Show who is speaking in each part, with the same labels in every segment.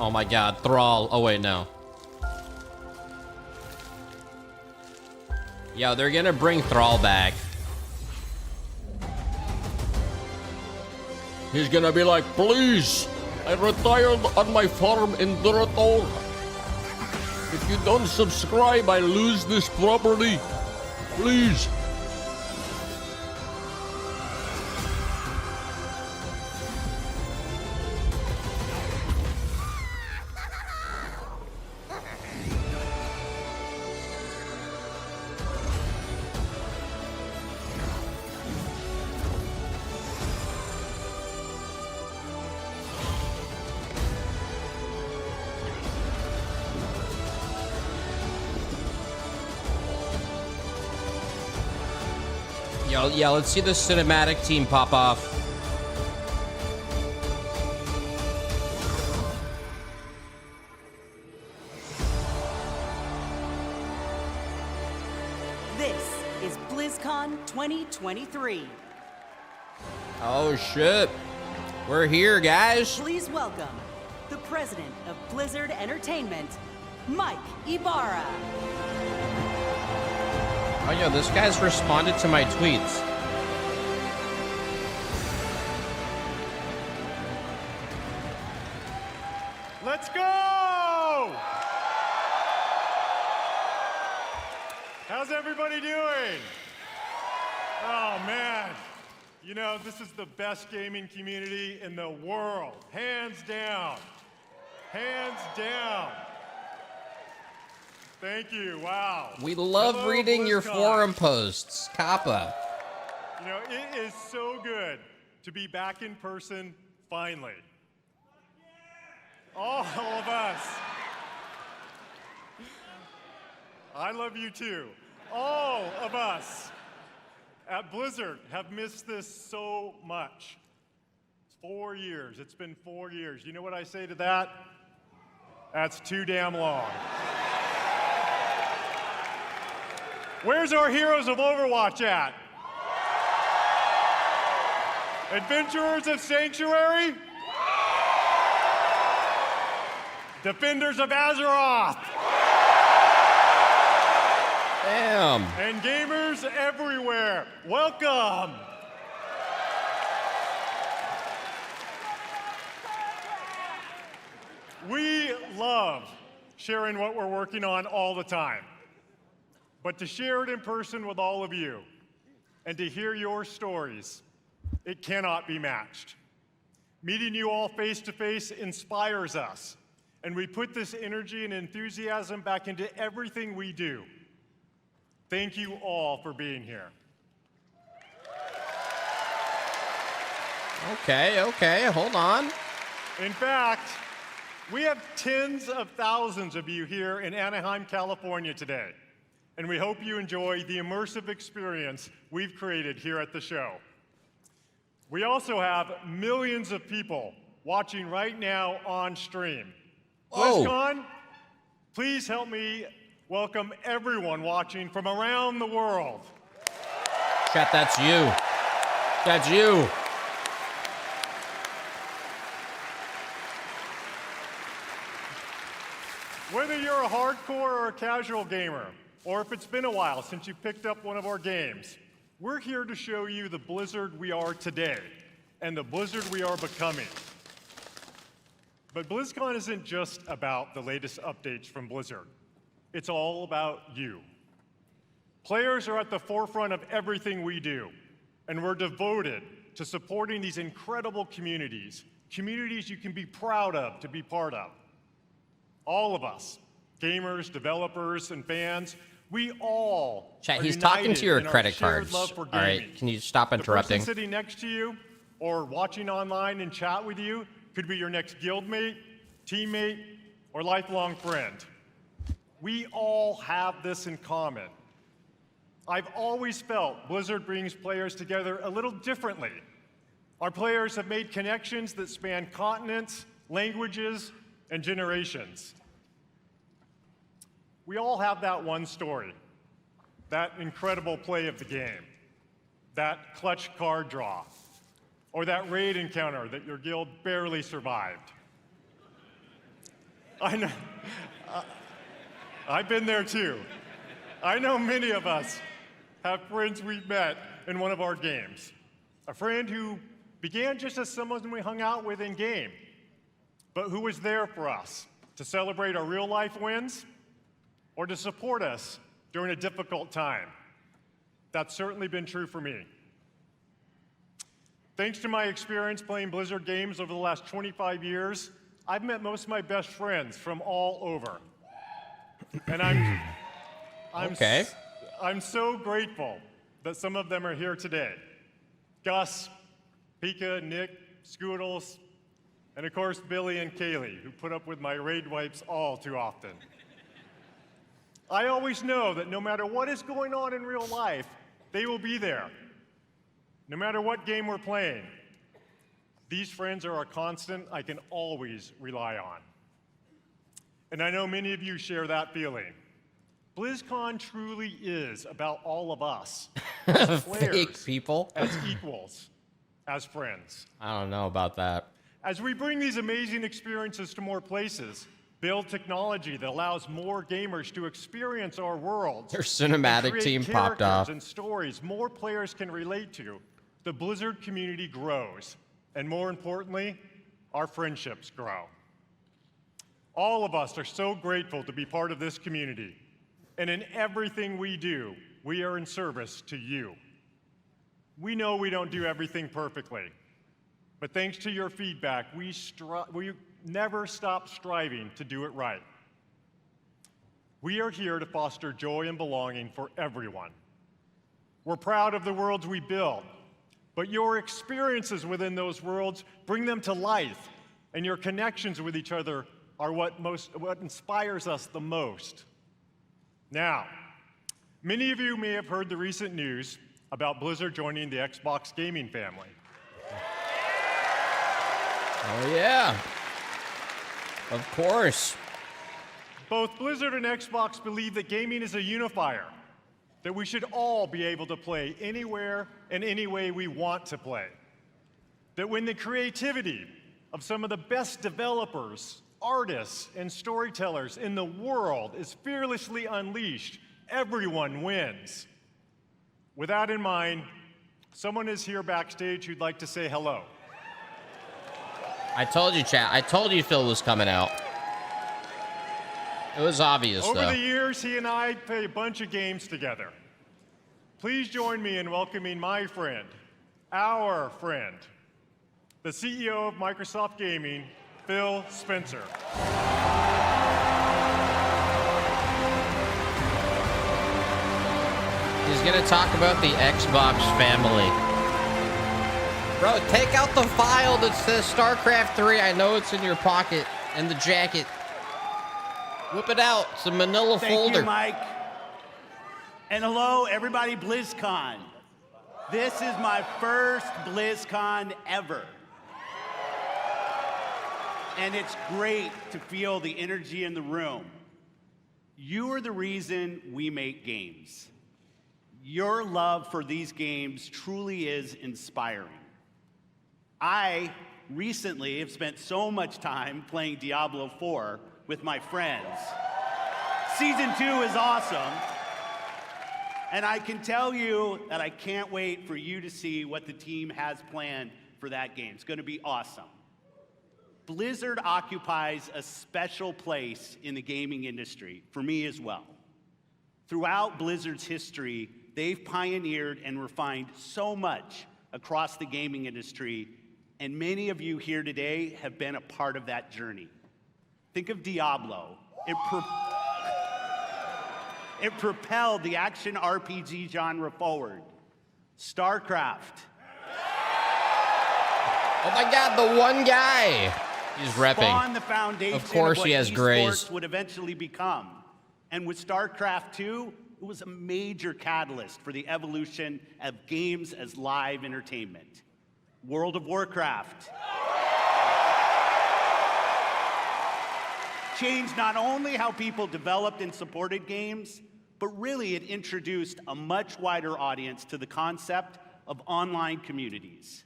Speaker 1: Oh my god, Thrall. Oh wait, no. Yo, they're gonna bring Thrall back. He's gonna be like, please, I retired on my farm in Durator. If you don't subscribe, I lose this property. Please. Yeah, let's see the cinematic team pop off.
Speaker 2: This is BlizzCon 2023.
Speaker 1: Oh shit. We're here, guys.
Speaker 2: Please welcome the president of Blizzard Entertainment, Mike Ibarra.
Speaker 1: Oh yeah, this guy's responded to my tweets.
Speaker 3: Let's go! How's everybody doing? Oh man, you know, this is the best gaming community in the world, hands down. Hands down. Thank you, wow.
Speaker 1: We love
Speaker 3: Hello,
Speaker 1: reading your
Speaker 3: BlizzCon.
Speaker 1: forum posts, Kappa.
Speaker 3: You know, it is so good to be back in person, finally. All of us. I love you too. All of us at Blizzard have missed this so much. 4 years, it's been 4 years. You know what I say to that? That's too damn long. Where's our heroes of Overwatch at? Adventurers of Sanctuary? Defenders of Azeroth?
Speaker 1: Damn.
Speaker 3: And gamers everywhere, welcome! We love sharing what we're working on all the time. But to share it in person with all of you and to hear your stories, it cannot be matched. Meeting you all face to face inspires us, and we put this energy and enthusiasm back into everything we do. Thank you all for being here.
Speaker 1: Okay, hold on.
Speaker 3: In fact, we have tens of thousands of you here in Anaheim, California today, and we hope you enjoy the immersive experience we've created here at the show. We also have millions of people watching right now on stream.
Speaker 1: Whoa.
Speaker 3: BlizzCon, please help me welcome everyone watching from around the world.
Speaker 1: Chat, that's you. That's you.
Speaker 3: Whether you're a hardcore or a casual gamer, or if it's been a while since you picked up one of our games, we're here to show you the Blizzard we are today and the Blizzard we are becoming. But BlizzCon isn't just about the latest updates from Blizzard. It's all about you. Players are at the forefront of everything we do, and we're devoted to supporting these incredible communities, communities you can be proud of to be part of. All of us, gamers, developers, and fans, we all
Speaker 1: Chat,
Speaker 3: are
Speaker 1: he's talking
Speaker 3: united
Speaker 1: to your
Speaker 3: in our
Speaker 1: credit
Speaker 3: shared
Speaker 1: cards.
Speaker 3: love for
Speaker 1: All right,
Speaker 3: gaming.
Speaker 1: can you stop
Speaker 3: The
Speaker 1: interrupting?
Speaker 3: person sitting next to you or watching online and chat with you could be your next guildmate, teammate, or lifelong friend. We all have this in common. I've always felt Blizzard brings players together a little differently. Our players have made connections that span continents, languages, and generations. We all have that one story, that incredible play of the game, that clutch card draw, or that raid encounter that your guild barely survived. I know. I've been there too. I know many of us have friends we've met in one of our games. A friend who began just as someone we hung out with in game, but who was there for us to celebrate our real life wins or to support us during a difficult time. That's certainly been true for me. Thanks to my experience playing Blizzard games over the last 25 years, I've met most of my best friends from all over. And I'm so grateful that some of them are here today. Gus, Pika, Nick, Scoodles, and of course Billy and Kaylee, who put up with my raid wipes all too often. I always know that no matter what is going on in real life, they will be there. No matter what game we're playing, these friends are a constant I can always rely on. And I know many of you share that feeling. BlizzCon truly is about all of us, as players,
Speaker 4: Fake people.
Speaker 3: as equals, as friends.
Speaker 4: I don't know about that.
Speaker 3: As we bring these amazing experiences to more places, build technology that allows more gamers to experience our worlds,
Speaker 4: Their cinematic
Speaker 3: and
Speaker 4: team
Speaker 3: create
Speaker 4: popped off.
Speaker 3: characters and stories more players can relate to, the Blizzard community grows. And more importantly, our friendships grow. All of us are so grateful to be part of this community. And in everything we do, we are in service to you. We know we don't do everything perfectly, but thanks to your feedback, we never stop striving to do it right. We are here to foster joy and belonging for everyone. We're proud of the worlds we build, but your experiences within those worlds bring them to life, and your connections with each other are what inspires us the most. Now, many of you may have heard the recent news about Blizzard joining the Xbox gaming family.
Speaker 4: Oh, yeah. Of course.
Speaker 3: Both Blizzard and Xbox believe that gaming is a unifier, that we should all be able to play anywhere and any way we want to play. That when the creativity of some of the best developers, artists, and storytellers in the world is fearlessly unleashed, everyone wins. With that in mind, someone is here backstage who'd like to say hello.
Speaker 4: I told you, chat. I told you Phil was coming out. It was obvious,
Speaker 3: Over
Speaker 4: though.
Speaker 3: the years, he and I played a bunch of games together. Please join me in welcoming my friend, our friend, the CEO of Microsoft Gaming, Phil Spencer.
Speaker 4: He's gonna talk about the Xbox family. Bro, take out the file that says StarCraft 3. I know it's in your pocket and the jacket. Whip it out. It's a manila folder.
Speaker 5: Thank you, Mike. And hello, everybody, BlizzCon. This is my first BlizzCon ever. And it's great to feel the energy in the room. You are the reason we make games. Your love for these games truly is inspiring. I recently have spent so much time playing Diablo 4 with my friends. Season 2 is awesome. And I can tell you that I can't wait for you to see what the team has planned for that game. It's going to be awesome. Blizzard occupies a special place in the gaming industry, for me as well. Throughout Blizzard's history, they've pioneered and refined so much across the gaming industry, and many of you here today have been a part of that journey. Think of Diablo. It propelled the action RPG genre forward. StarCraft.
Speaker 4: Oh my God, the one guy. He's repping.
Speaker 5: Spawned the foundation
Speaker 4: Of course
Speaker 5: of what
Speaker 4: he has
Speaker 5: esports
Speaker 4: grays.
Speaker 5: would eventually become. And with StarCraft 2, it was a major catalyst for the evolution of games as live entertainment. World of Warcraft changed not only how people developed and supported games, but really it introduced a much wider audience to the concept of online communities.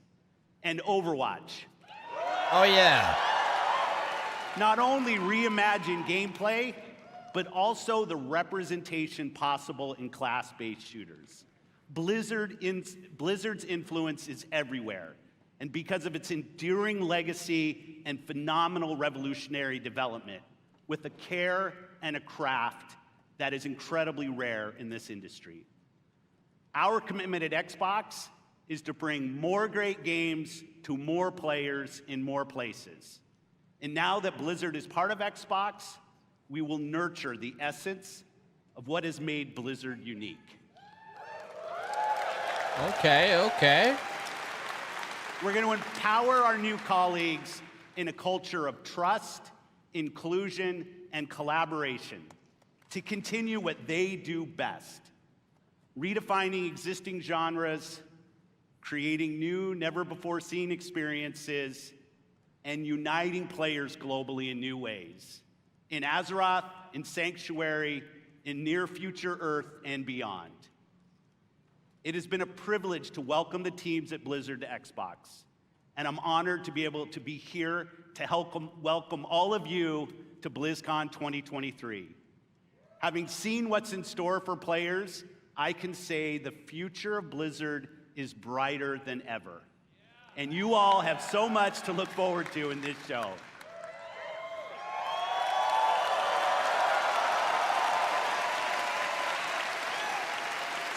Speaker 5: And Overwatch.
Speaker 4: Oh, yeah.
Speaker 5: not only reimagine gameplay, but also the representation possible in class-based shooters. Blizzard's influence is everywhere, and because of its enduring legacy and phenomenal revolutionary development, with a care and a craft that is incredibly rare in this industry. Our commitment at Xbox is to bring more great games to more players in more places. And now that Blizzard is part of Xbox, we will nurture the essence of what has made Blizzard unique.
Speaker 4: Okay.
Speaker 5: We're going to empower our new colleagues in a culture of trust, inclusion, and collaboration to continue what they do best, redefining existing genres, creating new, never-before-seen experiences, and uniting players globally in new ways, in Azeroth, in Sanctuary, in near-future Earth, and beyond. It has been a privilege to welcome the teams at Blizzard to Xbox, and I'm honored to be able to be here to help welcome all of you to BlizzCon 2023. Having seen what's in store for players, I can say the future of Blizzard is brighter than ever. And you all have so much to look forward to in this show.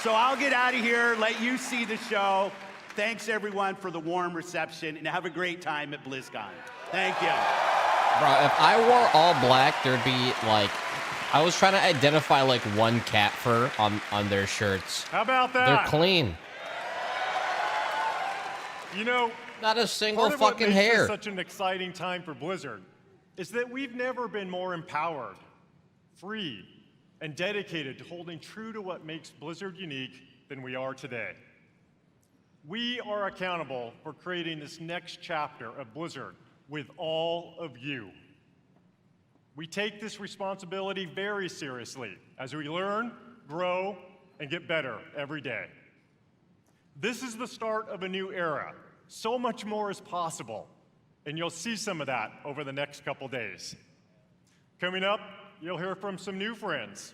Speaker 5: So I'll get out of here, let you see the show. Thanks everyone for the warm reception, and have a great time at BlizzCon. Thank you.
Speaker 4: Bro, if I wore all black, there'd be like, I was trying to identify like one cat fur on their shirts.
Speaker 3: How about that?
Speaker 4: They're clean.
Speaker 3: You know,
Speaker 4: Not a single
Speaker 3: part of what
Speaker 4: fucking
Speaker 3: makes
Speaker 4: hair.
Speaker 3: this such an exciting time for Blizzard is that we've never been more empowered, free, and dedicated to holding true to what makes Blizzard unique than we are today. We are accountable for creating this next chapter of Blizzard with all of you. We take this responsibility very seriously as we learn, grow, and get better every day. This is the start of a new era. So much more is possible, and you'll see some of that over the next couple days. Coming up, you'll hear from some new friends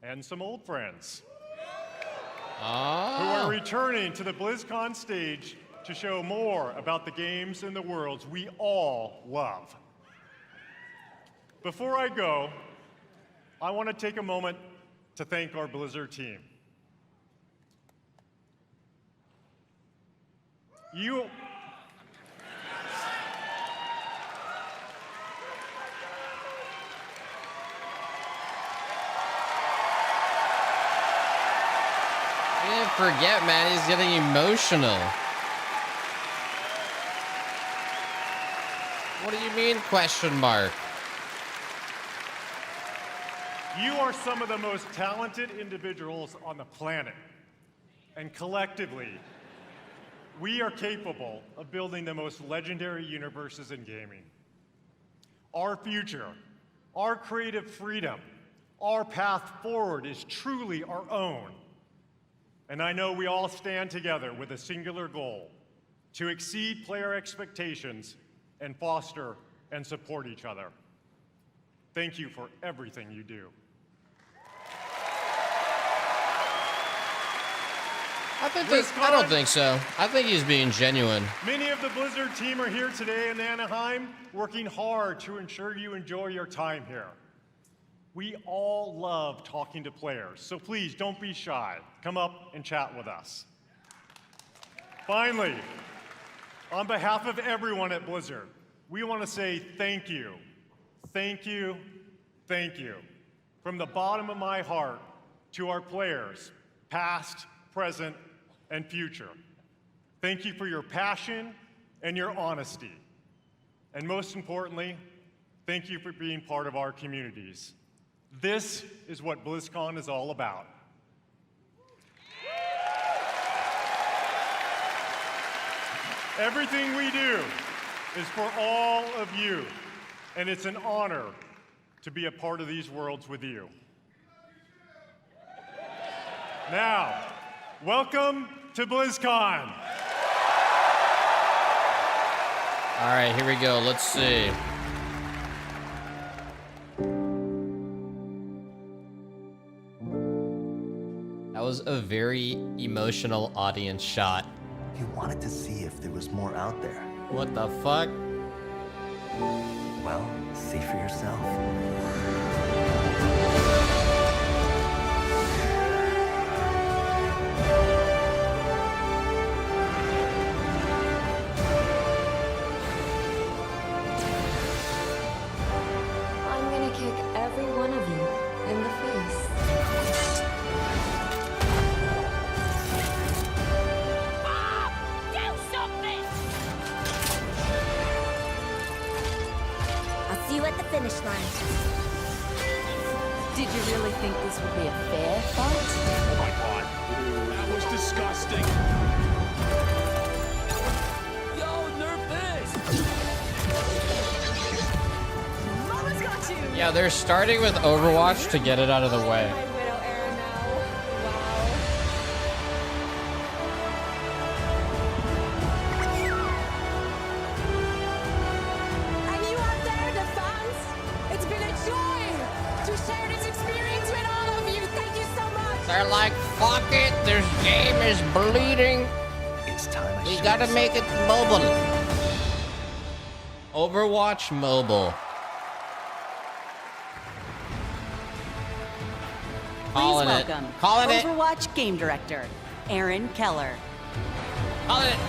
Speaker 3: and some old friends who are returning to the BlizzCon stage to show more about the games and the worlds we all love. Before I go, I want to take a moment to thank our Blizzard team. You
Speaker 4: didn't forget, man. He's getting emotional. What do you mean, question mark?
Speaker 3: You are some of the most talented individuals on the planet. And collectively, we are capable of building the most legendary universes in gaming. Our future, our creative freedom, our path forward is truly our own. And I know we all stand together with a singular goal: to exceed player expectations and foster and support each other. Thank you for everything you do.
Speaker 4: I don't think so. I think he's being genuine.
Speaker 3: Many of the Blizzard team are here today in Anaheim, working hard to ensure you enjoy your time here. We all love talking to players, so please don't be shy. Come up and chat with us. Finally, on behalf of everyone at Blizzard, we want to say thank you. Thank you, thank you. From the bottom of my heart to our players, past, present, and future. Thank you for your passion and your honesty. And most importantly, thank you for being part of our communities. This is what BlizzCon is all about. Everything we do is for all of you, and it's an honor to be a part of these worlds with you. Now, welcome to BlizzCon.
Speaker 4: All right, here we go. Let's see. That was a very emotional audience shot.
Speaker 6: He wanted to see if there was more out there.
Speaker 4: What the fuck?
Speaker 6: Well, see for yourself.
Speaker 7: I'm gonna kick every one of you in the face.
Speaker 8: I'll see you at the finish line.
Speaker 2: Did you really think this would be a fair fight?
Speaker 9: Oh my god. That was disgusting.
Speaker 1: Yo, nerf this!
Speaker 2: Mama's got you!
Speaker 4: Yeah, they're starting with Overwatch to get it out of the way.
Speaker 7: My Widow era now. Wow.
Speaker 8: And you out there, the fans, it's been a joy to share this experience with all of you. Thank you so much.
Speaker 4: They're like, fuck it, this game is bleeding.
Speaker 6: It's time I
Speaker 4: We
Speaker 6: showed
Speaker 4: gotta
Speaker 6: you
Speaker 4: make it mobile. Overwatch Mobile.
Speaker 2: Please
Speaker 4: Calling it.
Speaker 2: welcome
Speaker 4: Calling it.
Speaker 2: Overwatch Game Director, Aaron Keller.
Speaker 4: Calling it.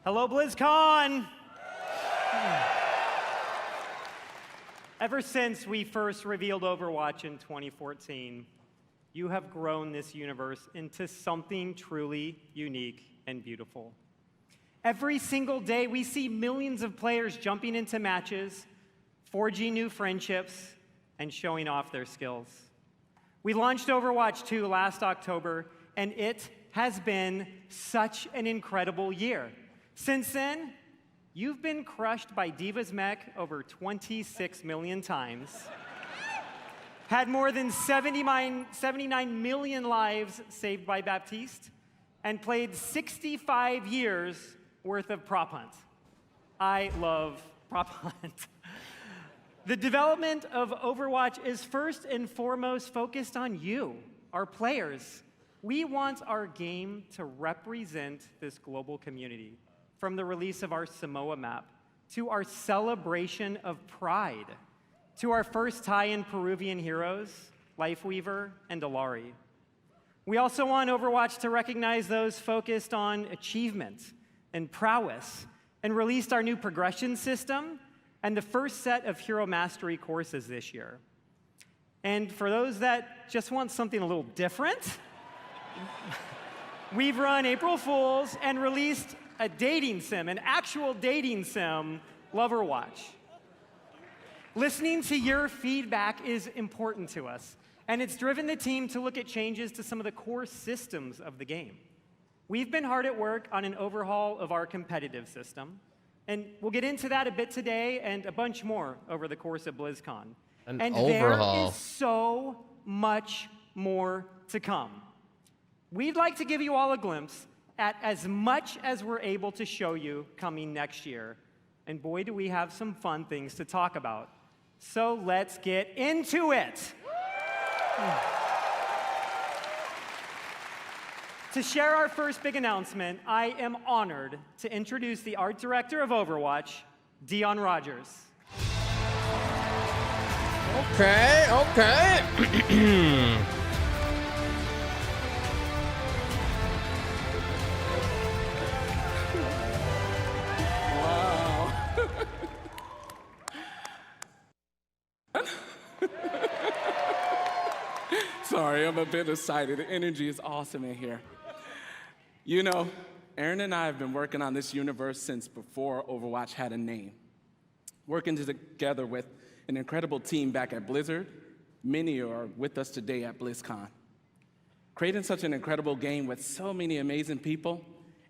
Speaker 10: Hello, BlizzCon! Ever since we first revealed Overwatch in 2014, you have grown this universe into something truly unique and beautiful. Every single day, we see millions of players jumping into matches, forging new friendships, and showing off their skills. We launched Overwatch 2 last October, and it has been such an incredible year. Since then, you've been crushed by Diva's mech over 26 million times, had more than 79 million lives saved by Baptiste, and played 65 years worth of prop hunt. I love prop hunt. The development of Overwatch is first and foremost focused on you, our players. We want our game to represent this global community, from the release of our Samoa map, to our celebration of Pride, to our first tie-in Peruvian heroes, Lifeweaver and Alari. We also want Overwatch to recognize those focused on achievement and prowess, and released our new progression system and the first set of Hero Mastery courses this year. And for those that just want something a little different, we've run April Fools and released a dating sim, an actual dating sim, Loverwatch. Listening to your feedback is important to us, and it's driven the team to look at changes to some of the core systems of the game. We've been hard at work on an overhaul of our competitive system, and we'll get into that a bit today and a bunch more over the course of BlizzCon.
Speaker 4: An
Speaker 10: and
Speaker 4: overhaul.
Speaker 10: there is so much more to come. We'd like to give you all a glimpse at as much as we're able to show you coming next year. And boy, do we have some fun things to talk about. So let's get into it. To share our first big announcement, I am honored to introduce the art director of Overwatch, Dion Rogers.
Speaker 4: Okay, okay.
Speaker 11: Sorry, I'm a bit excited. The energy is awesome in here. You know, Aaron and I have been working on this universe since before Overwatch had a name. Working together with an incredible team back at Blizzard. Many are with us today at BlizzCon. Creating such an incredible game with so many amazing people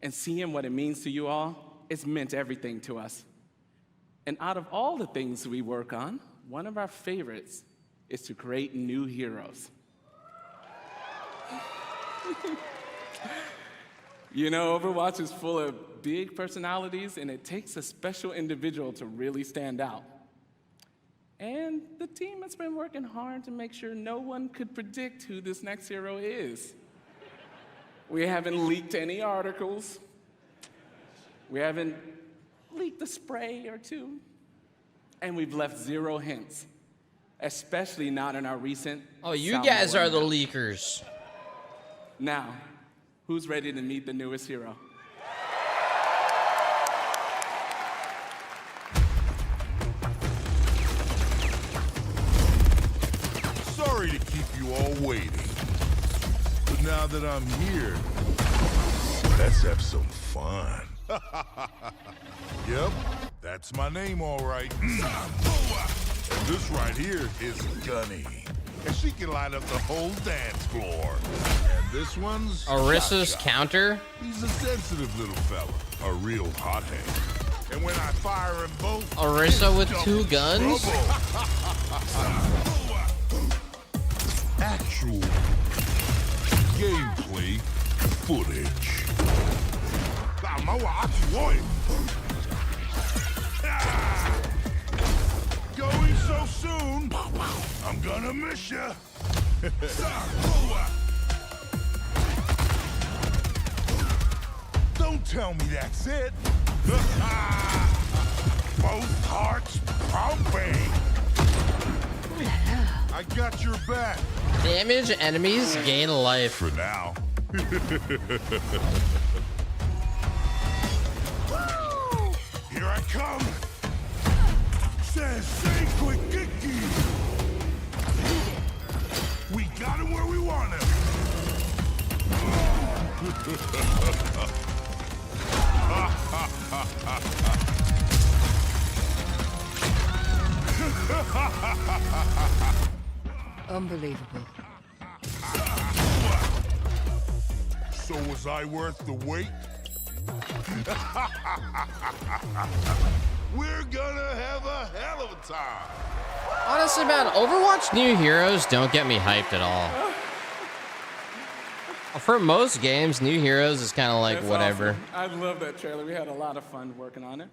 Speaker 11: and seeing what it means to you all, it's meant everything to us. And out of all the things we work on, one of our favorites is to create new heroes. You know, Overwatch is full of big personalities, and it takes a special individual to really stand out. And the team has been working hard to make sure no one could predict who this next hero is. We haven't leaked any articles. We haven't leaked a spray or two. And we've left 0 hints, especially not in our recent...
Speaker 4: Oh, you guys are the leakers.
Speaker 11: Now, who's ready to meet the newest hero?
Speaker 12: Sorry to keep you all waiting. But now that I'm here, let's have some fun. Yep, that's my name, all right. And this right here is Gunny. And she can light up the whole dance floor. And this one's...
Speaker 4: Orissa's counter?
Speaker 12: He's a sensitive little fella, a real hothead. And when I fire them both...
Speaker 4: Orissa with 2 guns?
Speaker 12: Actual gameplay footage. Going so soon, I'm gonna miss ya. Don't tell me that's it. Both hearts pumping. I got your back.
Speaker 4: Damage enemies gain life.
Speaker 12: For now. Here I come. Sensei quick kicky. We got him where we want him.
Speaker 13: Unbelievable.
Speaker 12: So was I worth the wait? We're gonna have a hell of a time.
Speaker 4: Honestly, man, Overwatch new heroes don't get me hyped at all. For most games, new heroes is kind of like
Speaker 11: That's
Speaker 4: whatever.
Speaker 11: Awesome. I love that trailer. We had a lot of fun working on it.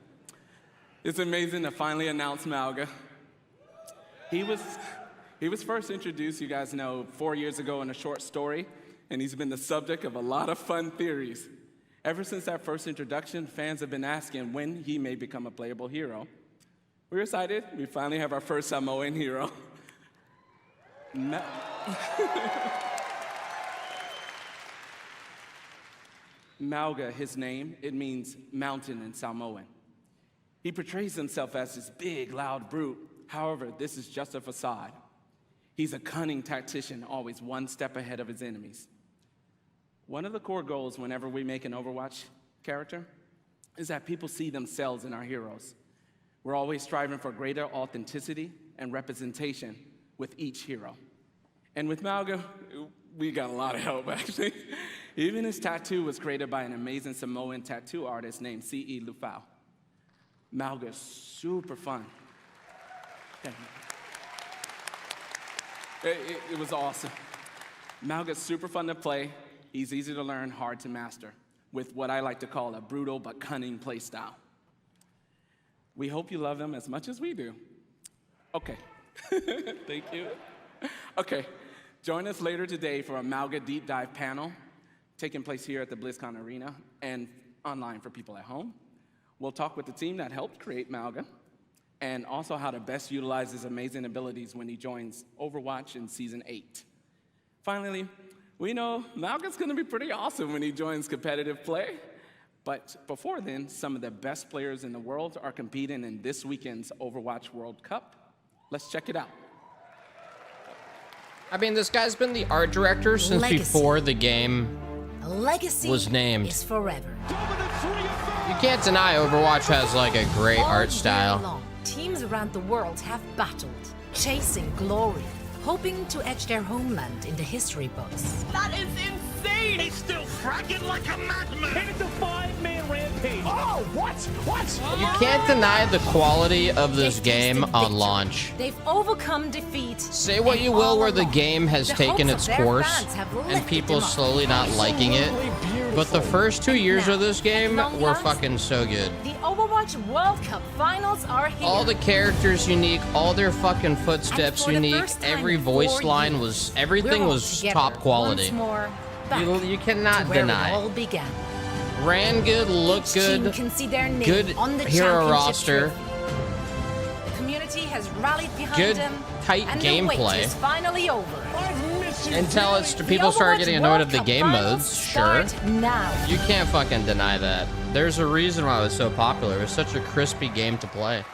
Speaker 11: It's amazing to finally announce Malga. He was first introduced, you guys know, 4 years ago in a short story, and he's been the subject of a lot of fun theories. Ever since that first introduction, fans have been asking when he may become a playable hero. We're excited. We finally have our first Samoan hero. Malga, his name, it means mountain in Samoan. He portrays himself as this big, loud brute. However, this is just a facade. He's a cunning tactician, always one step ahead of his enemies. One of the core goals whenever we make an Overwatch character is that people see themselves in our heroes. We're always striving for greater authenticity and representation with each hero. And with Malga, we got a lot of help, actually. Even his tattoo was created by an amazing Samoan tattoo artist named C.E. Lufau. Malga's super fun. Thank you. It was awesome. Malga's super fun to play. He's easy to learn, hard to master, with what I like to call a brutal but cunning play style. We hope you love him as much as we do. Okay. Thank you. Okay. Join us later today for a Malga Deep Dive panel taking place here at the BlizzCon Arena and online for people at home. We'll talk with the team that helped create Malga and also how to best utilize his amazing abilities when he joins Overwatch in Season 8. Finally, we know Malga's gonna be pretty awesome when he joins competitive play. But before then, some of the best players in the world are competing in this weekend's Overwatch World Cup. Let's check it out.
Speaker 4: I mean, this guy's been the art director since before the game was named.
Speaker 13: Is forever.
Speaker 4: You can't deny Overwatch has like a great art style.
Speaker 13: Long, teams around the world have battled, chasing glory, hoping to etch their homeland in the history books.
Speaker 9: That is insane! He's still fragging like a madman! And it's a 5-man rampage! Oh, what?
Speaker 4: You can't deny the quality of this game on launch.
Speaker 13: They've overcome defeat.
Speaker 4: Say what you will where the game has taken its course and people slowly not liking it.
Speaker 13: beautiful.
Speaker 4: But the first 2 years
Speaker 13: Now,
Speaker 4: of this game
Speaker 13: at long
Speaker 4: were
Speaker 13: last,
Speaker 4: fucking so good.
Speaker 13: The Overwatch World Cup finals are here.
Speaker 4: All the characters unique, all their fucking footsteps
Speaker 13: for the
Speaker 4: unique,
Speaker 13: first time
Speaker 4: every
Speaker 13: in
Speaker 4: voice
Speaker 13: 4
Speaker 4: line
Speaker 13: years,
Speaker 4: was, everything
Speaker 13: we're all
Speaker 4: was
Speaker 13: together
Speaker 4: top quality.
Speaker 13: Once more, back
Speaker 4: You cannot
Speaker 13: to where
Speaker 4: deny.
Speaker 13: it all began.
Speaker 4: Ran good, looked
Speaker 13: Each
Speaker 4: good,
Speaker 13: team can see their name
Speaker 4: good
Speaker 13: on the
Speaker 4: hero
Speaker 13: championship
Speaker 4: roster,
Speaker 13: trophy. The community has rallied behind
Speaker 4: good,
Speaker 13: them,
Speaker 4: tight
Speaker 13: and the wait
Speaker 4: gameplay.
Speaker 13: is finally over.
Speaker 4: Until it's
Speaker 13: The
Speaker 4: people start
Speaker 13: Overwatch
Speaker 4: getting annoyed
Speaker 13: World
Speaker 4: of the
Speaker 13: Cup
Speaker 4: game
Speaker 13: finals
Speaker 4: modes, sure.
Speaker 13: start now.
Speaker 4: You can't fucking deny that. There's a reason why it was so popular. It was such a crispy game to play.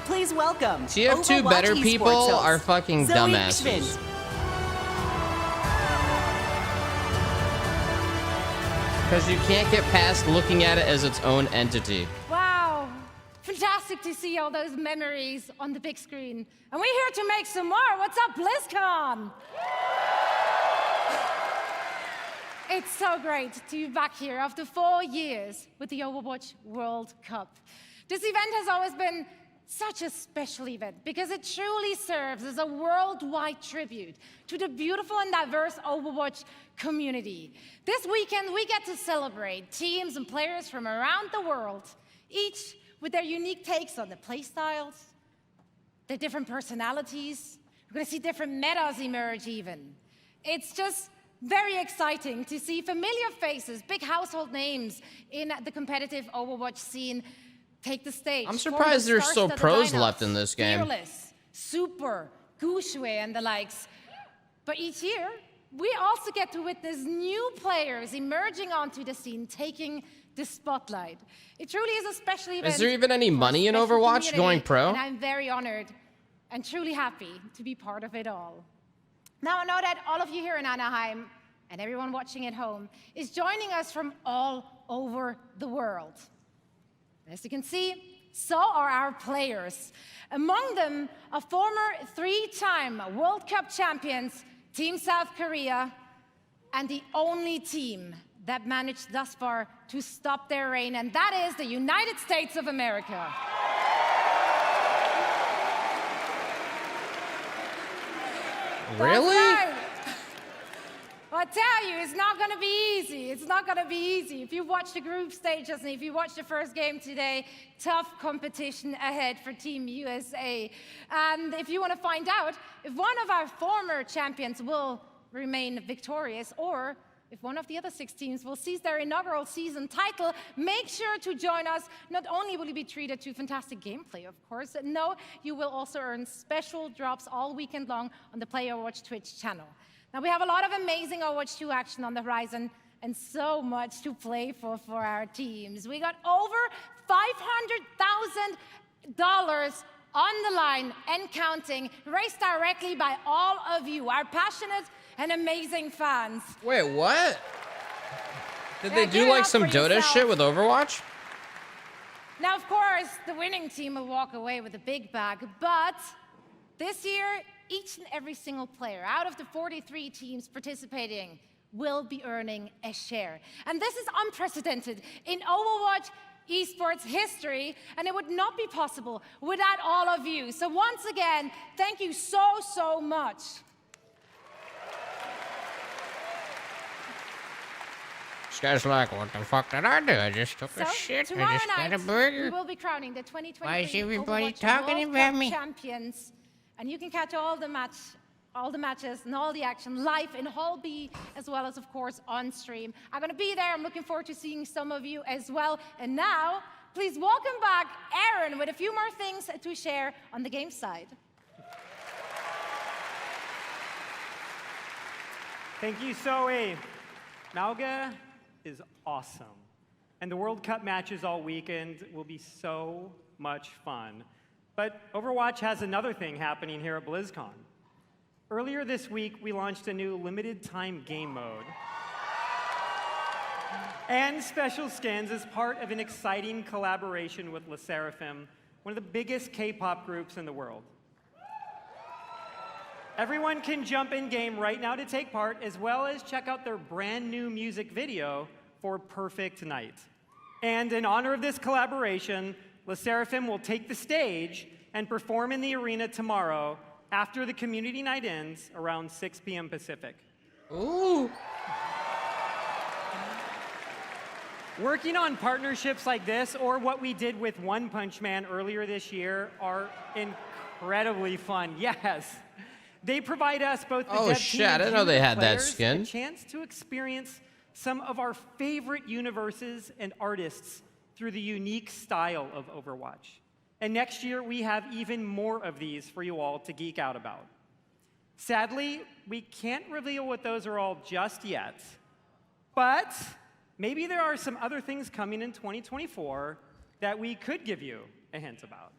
Speaker 2: Please welcome
Speaker 4: TF2
Speaker 2: Overwatch
Speaker 4: better
Speaker 2: esports
Speaker 4: people
Speaker 2: host,
Speaker 4: are fucking
Speaker 2: Zoe
Speaker 4: dumbasses.
Speaker 2: Schwinn.
Speaker 4: Because you can't get past looking at it as its own entity.
Speaker 8: Wow. Fantastic to see all those memories on the big screen. And we're here to make some more. What's up, BlizzCon? It's so great to be back here after 4 years with the Overwatch World Cup. This event has always been such a special event because it truly serves as a worldwide tribute to the beautiful and diverse Overwatch community. This weekend, we get to celebrate teams and players from around the world, each with their unique takes on the playstyles, their different personalities. We're going to see different metas emerge even. It's just very exciting to see familiar faces, big household names in the competitive Overwatch scene take the stage.
Speaker 4: I'm surprised there's still pros left in this game.
Speaker 8: Fearless, Super, Gushue, and the likes. But each year, we also get to witness new players emerging onto the scene, taking the spotlight. It truly is a special event.
Speaker 4: Is there even any money in
Speaker 8: for a special
Speaker 4: Overwatch
Speaker 8: community,
Speaker 4: going pro?
Speaker 8: And I'm very honored and truly happy to be part of it all. Now I know that all of you here in Anaheim and everyone watching at home is joining us from all over the world. As you can see, so are our players. Among them, a former 3-time World Cup champions, Team South Korea, and the only team that managed thus far to stop their reign, and that is the United States of America.
Speaker 4: Really?
Speaker 8: That's right. Well, I tell you, it's not going to be easy. It's not going to be easy. If you watch the group stages and if you watch the first game today, tough competition ahead for Team USA. And if you want to find out if one of our former champions will remain victorious or if one of the other 6 teams will seize their inaugural season title, make sure to join us. Not only will you be treated to fantastic gameplay, of course, no, you will also earn special drops all weekend long on the Play Overwatch Twitch channel. Now, we have a lot of amazing Overwatch 2 action on the horizon and so much to play for our teams. We got over $500,000 on the line and counting, raised directly by all of you, our passionate and amazing fans.
Speaker 4: Wait, what? Did
Speaker 8: Yeah,
Speaker 4: they
Speaker 8: get
Speaker 4: do
Speaker 8: it
Speaker 4: like
Speaker 8: up
Speaker 4: some
Speaker 8: for
Speaker 4: Dota
Speaker 8: yourself.
Speaker 4: shit with Overwatch?
Speaker 8: Now, of course, the winning team will walk away with a big bag, but this year, each and every single player out of the 43 teams participating will be earning a share. And this is unprecedented in Overwatch esports history, and it would not be possible without all of you. So once again, thank you so much.
Speaker 4: This guy's like, what the fuck did I do? I just took a
Speaker 8: So,
Speaker 4: shit. I
Speaker 8: tomorrow
Speaker 4: just got a
Speaker 8: night, we
Speaker 4: burger.
Speaker 8: will be crowning the 2023
Speaker 4: Why is everybody
Speaker 8: Overwatch
Speaker 4: talking
Speaker 8: World
Speaker 4: about
Speaker 8: Cup
Speaker 4: me?
Speaker 8: champions. And you can catch all the matches and all the action live in Hall B, as well as, of course, on stream. I'm going to be there. I'm looking forward to seeing some of you as well. And now, please welcome back Aaron with a few more things to share on the game side.
Speaker 10: Thank you, Zoe. Mauga is awesome. And the World Cup matches all weekend will be so much fun. But Overwatch has another thing happening here at BlizzCon. Earlier this week, we launched a new limited-time game mode and special skins as part of an exciting collaboration with LeSseraphim, one of the biggest K-pop groups in the world. Everyone can jump in-game right now to take part, as well as check out their brand new music video for Perfect Night. And in honor of this collaboration, LeSseraphim will take the stage and perform in the arena tomorrow after the community night ends around 6 p.m. Pacific.
Speaker 4: Ooh.
Speaker 10: Working on partnerships like this, or what we did with One Punch Man earlier this year, are incredibly fun. Yes. They provide us, both the dev team
Speaker 4: I
Speaker 10: and
Speaker 4: didn't know they had that
Speaker 10: players,
Speaker 4: skin.
Speaker 10: a chance to experience some of our favorite universes and artists through the unique style of Overwatch. And next year, we have even more of these for you all to geek out about. Sadly, we can't reveal what those are all just yet, but maybe there are some other things coming in 2024 that we could give you a hint about.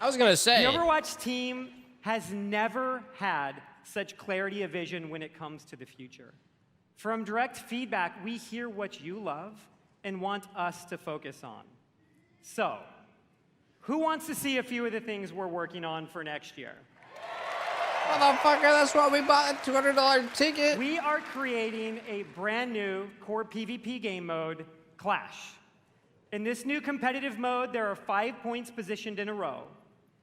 Speaker 4: I was gonna say.
Speaker 10: The Overwatch team has never had such clarity of vision when it comes to the future. From direct feedback, we hear what you love and want us to focus on. So, who wants to see a few of the things we're working on for next year?
Speaker 4: Motherfucker, that's why we bought a $200 ticket.
Speaker 10: We are creating a brand new core PvP game mode, Clash. In this new competitive mode, there are 5 points positioned in a row.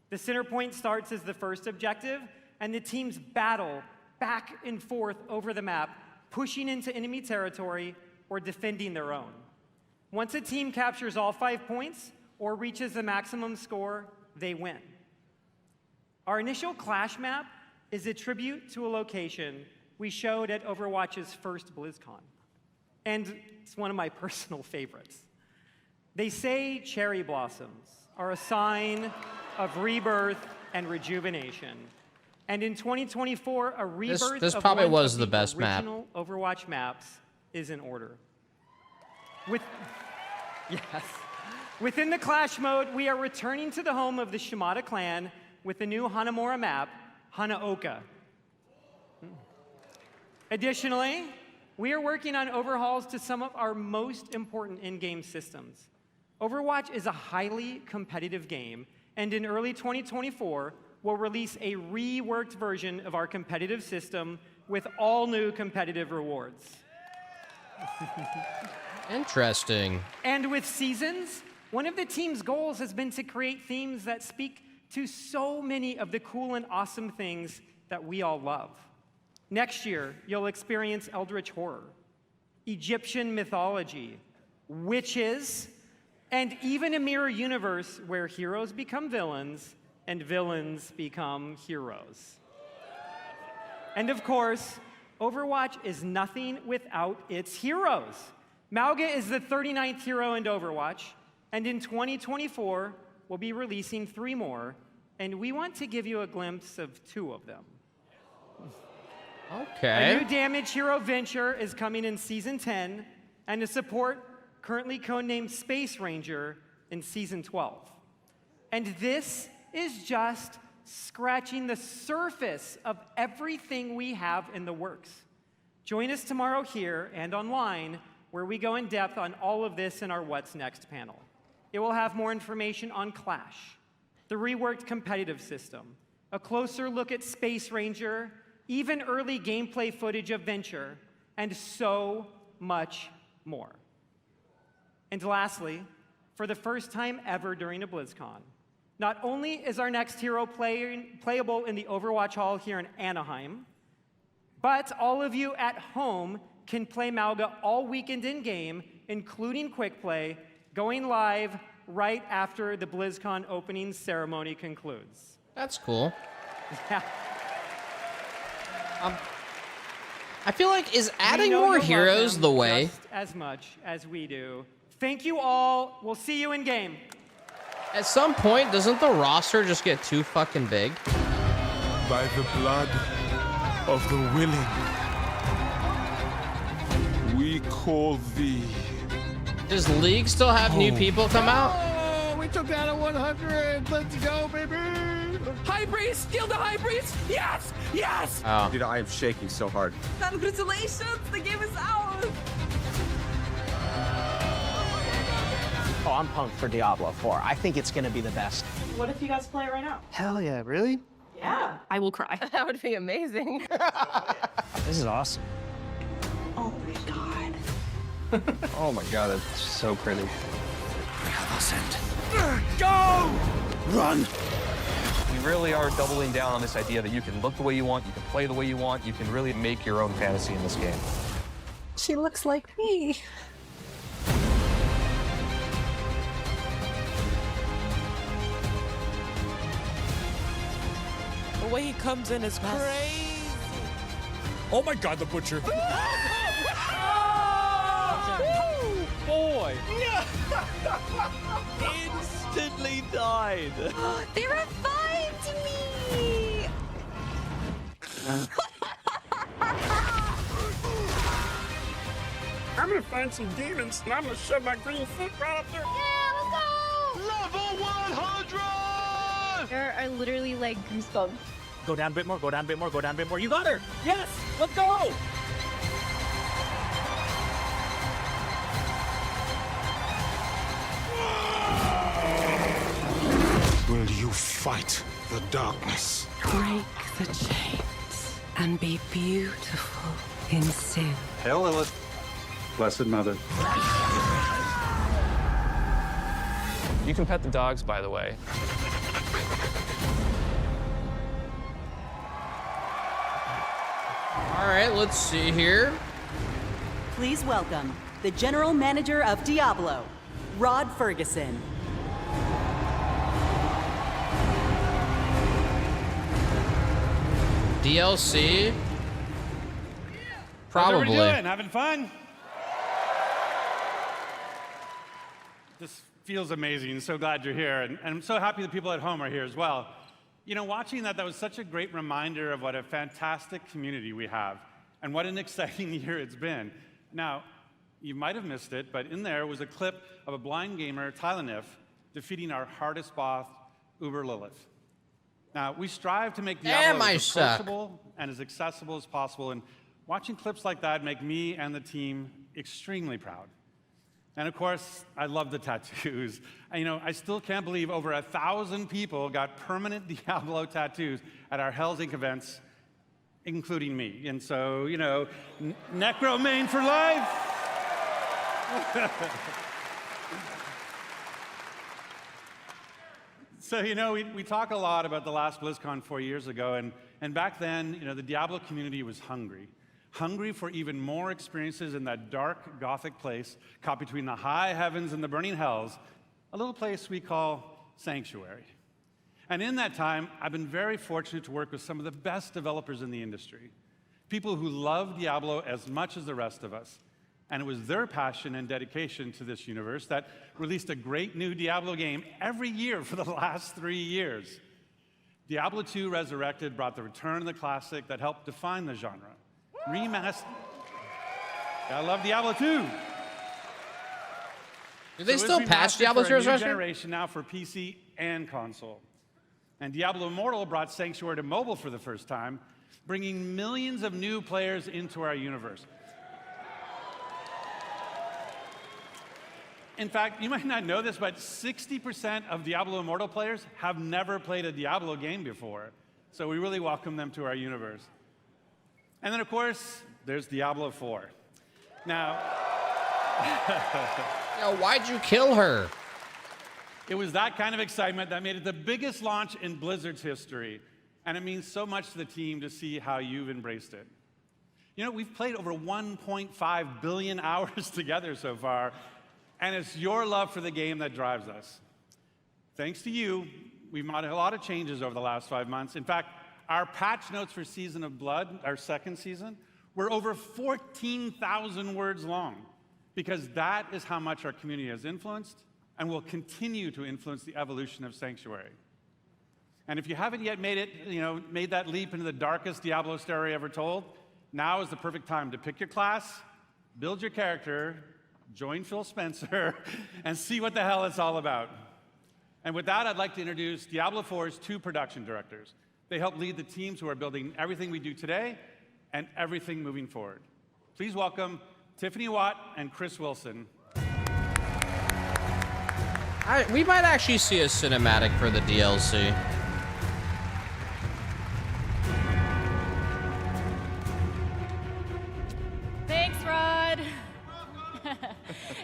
Speaker 10: The center point starts as the first objective, and the teams battle back and forth over the map, pushing into enemy territory or defending their own. Once a team captures all 5 points or reaches the maximum score, they win. Our initial Clash map is a tribute to a location we showed at Overwatch's first BlizzCon. And it's one of my personal favorites. They say cherry blossoms are a sign of rebirth and rejuvenation. And in 2024, a rebirth
Speaker 4: this
Speaker 10: of
Speaker 4: probably
Speaker 10: one
Speaker 4: was
Speaker 10: of
Speaker 4: the best map.
Speaker 10: original Overwatch maps is in order. Within the Clash mode, we are returning to the home of the Shimada clan with the new Hanamura map, Hanaoka. Additionally, we are working on overhauls to some of our most important in-game systems. Overwatch is a highly competitive game, and in early 2024, we'll release a reworked version of our competitive system with all new competitive rewards.
Speaker 4: Interesting.
Speaker 10: And with Seasons, one of the team's goals has been to create themes that speak to so many of the cool and awesome things that we all love. Next year, you'll experience Eldritch Horror, Egyptian mythology, witches, and even a mirror universe where heroes become villains and villains become heroes. And of course, Overwatch is nothing without its heroes. Mauga is the 39th hero in Overwatch, and in 2024, we'll be releasing 3 more, and we want to give you a glimpse of 2 of them.
Speaker 4: Okay.
Speaker 10: A new damage hero, Venture, is coming in Season 10, and a support currently codenamed Space Ranger in Season 12. And this is just scratching the surface of everything we have in the works. Join us tomorrow here and online, where we go in depth on all of this in our What's Next panel. It will have more information on Clash, the reworked competitive system, a closer look at Space Ranger, even early gameplay footage of Venture, and so much more. And lastly, for the first time ever during a BlizzCon, not only is our next hero playable in the Overwatch Hall here in Anaheim, but all of you at home can play Mauga all weekend in-game, including Quick Play, going live right after the BlizzCon opening ceremony concludes.
Speaker 4: That's cool.
Speaker 10: Yeah.
Speaker 4: I feel like, is adding
Speaker 10: We know
Speaker 4: more
Speaker 10: you'll love
Speaker 4: heroes
Speaker 10: them
Speaker 4: the way?
Speaker 10: just as much as we do. Thank you all. We'll see you in game.
Speaker 4: At some point, doesn't the roster just get too fucking big?
Speaker 12: By the blood of the willing, we call thee.
Speaker 4: Does League still have new people come out?
Speaker 9: Oh, we took down a 100. Let's go, baby. High Priest, steal the High Priest. Yes, yes.
Speaker 4: Oh.
Speaker 14: Dude, I am shaking so hard.
Speaker 15: Congratulations, the game is out.
Speaker 16: Oh, I'm pumped for Diablo 4. I think it's gonna be the best.
Speaker 15: What if you guys play it right now?
Speaker 16: Hell yeah, really?
Speaker 15: Yeah. I will cry. That would be amazing.
Speaker 16: This is awesome.
Speaker 15: Oh my god.
Speaker 14: Oh my god, that's so pretty.
Speaker 9: Go!
Speaker 14: Run! We really are doubling down on this idea that you can look the way you want, you can play the way you want, you can really make your own fantasy in this game.
Speaker 15: She looks like me.
Speaker 9: The way he comes in is crazy.
Speaker 17: Oh my God, the butcher.
Speaker 9: Boy. Instantly died.
Speaker 15: They revived me!
Speaker 17: I'm gonna find some demons and I'm gonna shove my green foot right up there.
Speaker 15: Yeah, let's go!
Speaker 17: Level 100!
Speaker 15: There are literally like goosebumps.
Speaker 9: Go down a bit more, go down a bit more, go down a bit more. You got her! Yes! Let's go!
Speaker 17: Will you fight the darkness?
Speaker 18: Break the chains and be beautiful in sin.
Speaker 19: Hail Lilith, Blessed Mother.
Speaker 14: You can pet the dogs, by the way.
Speaker 4: All right, let's see here.
Speaker 2: Please welcome the General Manager of Diablo, Rod Ferguson.
Speaker 4: DLC?
Speaker 5: How's
Speaker 4: Probably.
Speaker 5: everybody doing? Having fun? This feels amazing. So glad you're here. And I'm so happy the people at home are here as well. You know, watching that was such a great reminder of what a fantastic community we have and what an exciting year it's been. Now, you might have missed it, but in there was a clip of a blind gamer, Tylenif, defeating our hardest boss, Uber Lilith. Now, we strive to make Diablo as approachable and as accessible as possible, and watching clips like that make me and the team extremely proud. And of course, I love the tattoos. I still can't believe over 1,000 people got permanent Diablo tattoos at our Hell's Inc. events, including me. And so, Necro Main for life. So, we talk a lot about the last BlizzCon 4 years ago, and back then, the Diablo community was hungry for even more experiences in that dark, gothic place caught between the high heavens and the burning hells, a little place we call Sanctuary. And in that time, I've been very fortunate to work with some of the best developers in the industry, people who love Diablo as much as the rest of us. And it was their passion and dedication to this universe that released a great new Diablo game every year for the last 3 years. Diablo 2 Resurrected brought the return of the classic that helped define the genre. Remastered. I love Diablo 2.
Speaker 4: Do they still patch Diablo 2
Speaker 5: Resurrected?
Speaker 4: Resurrection?
Speaker 5: Generation now for PC and console. And Diablo Immortal brought Sanctuary to mobile for the first time, bringing millions of new players into our universe. In fact, you might not know this, but 60% of Diablo Immortal players have never played a Diablo game before. So we really welcome them to our universe. And then, of course, there's Diablo 4. Now,
Speaker 4: why'd you kill her?
Speaker 5: It was that kind of excitement that made it the biggest launch in Blizzard's history. And it means so much to the team to see how you've embraced it. We've played over 1.5 billion hours together so far. And it's your love for the game that drives us. Thanks to you, we've made a lot of changes over the last 5 months. In fact, our patch notes for Season of Blood, our second season, were over 14,000 words long, because that is how much our community has influenced and will continue to influence the evolution of Sanctuary. And if you haven't yet made that leap into the darkest Diablo story ever told, now is the perfect time to pick your class, build your character, join Phil Spencer, and see what the hell it's all about. And with that, I'd like to introduce Diablo 4's 2 production directors. They help lead the teams who are building everything we do today and everything moving forward. Please welcome Tiffany Watt and Chris Wilson.
Speaker 4: We might actually see a cinematic for the DLC.
Speaker 20: Thanks, Rod.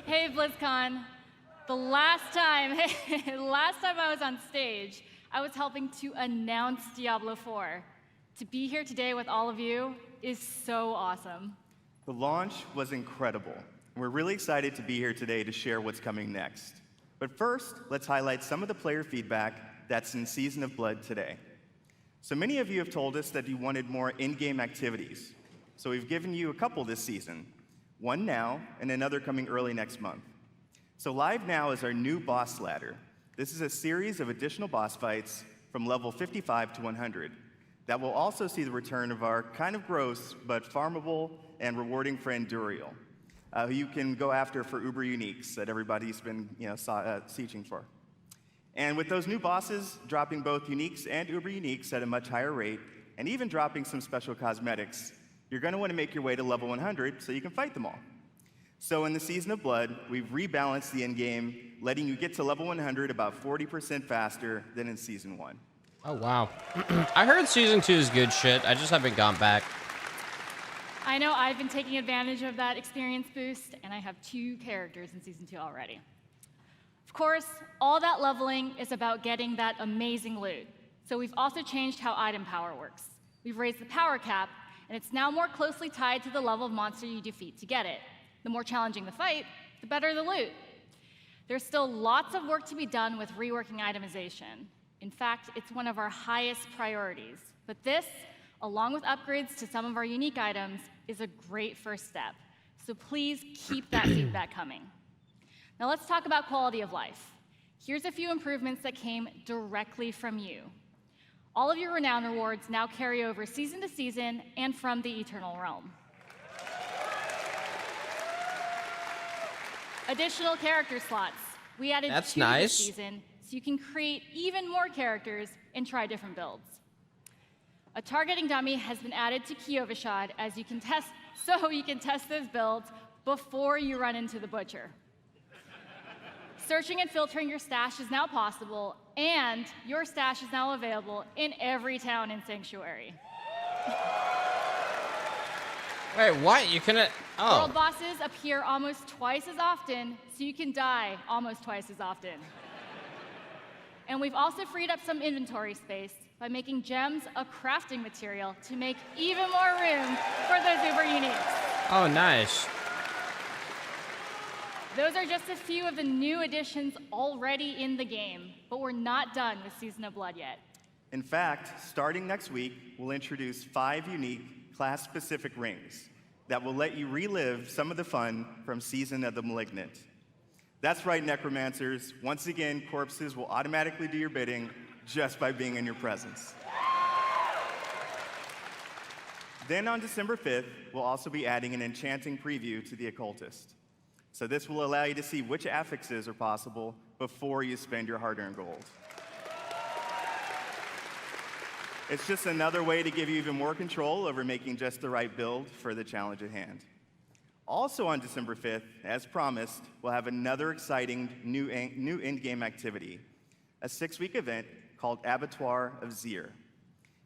Speaker 20: Hey, BlizzCon. The last time I was on stage, I was helping to announce Diablo 4. To be here today with all of you is so awesome.
Speaker 21: The launch was incredible. We're really excited to be here today to share what's coming next. But first, let's highlight some of the player feedback that's in Season of Blood today. So many of you have told us that you wanted more in-game activities. So we've given you a couple this season, one now and another coming early next month. So live now is our new boss ladder. This is a series of additional boss fights from level 55 to 100 that will also see the return of our kind of gross but farmable and rewarding friend Duriel, who you can go after for Uber Uniques that everybody's been sieging for. And with those new bosses dropping both Uniques and Uber Uniques at a much higher rate, and even dropping some special cosmetics, you're going to want to make your way to level 100 so you can fight them all. So in the Season of Blood, we've rebalanced the endgame, letting you get to level 100 about 40% faster than in Season 1.
Speaker 4: Oh, wow. I heard Season 2 is good shit. I just haven't gone back.
Speaker 20: I know I've been taking advantage of that experience boost, and I have 2 characters in Season 2 already. Of course, all that leveling is about getting that amazing loot. So we've also changed how item power works. We've raised the power cap, and it's now more closely tied to the level of monster you defeat to get it. The more challenging the fight, the better the loot. There's still lots of work to be done with reworking itemization. In fact, it's one of our highest priorities. But this, along with upgrades to some of our unique items, is a great first step. So please keep that feedback coming. Now let's talk about quality of life. Here's a few improvements that came directly from you. All of your renown rewards now carry over season to season and from the Eternal Realm. Additional character slots. We added 2
Speaker 4: nice.
Speaker 20: this season, so you can create even more characters and try different builds. A targeting dummy has been added to Kiovashad as you can test, so you can test those builds before you run into the butcher. Searching and filtering your stash is now possible, and your stash is now available in every town in Sanctuary.
Speaker 4: Wait, what? You couldn't... Oh.
Speaker 20: World bosses appear almost twice as often, so you can die almost twice as often. And we've also freed up some inventory space by making gems a crafting material to make even more room for those Uber Uniques.
Speaker 4: Oh, nice.
Speaker 20: Those are just a few of the new additions already in the game, but we're not done with Season of Blood yet.
Speaker 21: In fact, starting next week, we'll introduce 5 unique class-specific rings that will let you relive some of the fun from Season of the Malignant. That's right, Necromancers. Once again, corpses will automatically do your bidding just by being in your presence. Then on December 5th, we'll also be adding an enchanting preview to the Occultist. So this will allow you to see which affixes are possible before you spend your hard-earned gold. It's just another way to give you even more control over making just the right build for the challenge at hand. Also on December 5th, as promised, we'll have another exciting new in-game activity, a 6-week event called Abattoir of Zir.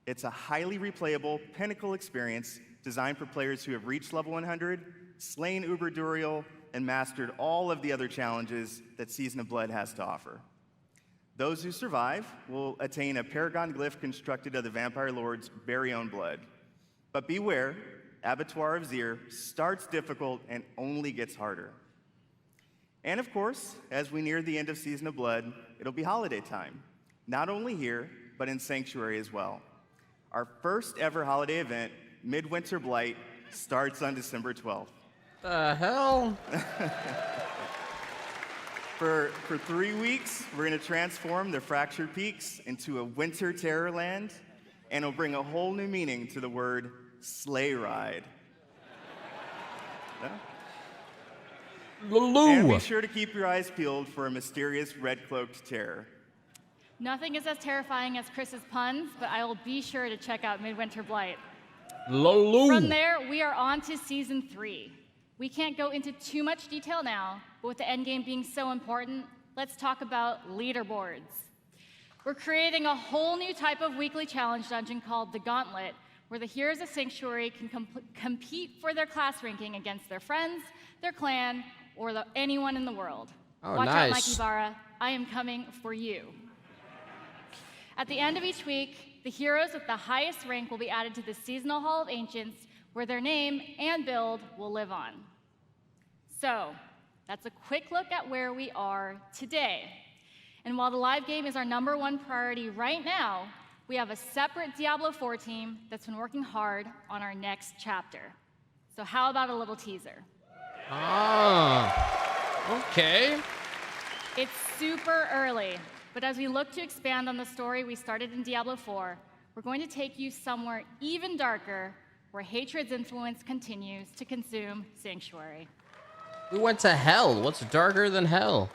Speaker 21: It's a highly replayable pinnacle experience designed for players who have reached level 100, slain Uber Duriel, and mastered all of the other challenges that Season of Blood has to offer. Those who survive will attain a paragon glyph constructed of the Vampire Lord's very own blood. But beware, Abattoir of Zir starts difficult and only gets harder. And of course, as we near the end of Season of Blood, it'll be holiday time, not only here, but in Sanctuary as well. Our first ever holiday event, Midwinter Blight, starts on December 12th.
Speaker 4: The hell?
Speaker 21: For 3 weeks, we're going to transform the Fractured Peaks into a winter terror land, and it'll bring a whole new meaning to the word sleigh ride. And be sure to keep your eyes peeled for a mysterious red-cloaked terror.
Speaker 20: Nothing is as terrifying as Chris's puns, but I will be sure to check out Midwinter Blight.
Speaker 4: Lulu.
Speaker 20: From there, we are on to Season 3. We can't go into too much detail now, but with the endgame being so important, let's talk about leaderboards. We're creating a whole new type of weekly challenge dungeon called the Gauntlet, where the heroes of Sanctuary can compete for their class ranking against their friends, their clan, or anyone in the world.
Speaker 4: Oh,
Speaker 20: Watch
Speaker 4: nice.
Speaker 20: out, Mike Ibarra. I am coming for you. At the end of each week, the heroes with the highest rank will be added to the Seasonal Hall of Ancients, where their name and build will live on. So, that's a quick look at where we are today. And while the live game is our #1 priority right now, we have a separate Diablo 4 team that's been working hard on our next chapter. So how about a little teaser?
Speaker 4: Okay.
Speaker 20: It's super early, but as we look to expand on the story we started in Diablo 4, we're going to take you somewhere even darker, where hatred's influence continues to consume Sanctuary.
Speaker 4: We went to hell. What's darker than hell?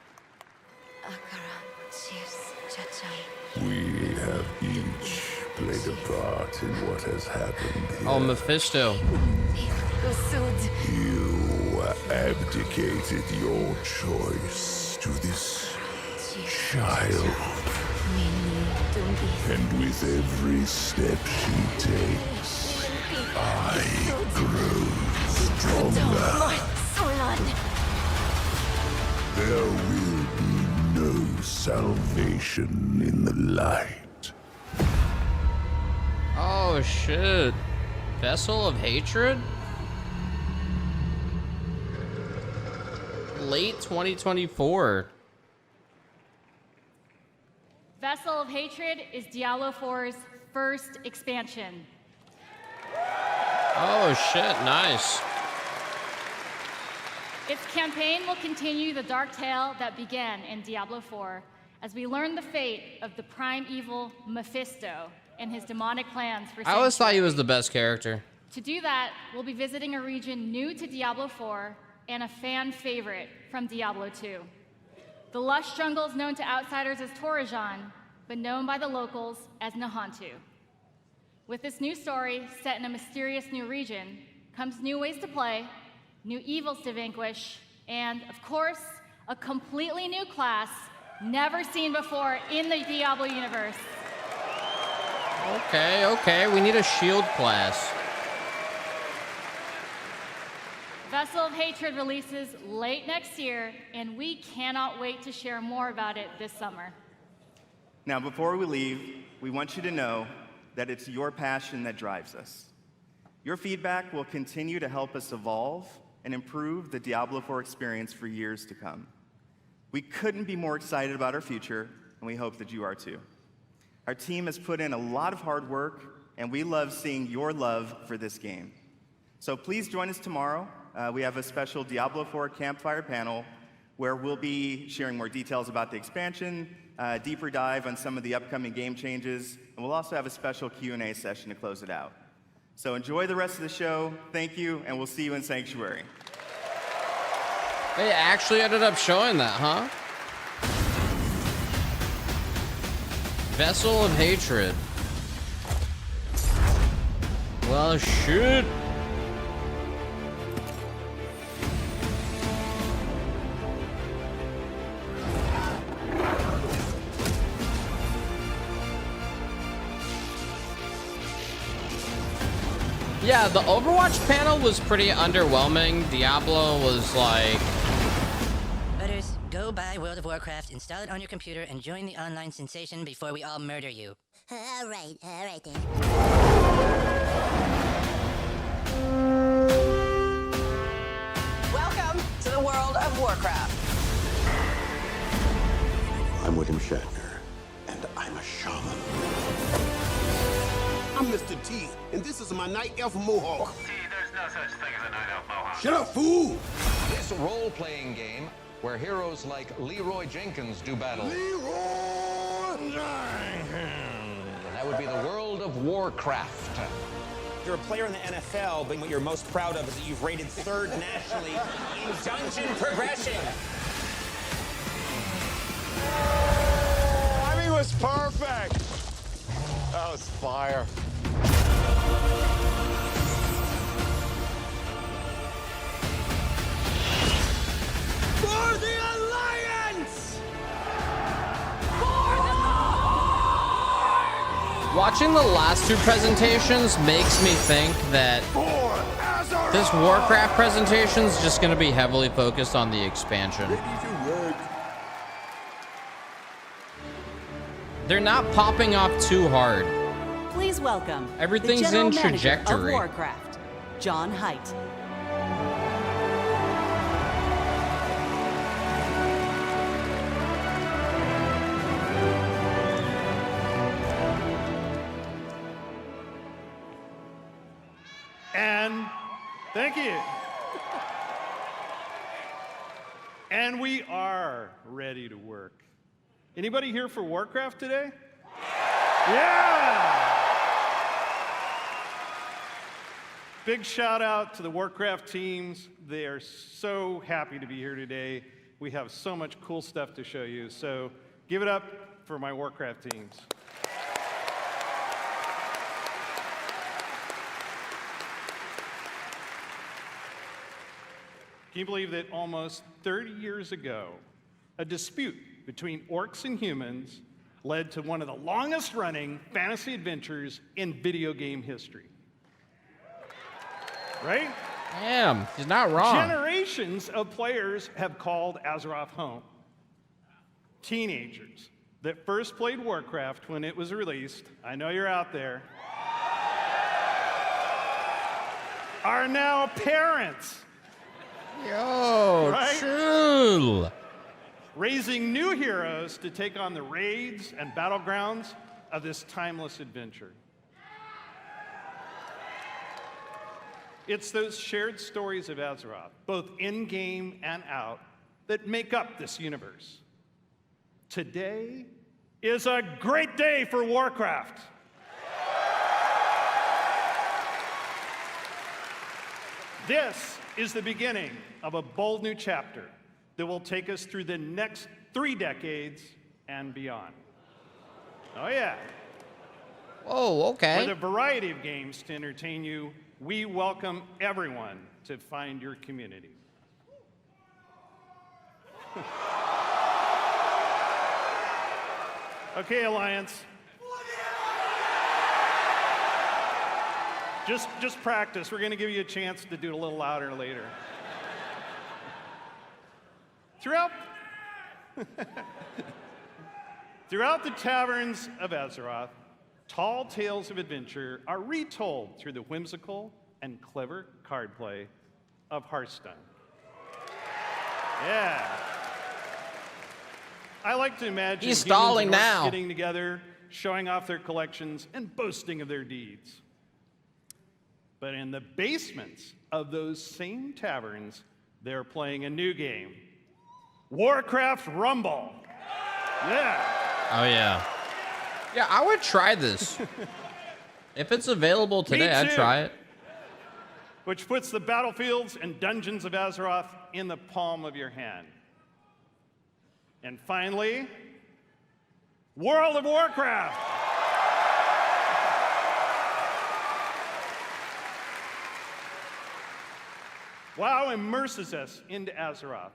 Speaker 12: We have each played a part in what has happened here.
Speaker 4: Oh, Mephisto.
Speaker 12: You abdicated your choice to this child. And with every step she takes, I grow stronger. There will be no salvation in the light.
Speaker 4: Oh, shit. Vessel of Hatred? Late 2024.
Speaker 20: Vessel of Hatred is Diablo 4's first expansion.
Speaker 4: Oh, shit. Nice.
Speaker 20: Its campaign will continue the dark tale that began in Diablo 4 as we learn the fate of the prime evil Mephisto and his demonic plans for
Speaker 4: I always thought he
Speaker 20: Sanctuary.
Speaker 4: was the best character.
Speaker 20: To do that, we'll be visiting a region new to Diablo 4 and a fan favorite from Diablo 2. The lush jungles known to outsiders as Torajan, but known by the locals as Nahantu. With this new story set in a mysterious new region comes new ways to play, new evils to vanquish, and, of course, a completely new class never seen before in the Diablo universe.
Speaker 4: Okay. We need a shield class.
Speaker 20: Vessel of Hatred releases late next year, and we cannot wait to share more about it this summer.
Speaker 21: Now, before we leave, we want you to know that it's your passion that drives us. Your feedback will continue to help us evolve and improve the Diablo 4 experience for years to come. We couldn't be more excited about our future, and we hope that you are too. Our team has put in a lot of hard work, and we love seeing your love for this game. So please join us tomorrow. We have a special Diablo 4 campfire panel where we'll be sharing more details about the expansion, deeper dive on some of the upcoming game changes, and we'll also have a special Q&A session to close it out. So enjoy the rest of the show. Thank you, and we'll see you in Sanctuary.
Speaker 4: They actually ended up showing that, huh? Vessel of Hatred. Well, shit. Yeah, the Overwatch panel was pretty underwhelming. Diablo was like...
Speaker 3: Butters, go buy World of Warcraft, install it on your computer, and join the online sensation before we all murder you. All right then.
Speaker 22: Welcome to the world of Warcraft.
Speaker 17: I'm William Shatner, and I'm a shaman. I'm Mr. T, and this is my night elf mohawk.
Speaker 23: There's no such thing as a night elf mohawk.
Speaker 17: Shut up, fool!
Speaker 23: This role-playing game where heroes like Leroy Jenkins do battle.
Speaker 17: Leroy Jenkins!
Speaker 23: That would be the world of Warcraft.
Speaker 16: You're a player in the NFL, but what you're most proud of is that you've rated third nationally in dungeon progression.
Speaker 24: Timing was perfect. That was fire.
Speaker 22: For the Alliance!
Speaker 4: Watching the last two presentations makes me think that this Warcraft presentation is just going to be heavily focused on the expansion. They're not popping off too hard.
Speaker 2: Please welcome
Speaker 4: Everything's
Speaker 2: the General
Speaker 4: in
Speaker 2: Manager
Speaker 4: trajectory.
Speaker 2: of Warcraft, John Haidt.
Speaker 1: Thank you. And we are ready to work. Anybody here for Warcraft today? Yeah! Big shout out to the Warcraft teams. They are so happy to be here today. We have so much cool stuff to show you. So give it up for my Warcraft teams. Can you believe that almost 30 years ago, a dispute between orcs and humans led to one of the longest running fantasy adventures in video game history? Right?
Speaker 4: Damn, he's not wrong.
Speaker 1: Generations of players have called Azeroth home. Teenagers that first played Warcraft when it was released, I know you're out there, are now parents.
Speaker 4: Yo,
Speaker 1: right?
Speaker 4: chill.
Speaker 1: Raising new heroes to take on the raids and battlegrounds of this timeless adventure. It's those shared stories of Azeroth, both in-game and out, that make up this universe. Today is a great day for Warcraft. This is the beginning of a bold new chapter that will take us through the next 3 decades and beyond. Oh yeah.
Speaker 4: Oh, okay.
Speaker 1: With a variety of games to entertain you, we welcome everyone to find your community. Okay, Alliance. Just practice. We're going to give you a chance to do it a little louder later. Throughout the taverns of Azeroth, tall tales of adventure are retold through the whimsical and clever card play of Hearthstone. Yeah. I like to imagine
Speaker 4: he's stalling
Speaker 1: humans and orcs
Speaker 4: now.
Speaker 1: Getting together, showing off their collections, and boasting of their deeds. But in the basements of those same taverns, they're playing a new game, Warcraft Rumble. Yeah.
Speaker 4: Oh, yeah. Yeah, I would try this. If it's available today, I'd try it.
Speaker 1: Which puts the battlefields and dungeons of Azeroth in the palm of your hand. And finally, World of Warcraft. WoW immerses us into Azeroth,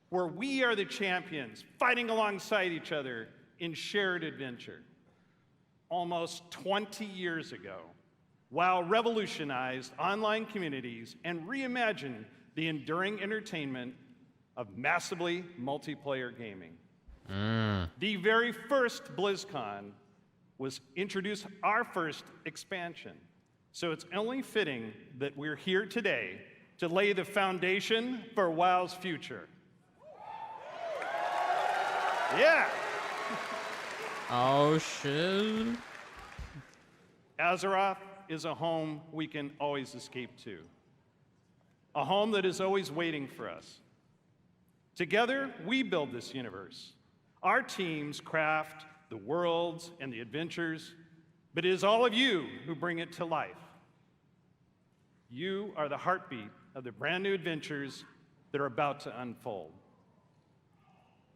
Speaker 1: where we are the champions, fighting alongside each other in shared adventure. Almost 20 years ago, WoW revolutionized online communities and reimagined the enduring entertainment of massively multiplayer gaming. The very first BlizzCon was introduced our first expansion. So it's only fitting that we're here today to lay the foundation for WoW's future. Yeah.
Speaker 4: Oh, shit.
Speaker 1: Azeroth is a home we can always escape to. A home that is always waiting for us. Together, we build this universe. Our teams craft the worlds and the adventures, but it is all of you who bring it to life. You are the heartbeat of the brand new adventures that are about to unfold.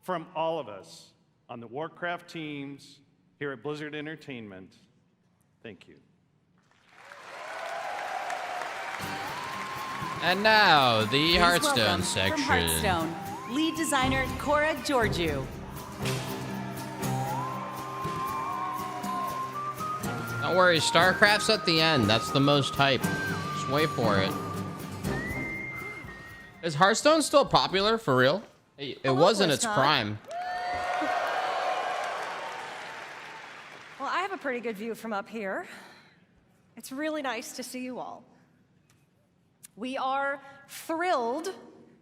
Speaker 1: From all of us on the Warcraft teams here at Blizzard Entertainment, thank you.
Speaker 4: And now, the
Speaker 2: Please
Speaker 4: Hearthstone
Speaker 2: welcome
Speaker 4: section.
Speaker 2: From Hearthstone, lead designer Cora Georgiou.
Speaker 4: Don't worry, StarCraft's at the end. That's the most hype. Just wait for it. Is Hearthstone still popular, for real? It was in its
Speaker 6: BlizzCon.
Speaker 4: prime.
Speaker 6: Well, I have a pretty good view from up here. It's really nice to see you all. We are thrilled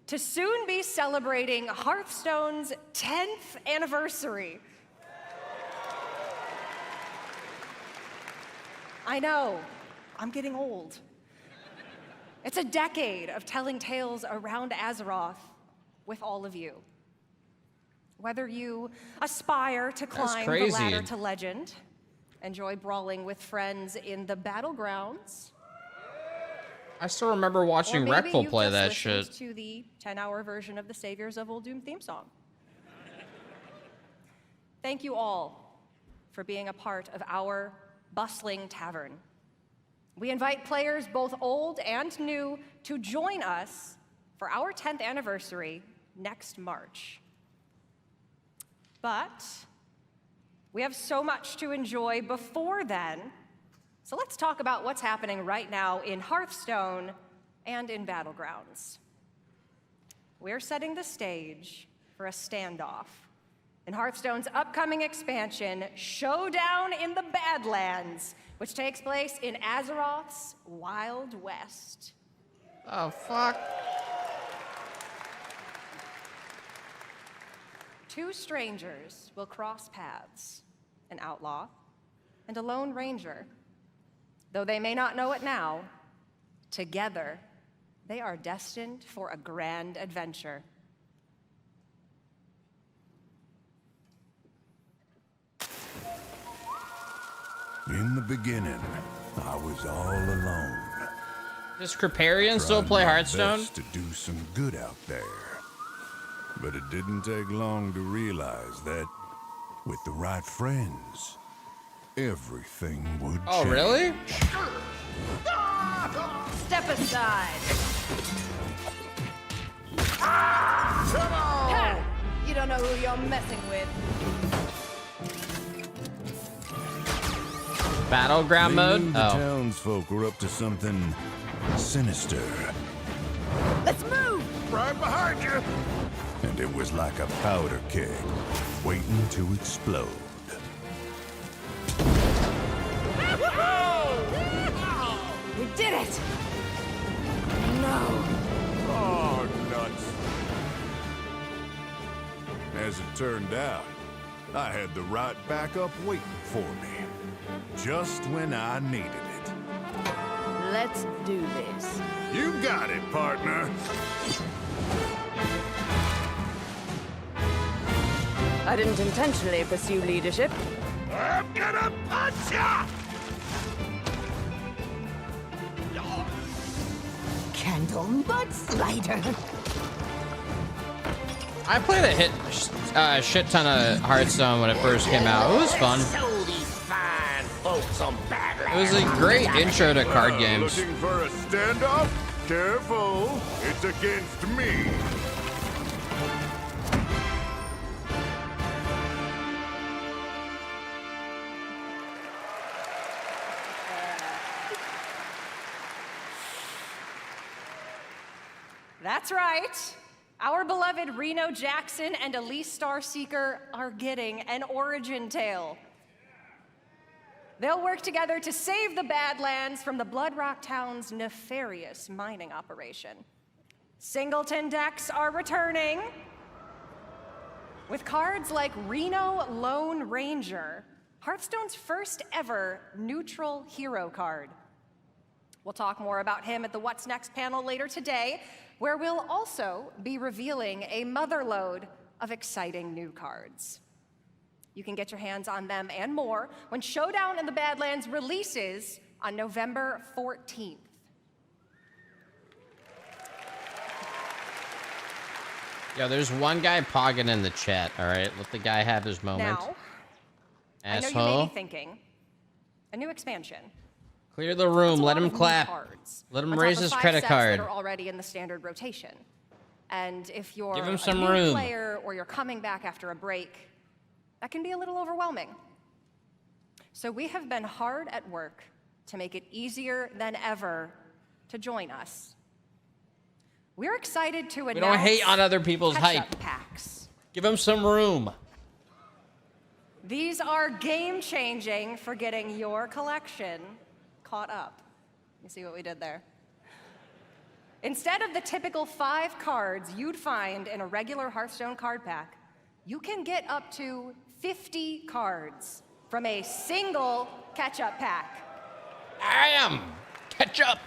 Speaker 6: to soon be celebrating Hearthstone's 10th anniversary. I know, I'm getting old. It's a decade of telling tales around Azeroth with all of you. Whether you aspire to climb the ladder to legend, enjoy brawling with friends in the battlegrounds,
Speaker 4: I still remember watching Rectal play that shit.
Speaker 6: To the 10-hour version of the Saviors of Uldum theme song. Thank you all for being a part of our bustling tavern. We invite players both old and new to join us for our 10th anniversary next March. But we have so much to enjoy before then, so let's talk about what's happening right now in Hearthstone and in Battlegrounds. We're setting the stage for a standoff in Hearthstone's upcoming expansion, Showdown in the Badlands, which takes place in Azeroth's Wild West.
Speaker 4: Oh, fuck.
Speaker 6: Two strangers will cross paths, an outlaw and a lone ranger. Though they may not know it now, together, they are destined for a grand adventure.
Speaker 12: In the beginning, I was all alone.
Speaker 4: Does Kripparrian still play Hearthstone?
Speaker 12: Best to do some good out there. But it didn't take long to realize that with the right friends, everything would change.
Speaker 4: Oh, really?
Speaker 6: Step aside.
Speaker 12: Ah!
Speaker 6: You don't know who you're messing with.
Speaker 4: Battleground mode?
Speaker 12: The townsfolk were up to something sinister.
Speaker 6: Let's move!
Speaker 12: Right behind you! And it was like a powder keg waiting to explode.
Speaker 6: We did it! No.
Speaker 12: Oh, nuts. As it turned out, I had the right backup waiting for me. Just when I needed it.
Speaker 6: Let's do this.
Speaker 12: You got it, partner.
Speaker 7: I didn't intentionally pursue leadership.
Speaker 12: I'm gonna punch ya!
Speaker 7: Candle mud slider.
Speaker 4: I played a shit ton of Hearthstone when it first came out. It was fun. It was a great intro to card games.
Speaker 12: Looking for a standoff? Careful, it's against me.
Speaker 6: That's right. Our beloved Reno Jackson and Elise Starseeker are getting an origin tale. They'll work together to save the Badlands from the Bloodrock Town's nefarious mining operation. Singleton decks are returning. With cards like Reno Lone Ranger, Hearthstone's first ever neutral hero card. We'll talk more about him at the What's Next panel later today, where we'll also be revealing a motherlode of exciting new cards. You can get your hands on them and more when Showdown in the Badlands releases on November 14th.
Speaker 4: Yo, there's one guy pogging in the chat, all right? Let the guy have his moment.
Speaker 6: Now,
Speaker 4: asshole.
Speaker 6: I know you may be thinking, a new expansion.
Speaker 4: Clear the room, let him clap. Let him raise his credit card.
Speaker 6: That are already in the standard rotation. And if you're
Speaker 4: Give him some
Speaker 6: a new
Speaker 4: room.
Speaker 6: player or you're coming back after a break, that can be a little overwhelming. So we have been hard at work to make it easier than ever to join us. We're excited to announce
Speaker 4: We don't hate on other people's
Speaker 6: catch-up
Speaker 4: hype.
Speaker 6: packs.
Speaker 4: Give him some room.
Speaker 6: These are game-changing for getting your collection caught up. You see what we did there? Instead of the typical 5 cards you'd find in a regular Hearthstone card pack, you can get up to 50 cards from a single catch-up pack.
Speaker 4: I am catch up.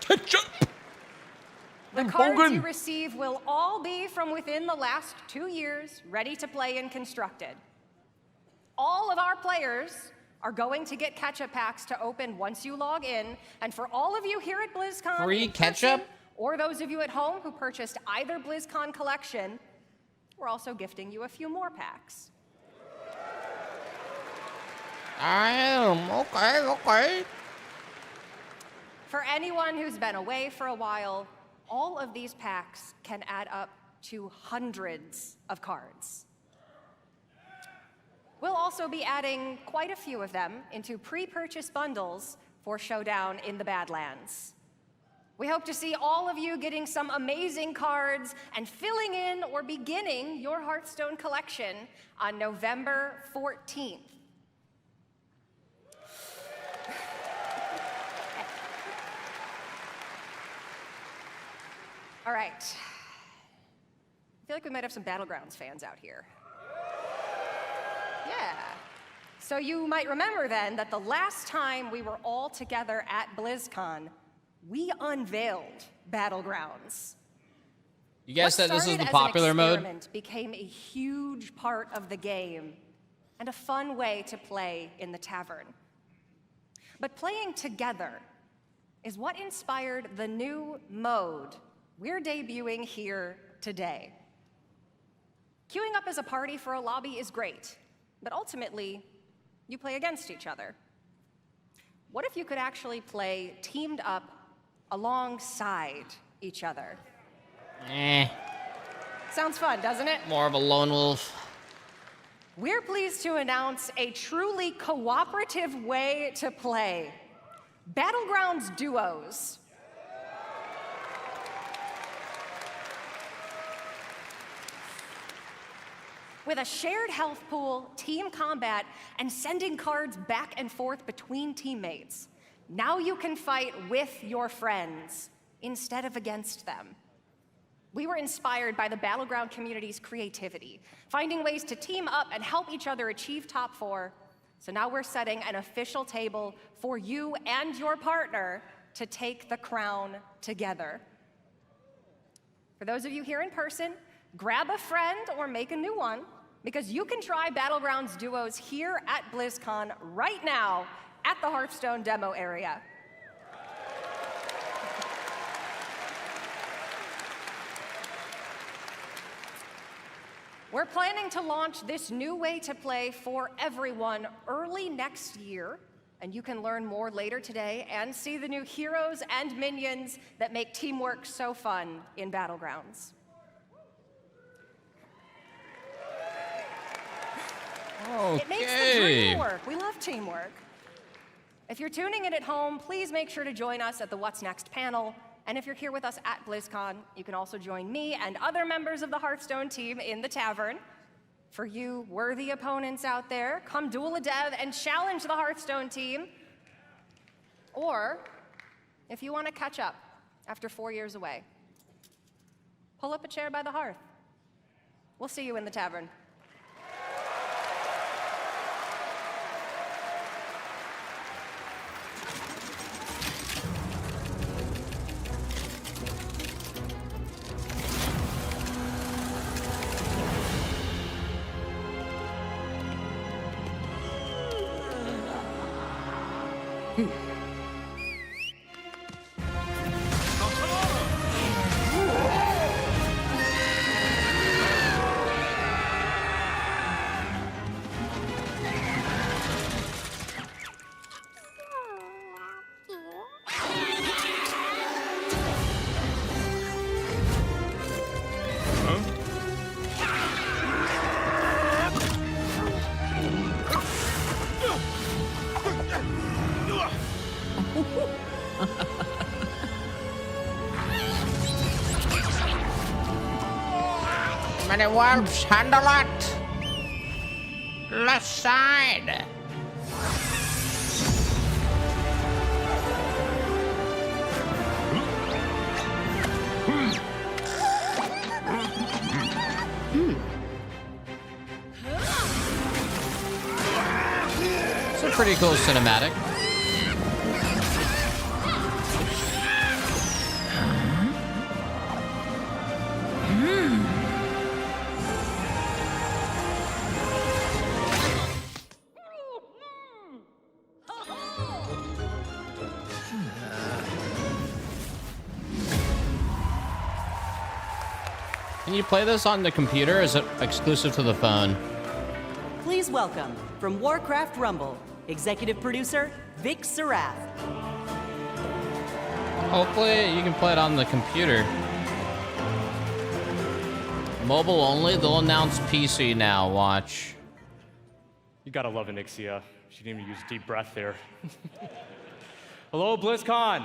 Speaker 4: Ketchup!
Speaker 6: The cards you receive will all be from within the last 2 years, ready to play and constructed. All of our players are going to get ketchup packs to open once you log in, and for all of you here at BlizzCon,
Speaker 4: Free ketchup?
Speaker 6: or those of you at home who purchased either BlizzCon collection, we're also gifting you a few more packs.
Speaker 4: Okay.
Speaker 6: For anyone who's been away for a while, all of these packs can add up to hundreds of cards. We'll also be adding quite a few of them into pre-purchase bundles for Showdown in the Badlands. We hope to see all of you getting some amazing cards and filling in or beginning your Hearthstone collection on November 14th. All right. I feel like we might have some Battlegrounds fans out here. Yeah. So you might remember then that the last time we were all together at BlizzCon, we unveiled Battlegrounds.
Speaker 4: You guys said this is the
Speaker 6: What started as
Speaker 4: popular
Speaker 6: an
Speaker 4: mode?
Speaker 6: experiment became a huge part of the game and a fun way to play in the tavern. But playing together is what inspired the new mode we're debuting here today. Queuing up as a party for a lobby is great, but ultimately, you play against each other. What if you could actually play teamed up alongside each other? Sounds fun, doesn't it?
Speaker 4: More of a lone wolf.
Speaker 6: We're pleased to announce a truly cooperative way to play. Battlegrounds Duos. With a shared health pool, team combat, and sending cards back and forth between teammates, now you can fight with your friends instead of against them. We were inspired by the Battleground community's creativity, finding ways to team up and help each other achieve top 4. So now we're setting an official table for you and your partner to take the crown together. For those of you here in person, grab a friend or make a new one, because you can try Battlegrounds Duos here at BlizzCon right now at the Hearthstone demo area. We're planning to launch this new way to play for everyone early next year, and you can learn more later today and see the new heroes and minions that make teamwork so fun in Battlegrounds.
Speaker 4: Okay.
Speaker 6: It makes the dream work. We love teamwork. If you're tuning in at home, please make sure to join us at the What's Next panel. And if you're here with us at BlizzCon, you can also join me and other members of the Hearthstone team in the tavern. For you worthy opponents out there, come duel a dev and challenge the Hearthstone team. Or, if you want to catch up after 4 years away, pull up a chair by the hearth. We'll see you in the tavern.
Speaker 4: Many wolves, handle it! Left side! It's a pretty cool cinematic. Can you play this on the computer? Or is it exclusive to the phone?
Speaker 2: Please welcome, from Warcraft Rumble, executive producer Vic Sarath.
Speaker 4: Hopefully you can play it on the computer. Mobile only, they'll announce PC now, watch.
Speaker 8: You gotta love Anixia. She didn't even use deep breath there. Hello, BlizzCon.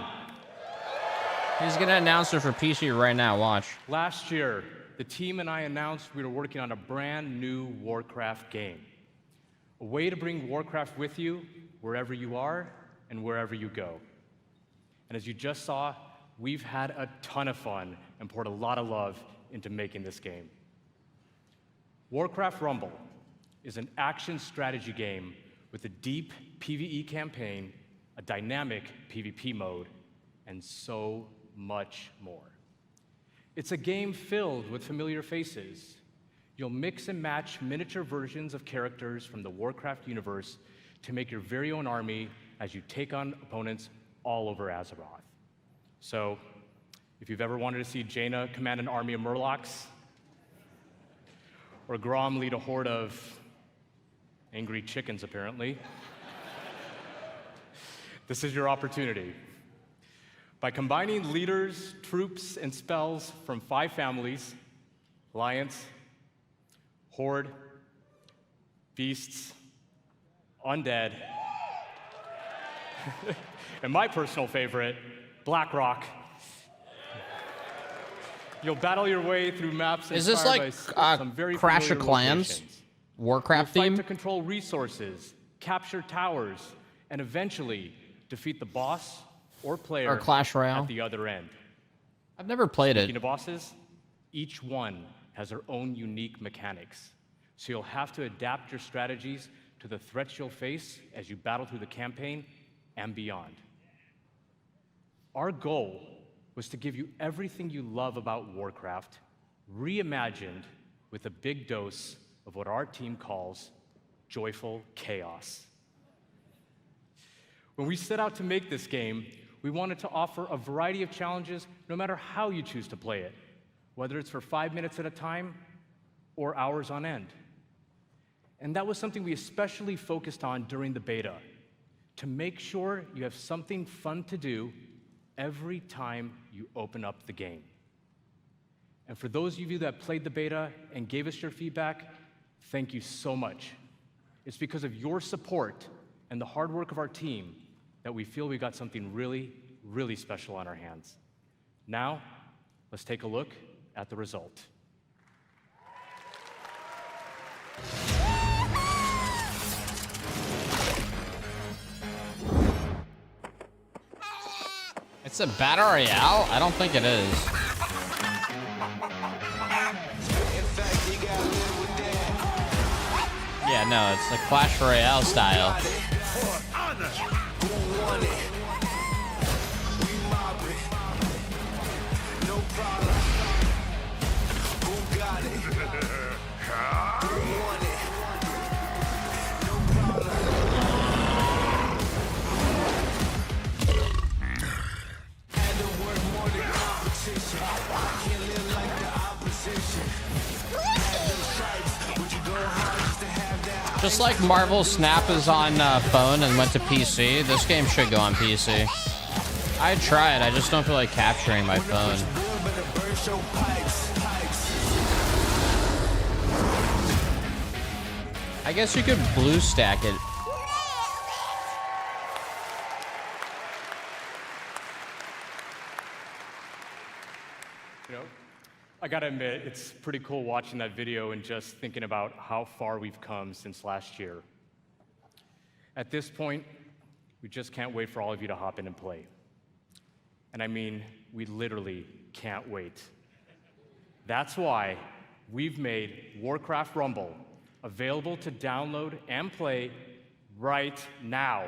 Speaker 4: He's gonna announce her for PC right now, watch.
Speaker 8: Last year, the team and I announced we were working on a brand new Warcraft game. A way to bring Warcraft with you wherever you are and wherever you go. And as you just saw, we've had a ton of fun and poured a lot of love into making this game. Warcraft Rumble is an action strategy game with a deep PvE campaign, a dynamic PvP mode, and so much more. It's a game filled with familiar faces. You'll mix and match miniature versions of characters from the Warcraft universe to make your very own army as you take on opponents all over Azeroth. So, if you've ever wanted to see Jaina command an army of Murlocs, or Grom lead a horde of angry chickens, apparently, this is your opportunity. By combining leaders, troops, and spells from 5 families, Alliance, Horde, Beasts, Undead, and my personal favorite, Blackrock, you'll battle your way through maps.
Speaker 4: Is this like
Speaker 8: some very
Speaker 4: Crash of
Speaker 8: familiar
Speaker 4: Clans?
Speaker 8: locations.
Speaker 4: Warcraft
Speaker 8: You'll fight
Speaker 4: theme?
Speaker 8: to control resources, capture towers, and eventually defeat the boss or player
Speaker 4: Or Clash Royale?
Speaker 8: at the other end.
Speaker 4: I've never played
Speaker 8: Speaking
Speaker 4: it.
Speaker 8: of bosses, each one has their own unique mechanics. So you'll have to adapt your strategies to the threats you'll face as you battle through the campaign and beyond. Our goal was to give you everything you love about Warcraft, reimagined with a big dose of what our team calls joyful chaos. When we set out to make this game, we wanted to offer a variety of challenges no matter how you choose to play it, whether it's for 5 minutes at a time or hours on end. And that was something we especially focused on during the beta, to make sure you have something fun to do every time you open up the game. And for those of you that played the beta and gave us your feedback, thank you so much. It's because of your support and the hard work of our team that we feel we got something really, really special on our hands. Now, let's take a look at the result.
Speaker 4: It's a Battle Royale? I don't think it is. Yeah, no, it's like Clash Royale style. Just like Marvel Snap is on phone and went to PC, this game should go on PC. I tried, I just don't feel like capturing my phone. I guess you could blue stack it.
Speaker 8: You know, I gotta admit, it's pretty cool watching that video and just thinking about how far we've come since last year. At this point, we just can't wait for all of you to hop in and play. And I mean, we literally can't wait. That's why we've made Warcraft Rumble available to download and play right now.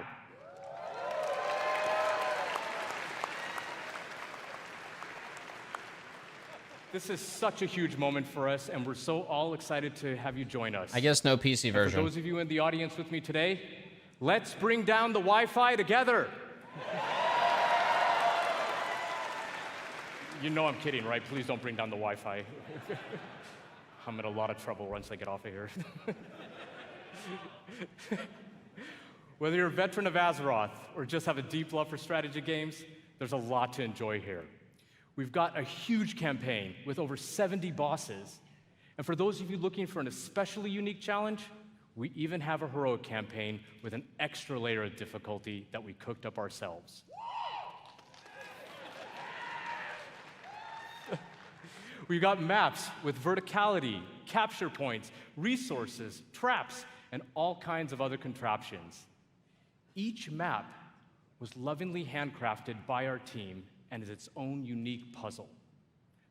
Speaker 8: This is such a huge moment for us, and we're so all excited to have you join us.
Speaker 4: I guess no PC
Speaker 8: And
Speaker 4: version.
Speaker 8: for those of you in the audience with me today, let's bring down the Wi-Fi together. You know I'm kidding, right? Please don't bring down the Wi-Fi. I'm in a lot of trouble once I get off of here. Whether you're a veteran of Azeroth or just have a deep love for strategy games, there's a lot to enjoy here. We've got a huge campaign with over 70 bosses. And for those of you looking for an especially unique challenge, we even have a heroic campaign with an extra layer of difficulty that we cooked up ourselves. We've got maps with verticality, capture points, resources, traps, and all kinds of other contraptions. Each map was lovingly handcrafted by our team and is its own unique puzzle.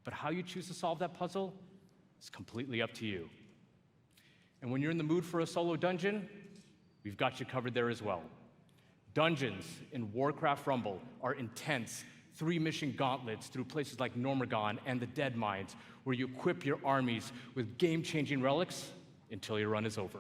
Speaker 8: But how you choose to solve that puzzle is completely up to you. And when you're in the mood for a solo dungeon, we've got you covered there as well. Dungeons in Warcraft Rumble are intense, 3-mission gauntlets through places like Normagon and the Dead Mines, where you equip your armies with game-changing relics until your run is over.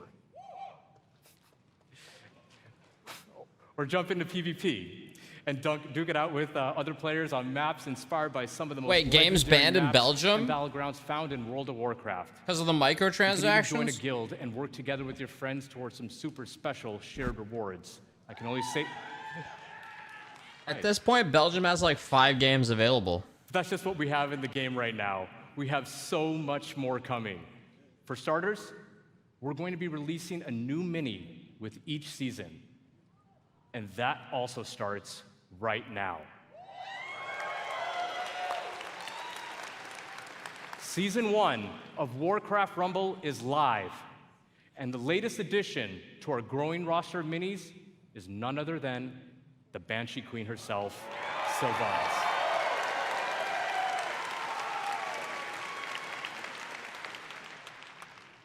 Speaker 8: Or jump into PvP and duke it out with other players on maps inspired by some of the most
Speaker 4: games banned in Belgium?
Speaker 8: And battlegrounds found in World of Warcraft.
Speaker 4: Because of the microtransactions?
Speaker 8: You can even join a guild and work together with your friends towards some super special shared rewards. I can only say...
Speaker 4: At this point, Belgium has like 5 games available.
Speaker 8: That's just what we have in the game right now. We have so much more coming. For starters, we're going to be releasing a new mini with each season. And that also starts right now. Season 1 of Warcraft Rumble is live. And the latest addition to our growing roster of minis is none other than the Banshee Queen herself, Sylvanas.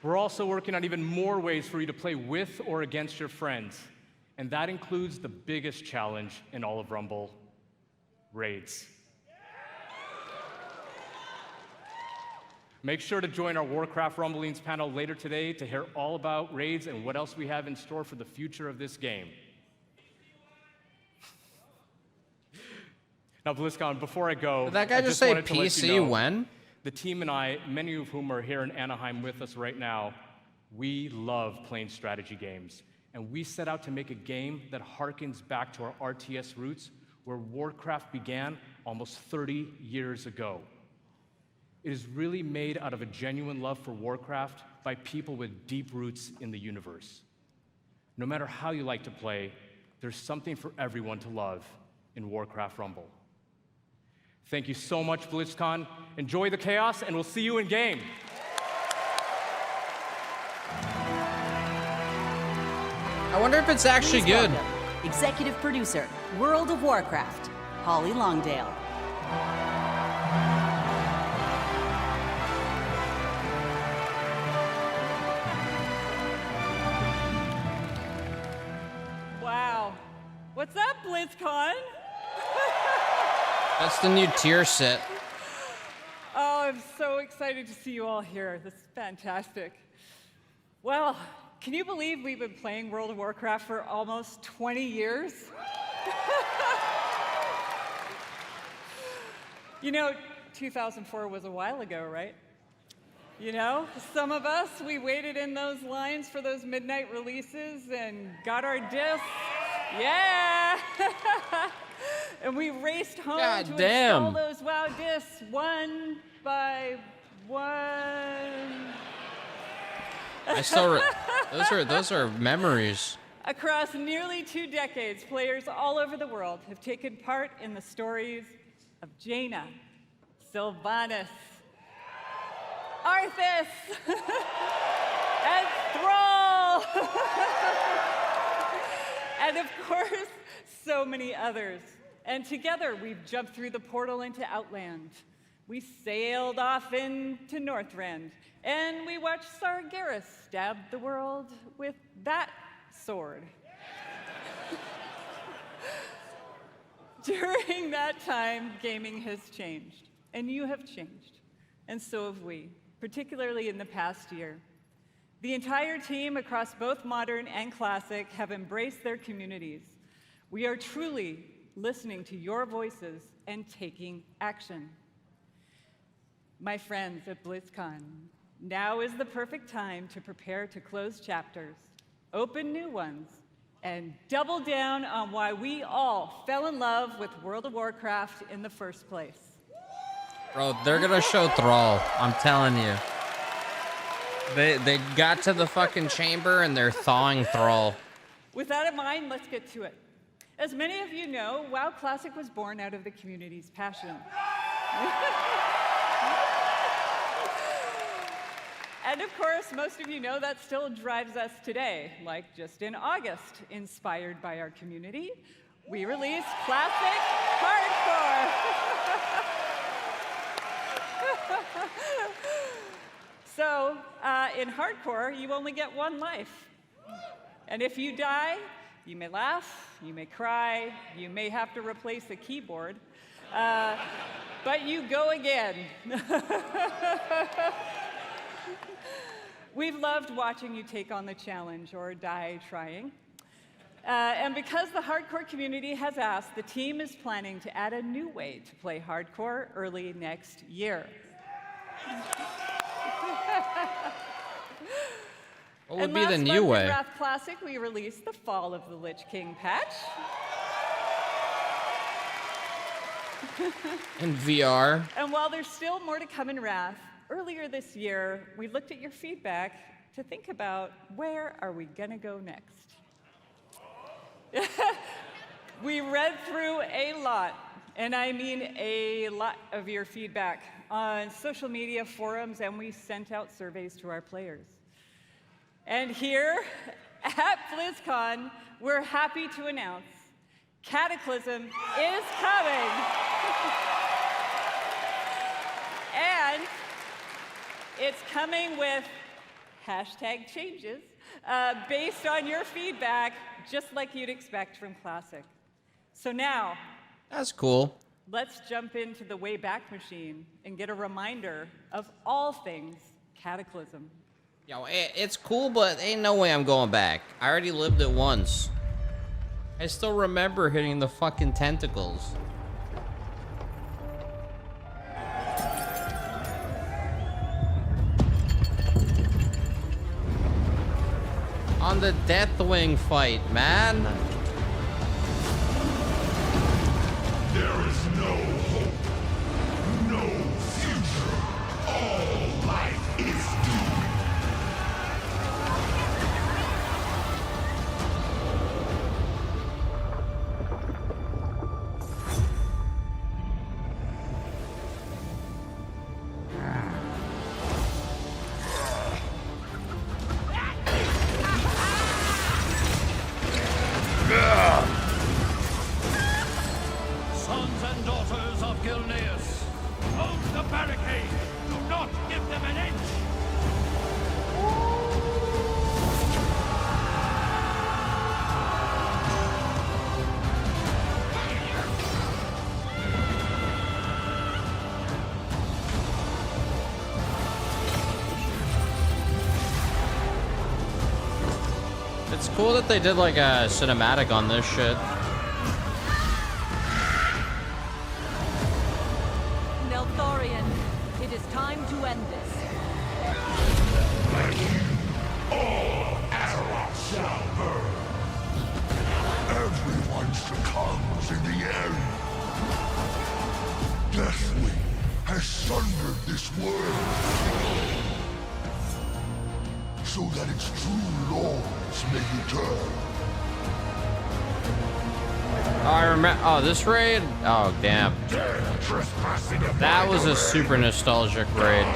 Speaker 8: We're also working on even more ways for you to play with or against your friends. And that includes the biggest challenge in all of Rumble, raids. Make sure to join our Warcraft Rumblings panel later today to hear all about raids and what else we have in store for the future of this game. Now, BlizzCon, before I go,
Speaker 4: Did that guy just say PC when?
Speaker 8: The team and I, many of whom are here in Anaheim with us right now, we love playing strategy games. And we set out to make a game that harkens back to our RTS roots, where Warcraft began almost 30 years ago. It is really made out of a genuine love for Warcraft by people with deep roots in the universe. No matter how you like to play, there's something for everyone to love in Warcraft Rumble. Thank you so much, BlizzCon. Enjoy the chaos, and we'll see you in game.
Speaker 4: I wonder if it's actually
Speaker 2: Please
Speaker 4: good.
Speaker 2: welcome Executive Producer, World of Warcraft, Holly Longdale.
Speaker 10: Wow. What's up, BlizzCon?
Speaker 4: That's the new tier set.
Speaker 10: Oh, I'm so excited to see you all here. This is fantastic. Well, can you believe we've been playing World of Warcraft for almost 20 years? You know, 2004 was a while ago, right? You know, some of us, we waited in those lines for those midnight releases and got our discs. Yeah! And we raced home to install those WoW discs one by one.
Speaker 4: Those are memories.
Speaker 10: Across nearly 2 decades, players all over the world have taken part in the stories of Jaina, Sylvanas, Arthas, and Thrall, and of course, so many others. And together, we've jumped through the portal into Outland. We sailed off into Northrend, and we watched Sargeras stab the world with that sword. During that time, gaming has changed, and you have changed, and so have we, particularly in the past year. The entire team across both Modern and Classic have embraced their communities. We are truly listening to your voices and taking action. My friends at BlizzCon, now is the perfect time to prepare to close chapters, open new ones, and double down on why we all fell in love with World of Warcraft in the first place.
Speaker 4: Bro, they're gonna show Thrall. I'm telling you. They got to the fucking chamber and they're thawing Thrall.
Speaker 10: With that in mind, let's get to it. As many of you know, WoW Classic was born out of the community's passion. And of course, most of you know that still drives us today. Like just in August, inspired by our community, we released Classic Hardcore. So, in Hardcore, you only get one life. And if you die, you may laugh, you may cry, you may have to replace the keyboard, but you go again. We've loved watching you take on the challenge or die trying. And because the hardcore community has asked, the team is planning to add a new way to play hardcore early next year.
Speaker 4: What would be the new way?
Speaker 10: In Wrath Classic, we released the Fall of the Lich King patch.
Speaker 4: In VR.
Speaker 10: And while there's still more to come in Wrath, earlier this year, we looked at your feedback to think about where are we gonna go next. We read through a lot, and I mean a lot of your feedback on social media forums, and we sent out surveys to our players. And here at BlizzCon, we're happy to announce Cataclysm is coming. And it's coming with hashtag changes based on your feedback, just like you'd expect from Classic. So now,
Speaker 4: that's cool.
Speaker 10: Let's jump into the Wayback Machine and get a reminder of all things Cataclysm.
Speaker 4: Yo, it's cool, but ain't no way I'm going back. I already lived it once. I still remember hitting the fucking tentacles. On the Deathwing fight, man.
Speaker 12: There is no hope, no future. All life is doomed.
Speaker 22: Sons and daughters of Gilneas, hold the barricade! Do not give them an inch!
Speaker 4: It's cool that they did like a cinematic on this shit.
Speaker 2: Neltharion, it is time to end this.
Speaker 12: Like you, all Azeroth shall burn. Everyone succumbs in the end. Deathwing has sundered this world so that its true lords may return.
Speaker 4: Oh, I remember. Oh, this raid? Oh, damn. That was a super nostalgic raid.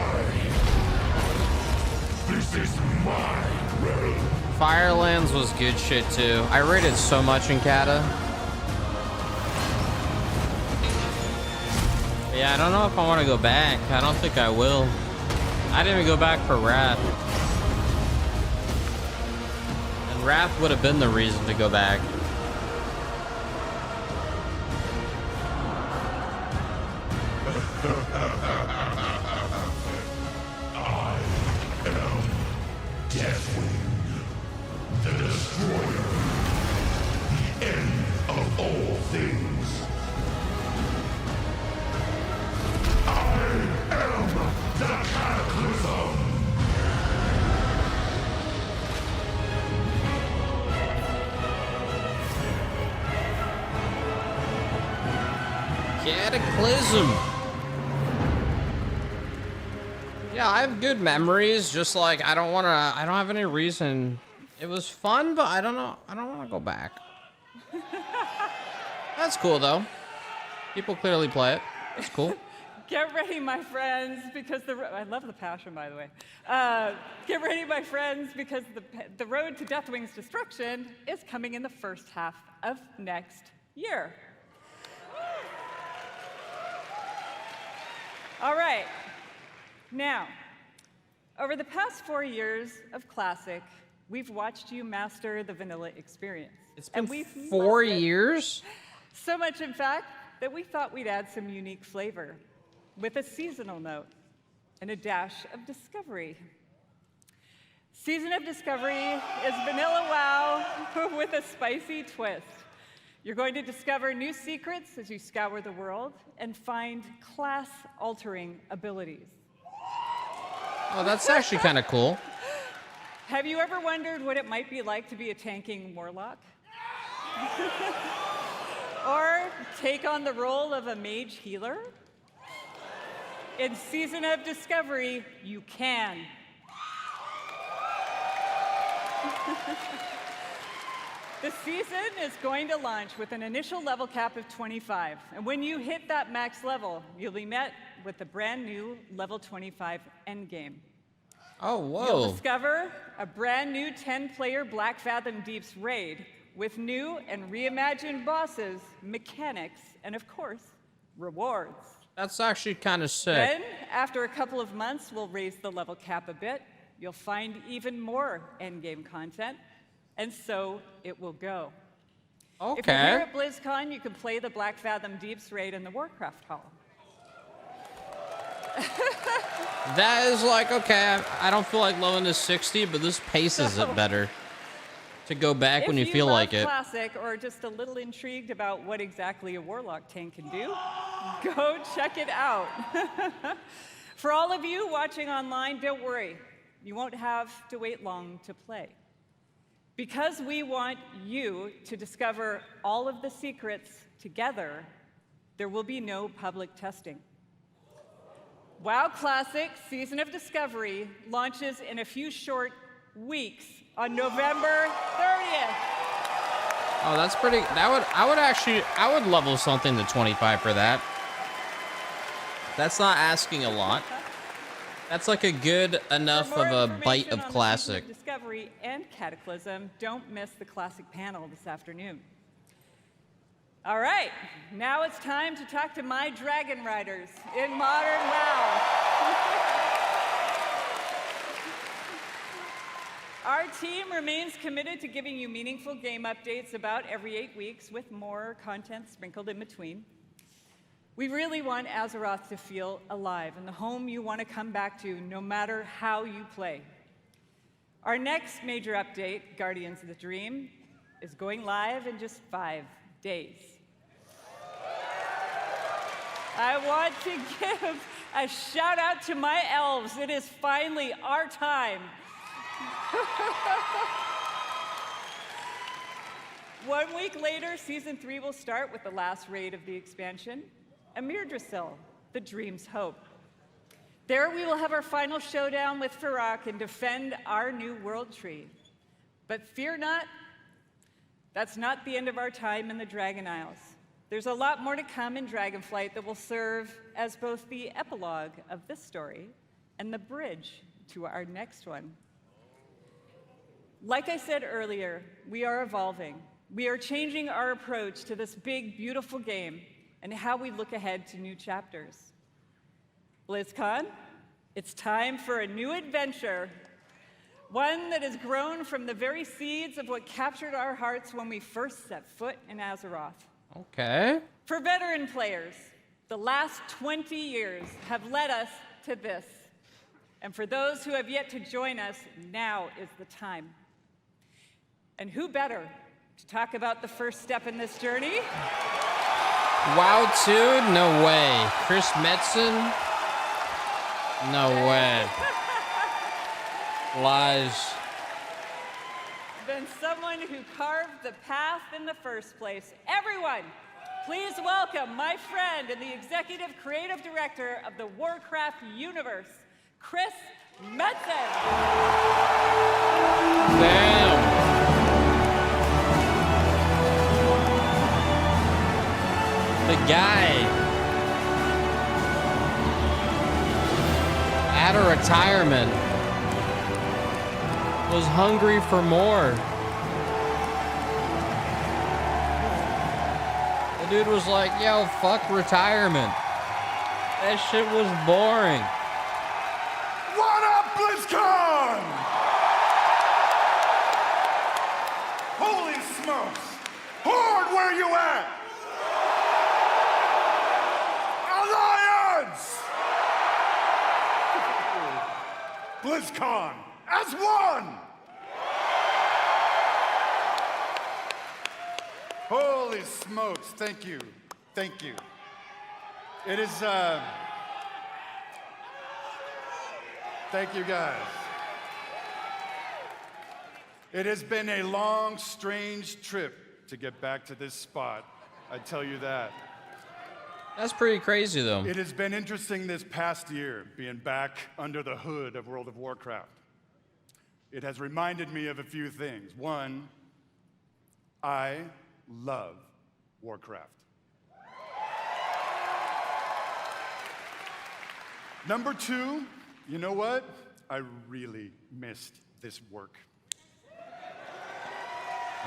Speaker 12: This is my realm.
Speaker 4: Firelands was good shit too. I raided so much in Kata. Yeah, I don't know if I want to go back. I don't think I will. I didn't even go back for Wrath. And Wrath would have been the reason to go back.
Speaker 12: I am Deathwing, the Destroyer, the end of all things. I am
Speaker 4: Cataclysm. Yeah, I have good memories. Just like I don't have any reason. It was fun, but I don't know. I don't want to go back. That's cool though. People clearly play it. It's cool.
Speaker 10: Get ready, my friends, because I love the passion, by the way. Get ready, my friends, because the road to Deathwing's destruction is coming in the first half of next year. All right. Now, over the past 4 years of Classic, we've watched you master the vanilla experience.
Speaker 4: It's been 4 years?
Speaker 10: So much, in fact, that we thought we'd add some unique flavor with a seasonal note and a dash of discovery. Season of Discovery is vanilla wow with a spicy twist. You're going to discover new secrets as you scour the world and find class-altering abilities.
Speaker 4: Oh, that's actually kind of cool.
Speaker 10: Have you ever wondered what it might be like to be a tanking warlock? Or take on the role of a mage healer? In Season of Discovery, you can. The season is going to launch with an initial level cap of 25. And when you hit that max level, you'll be met with the brand new level 25 endgame.
Speaker 4: Oh, whoa.
Speaker 10: You'll discover a brand new 10-player Black Fathom Deeps raid with new and reimagined bosses, mechanics, and of course, rewards.
Speaker 4: That's actually kind of sick.
Speaker 10: Then, after a couple of months, we'll raise the level cap a bit. You'll find even more endgame content, and so it will go.
Speaker 4: Okay.
Speaker 10: If you're here at BlizzCon, you can play the Black Fathom Deeps raid in the Warcraft Hall.
Speaker 4: That is like, okay, I don't feel like leveling to 60, but this paces it better to go back when you feel like it.
Speaker 10: If you love Classic or just a little intrigued about what exactly a Warlock tank can do, go check it out. For all of you watching online, don't worry. You won't have to wait long to play. Because we want you to discover all of the secrets together, there will be no public testing. WoW Classic Season of Discovery launches in a few short weeks on November 30th.
Speaker 4: Oh, that's pretty. I would level something to 25 for that. That's not asking a lot. That's like a good enough of a bite of Classic.
Speaker 10: Discovery and Cataclysm. Don't miss the Classic panel this afternoon. All right, now it's time to talk to my Dragon Riders in Modern WoW. Our team remains committed to giving you meaningful game updates about every 8 weeks with more content sprinkled in between. We really want Azeroth to feel alive and the home you want to come back to no matter how you play. Our next major update, Guardians of the Dream, is going live in just 5 days. I want to give a shout out to my elves. It is finally our time. 1 week later, Season 3 will start with the last raid of the expansion, Amirdrasil, the Dream's Hope. There we will have our final showdown with Farak and defend our new world tree. But fear not, that's not the end of our time in the Dragon Isles. There's a lot more to come in Dragonflight that will serve as both the epilogue of this story and the bridge to our next one. Like I said earlier, we are evolving. We are changing our approach to this big, beautiful game and how we look ahead to new chapters. BlizzCon, it's time for a new adventure, one that has grown from the very seeds of what captured our hearts when we first set foot in Azeroth.
Speaker 4: Okay.
Speaker 10: For veteran players, the last 20 years have led us to this. And for those who have yet to join us, now is the time. And who better to talk about the first step in this journey?
Speaker 4: WoW 2? No way. Chris Metzen? No way. Lies.
Speaker 10: Than someone who carved the path in the first place. Everyone, Please welcome my friend and the executive creative director of the Warcraft universe, Chris Metzen.
Speaker 4: Damn. The guy out of retirement was hungry for more. The dude was like, yo, fuck retirement. That shit was boring.
Speaker 12: What up, BlizzCon? Holy smokes! Horde, where you at? Alliance! BlizzCon as one! Holy smokes, thank you. Thank you. It is, thank you guys. It has been a long, strange trip to get back to this spot, I tell you that.
Speaker 4: That's pretty crazy, though.
Speaker 12: It has been interesting this past year, being back under the hood of World of Warcraft. It has reminded me of a few things. One, I love Warcraft. Number two, you know what? I really missed this work.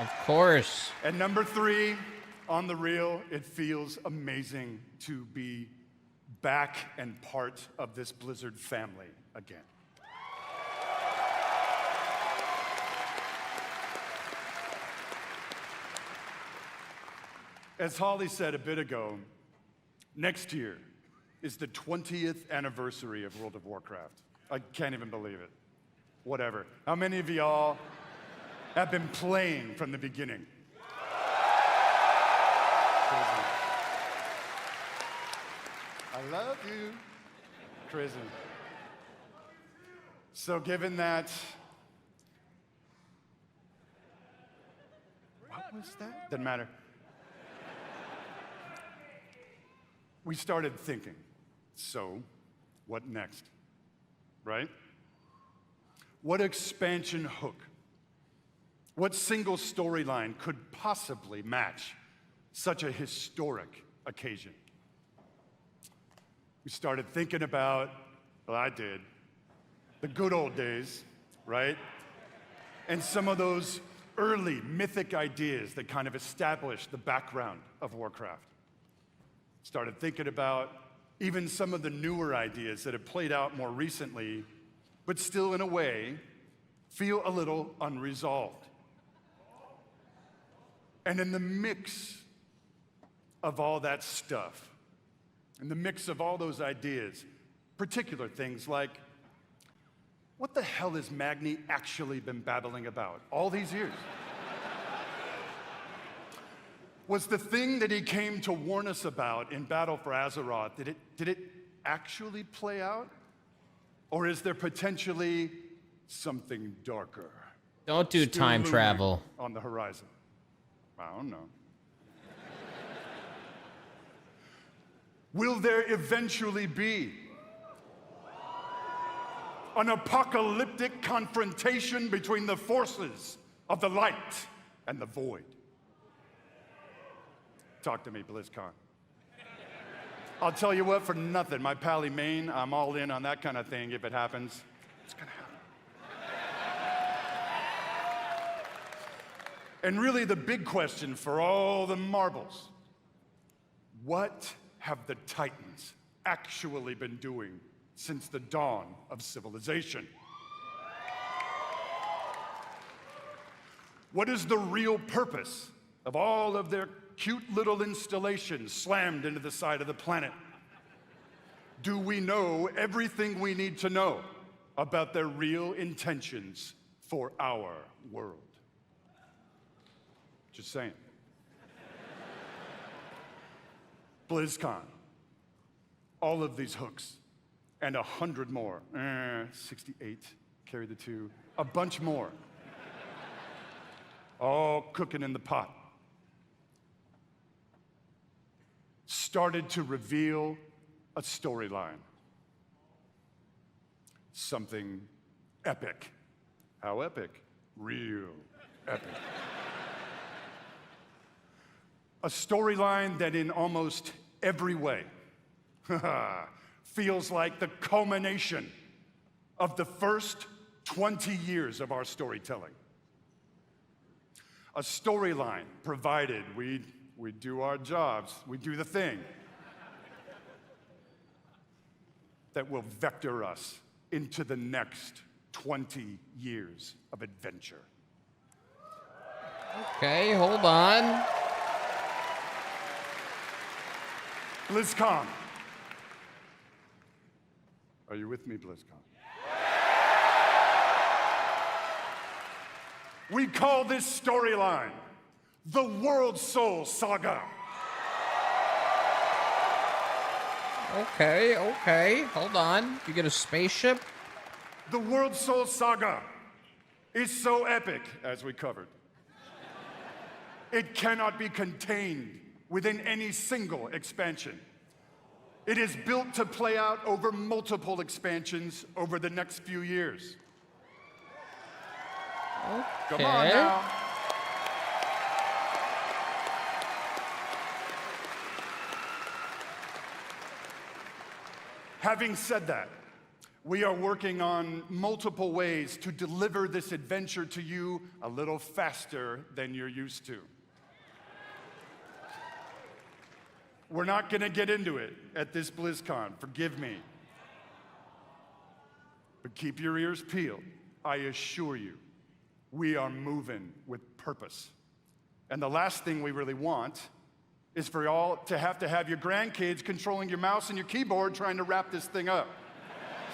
Speaker 4: Of course.
Speaker 12: And number three, on the real, it feels amazing to be back and part of this Blizzard family again. As Holly said a bit ago, next year is the 20th anniversary of World of Warcraft. I can't even believe it. Whatever. How many of y'all have been playing from the beginning? Crazy. I love you. Crazy. So given that, what was that? Doesn't matter. We started thinking, so what next, right? What expansion hook, what single storyline could possibly match such a historic occasion? We started thinking about, well, I did, the good old days, right? And some of those early mythic ideas that kind of established the background of Warcraft. Started thinking about even some of the newer ideas that have played out more recently, but still in a way feel a little unresolved. And in the mix of all that stuff, in the mix of all those ideas, particular things like, what the hell has Magni actually been babbling about all these years? Was the thing that he came to warn us about in Battle for Azeroth, did it actually play out? Or is there potentially something darker?
Speaker 4: Don't do
Speaker 12: still
Speaker 4: time
Speaker 12: looming
Speaker 4: travel.
Speaker 12: on the horizon? I don't know. Will there eventually be an apocalyptic confrontation between the forces of the light and the void? Talk to me, BlizzCon. I'll tell you what, for nothing, my pally Maine, I'm all in on that kind of thing if it happens. It's gonna happen. And really the big question for all the marbles, what have the Titans actually been doing since the dawn of civilization? What is the real purpose of all of their cute little installations slammed into the side of the planet? Do we know everything we need to know about their real intentions for our world? Just saying. BlizzCon, all of these hooks, and 100 more, 68, carry the 2, a bunch more, all cooking in the pot. started to reveal a storyline. Something epic. How epic? Real epic. A storyline that in almost every way feels like the culmination of the first 20 years of our storytelling. A storyline provided we do our jobs, we do the thing that will vector us into the next 20 years of adventure.
Speaker 4: Okay, hold on.
Speaker 12: BlizzCon. Are you with me, BlizzCon? We call this storyline the World Soul Saga.
Speaker 4: Okay, hold on. You get a spaceship?
Speaker 12: The World Soul Saga is so epic, as we covered. It cannot be contained within any single expansion. It is built to play out over multiple expansions over the next few years.
Speaker 4: Okay.
Speaker 12: Come on now. Having said that, we are working on multiple ways to deliver this adventure to you a little faster than you're used to. We're not going to get into it at this BlizzCon, forgive me. But keep your ears peeled. I assure you, we are moving with purpose. And the last thing we really want is for y'all to have your grandkids controlling your mouse and your keyboard trying to wrap this thing up.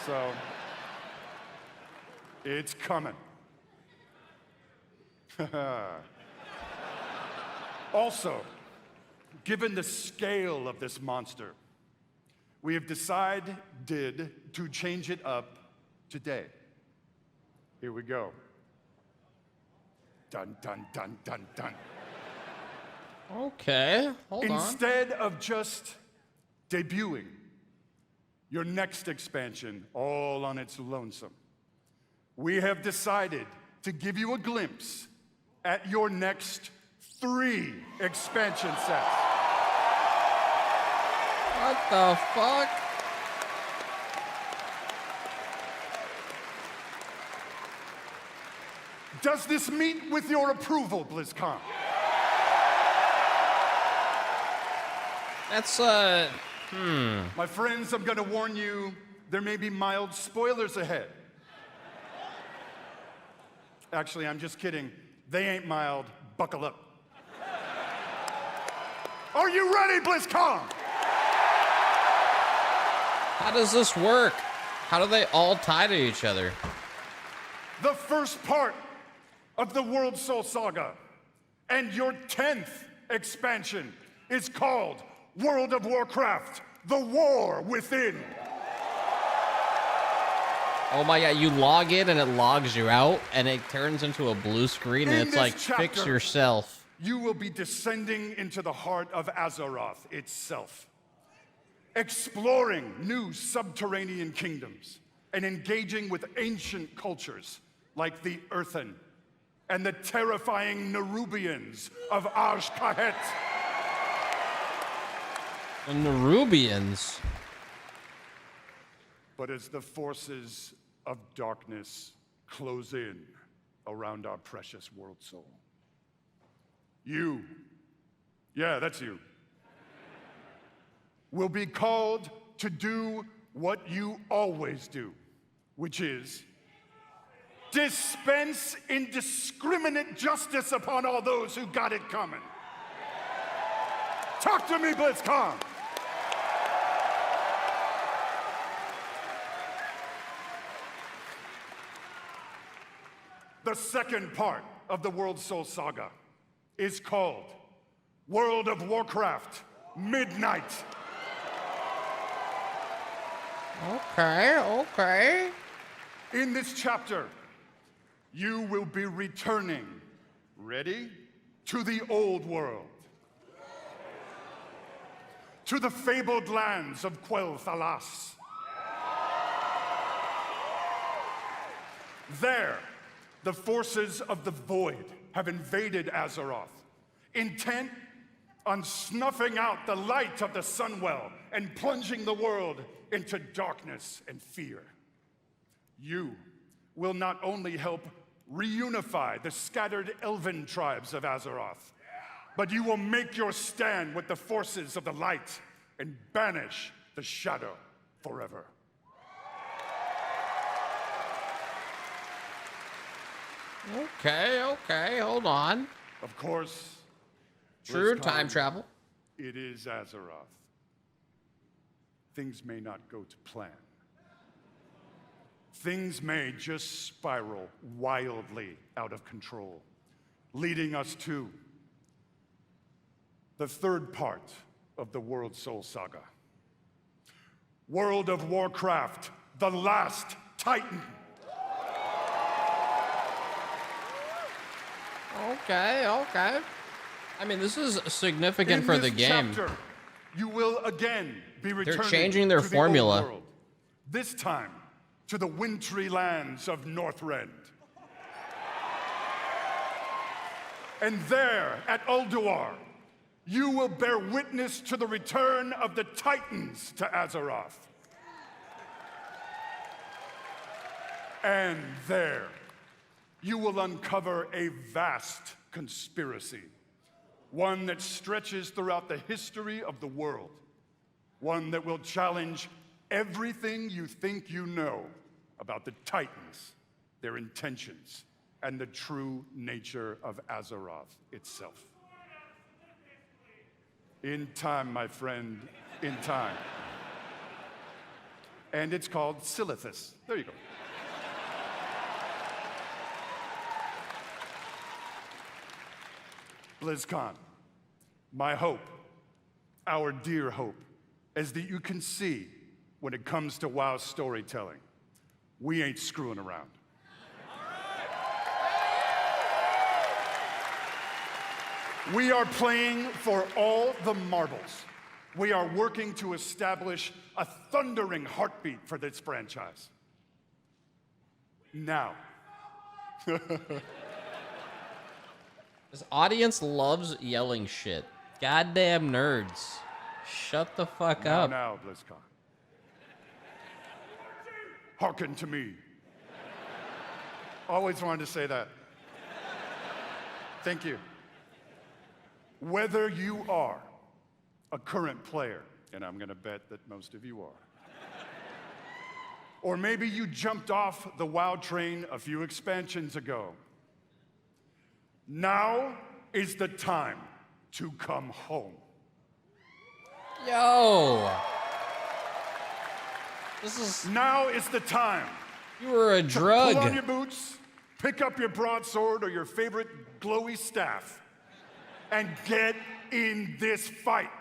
Speaker 12: So, it's coming. Also, given the scale of this monster, we have decided to change it up today. Here we go. Dun, dun, dun, dun, dun.
Speaker 4: Okay, hold on.
Speaker 12: Instead of just debuting your next expansion all on its lonesome, we have decided to give you a glimpse at your next 3 expansion sets.
Speaker 4: What the fuck?
Speaker 12: Does this meet with your approval, BlizzCon?
Speaker 4: That's,
Speaker 12: My friends, I'm gonna warn you, there may be mild spoilers ahead. Actually, I'm just kidding. They ain't mild. Buckle up. Are you ready, BlizzCon?
Speaker 4: How does this work? How do they all tie to each other?
Speaker 12: The first part of the World Soul Saga and your 10th expansion is called World of Warcraft, The War Within.
Speaker 4: Oh my god, you log in and it logs you out and it turns into a blue screen and it's like, fix yourself.
Speaker 12: You will be descending into the heart of Azeroth itself, exploring new subterranean kingdoms and engaging with ancient cultures like the Earthen and the terrifying Nerubians of Azj-Kahet.
Speaker 4: The Nerubians?
Speaker 12: But as the forces of darkness close in around our precious world soul, you, yeah, that's you, will be called to do what you always do, which is dispense indiscriminate justice upon all those who got it coming. Talk to me, BlizzCon. The second part of the World Soul Saga is called World of Warcraft Midnight.
Speaker 4: Okay.
Speaker 12: In this chapter, you will be returning, ready, to the old world. to the fabled lands of Quel'Thalas. There, the forces of the Void have invaded Azeroth, intent on snuffing out the light of the Sunwell and plunging the world into darkness and fear. You will not only help reunify the scattered elven tribes of Azeroth, but you will make your stand with the forces of the light and banish the shadow forever.
Speaker 4: Okay, hold on.
Speaker 12: Of course.
Speaker 4: True
Speaker 12: BlizzCon,
Speaker 4: time travel.
Speaker 12: It is Azeroth. Things may not go to plan. Things may just spiral wildly out of control, leading us to the third part of the World Soul Saga. World of Warcraft, the Last Titan.
Speaker 4: Okay. I mean, this is significant for the game.
Speaker 12: In this chapter, you will again be returning
Speaker 4: changing their
Speaker 12: to the
Speaker 4: formula.
Speaker 12: old world, this time to the wintry lands of Northrend. And there, at Ulduar, you will bear witness to the return of the Titans to Azeroth. And there, you will uncover a vast conspiracy, one that stretches throughout the history of the world, one that will challenge everything you think you know about the Titans, their intentions, and the true nature of Azeroth itself. In time, my friend, in time. And it's called Silithus. There you go. BlizzCon, my hope, our dear hope, is that you can see when it comes to WoW storytelling, we ain't screwing around. We are playing for all the marbles. We are working to establish a thundering heartbeat for this franchise. Now.
Speaker 4: This audience loves yelling shit. Goddamn nerds. Shut the fuck up.
Speaker 12: Now, BlizzCon. Hearken to me. Always wanted to say that. Thank you. Whether you are a current player, and I'm gonna bet that most of you are, or maybe you jumped off the WoW train a few expansions ago, now is the time to come home.
Speaker 4: Yo.
Speaker 12: Now is the time.
Speaker 4: You were a drug.
Speaker 12: Pull on your boots, pick up your broadsword or your favorite glowy staff, and get in this fight.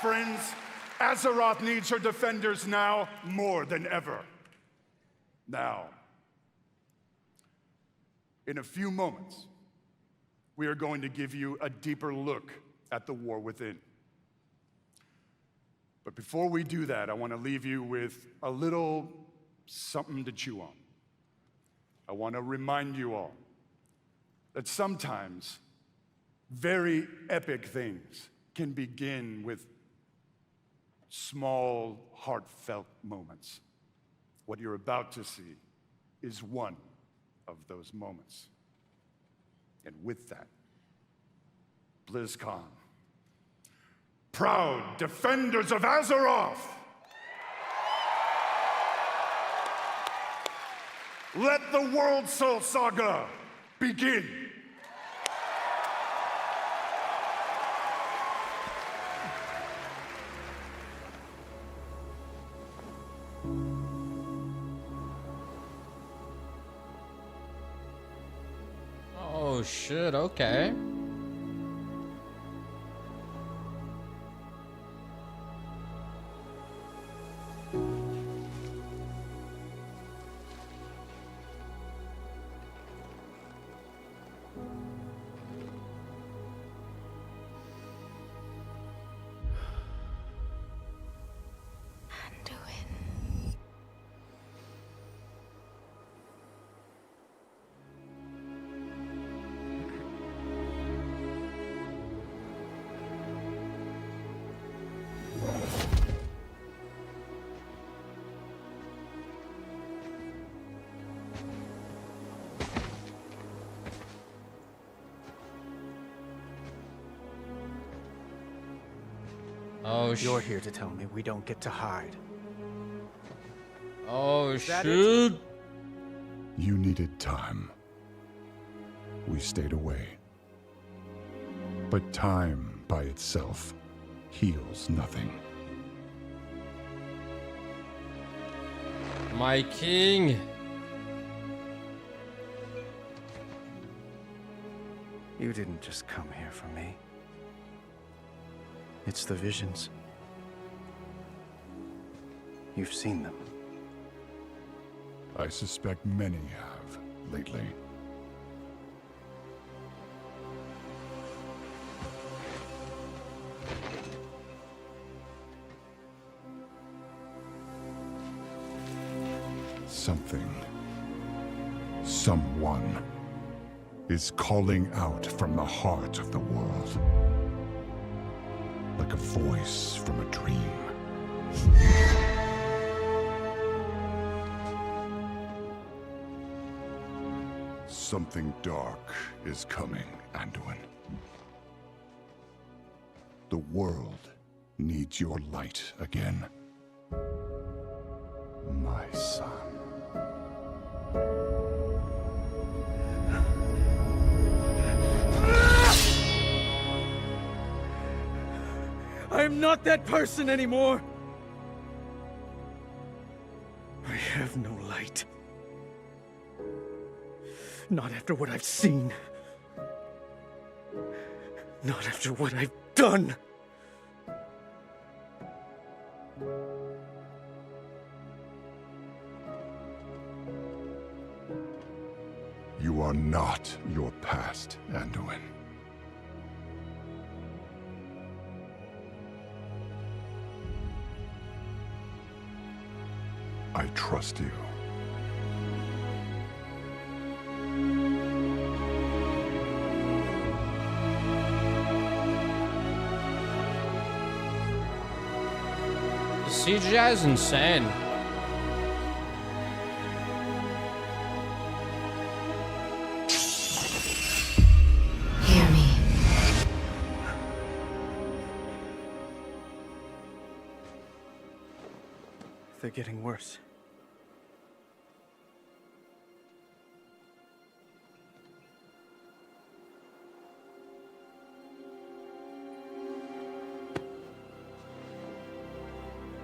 Speaker 12: Friends, Azeroth needs her defenders now more than ever. Now, in a few moments, we are going to give you a deeper look at the war within. But before we do that, I want to leave you with a little something to chew on. I want to remind you all that sometimes very epic things can begin with small, heartfelt moments. What you're about to see is one of those moments. And with that, BlizzCon, proud defenders of Azeroth, let the World Soul Saga begin.
Speaker 4: Oh shit, okay. Oh,
Speaker 9: You're here to tell me we don't get to hide.
Speaker 4: Oh,
Speaker 9: that
Speaker 4: shoot.
Speaker 12: You needed time. We stayed away. But time by itself heals nothing.
Speaker 4: My king.
Speaker 9: You didn't just come here for me. It's the visions. You've seen them.
Speaker 12: I suspect many have lately. Something, someone, is calling out from the heart of the world. Like a voice from a dream. Something dark is coming, Anduin. The world needs your light again. My son.
Speaker 9: I'm not that person anymore. I have no light. Not after what I've seen. Not after what I've done.
Speaker 12: You are not your past, Anduin. I trust you.
Speaker 4: The CGI is insane.
Speaker 18: Hear me.
Speaker 9: They're getting worse.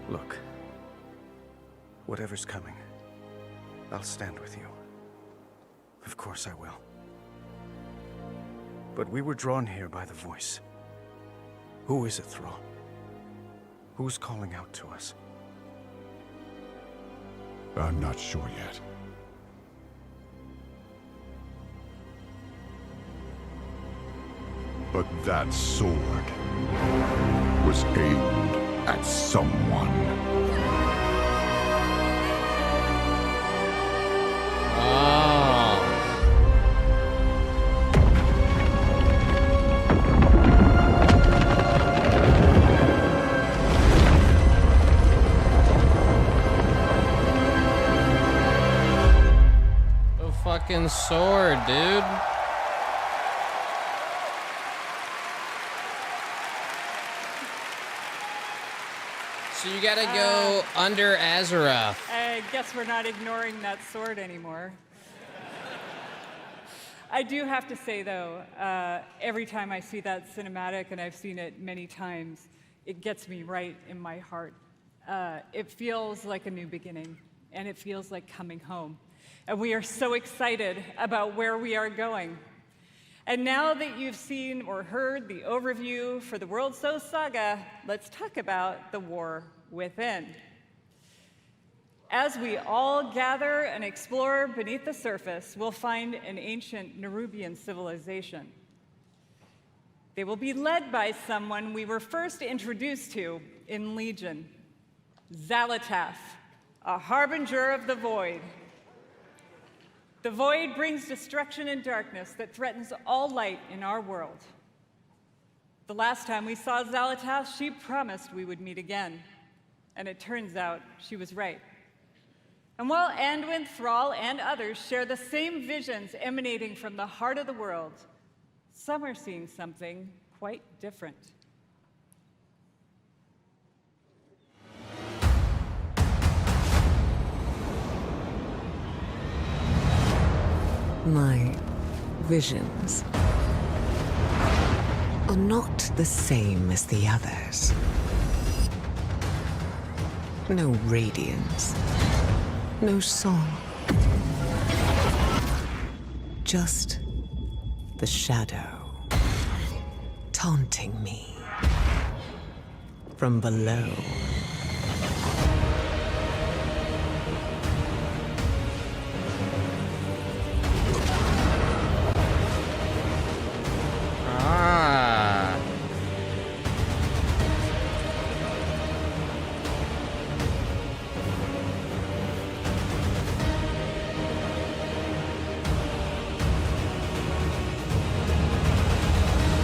Speaker 9: Look, whatever's coming, I'll stand with you. Of course I will. But we were drawn here by the voice. Who is it, Thrall? Who's calling out to us?
Speaker 12: I'm not sure yet. But that sword was aimed at someone.
Speaker 4: The fucking sword, dude. So you gotta go under Azeroth.
Speaker 10: I guess we're not ignoring that sword anymore. I do have to say, though, every time I see that cinematic, and I've seen it many times, it gets me right in my heart. It feels like a new beginning, and it feels like coming home. And we are so excited about where we are going. And now that you've seen or heard the overview for the World So Saga, let's talk about the war within. As we all gather and explore beneath the surface, we'll find an ancient Nerubian civilization. They will be led by someone we were first introduced to in Legion, Xal'atath, a harbinger of the void. The void brings destruction and darkness that threatens all light in our world. The last time we saw Xal'atath, she promised we would meet again. And it turns out she was right. And while Anduin, Thrall, and others share the same visions emanating from the heart of the world, some are seeing something quite different.
Speaker 18: My visions are not the same as the others. No radiance, no song. Just the shadow taunting me from below.
Speaker 4: Ah.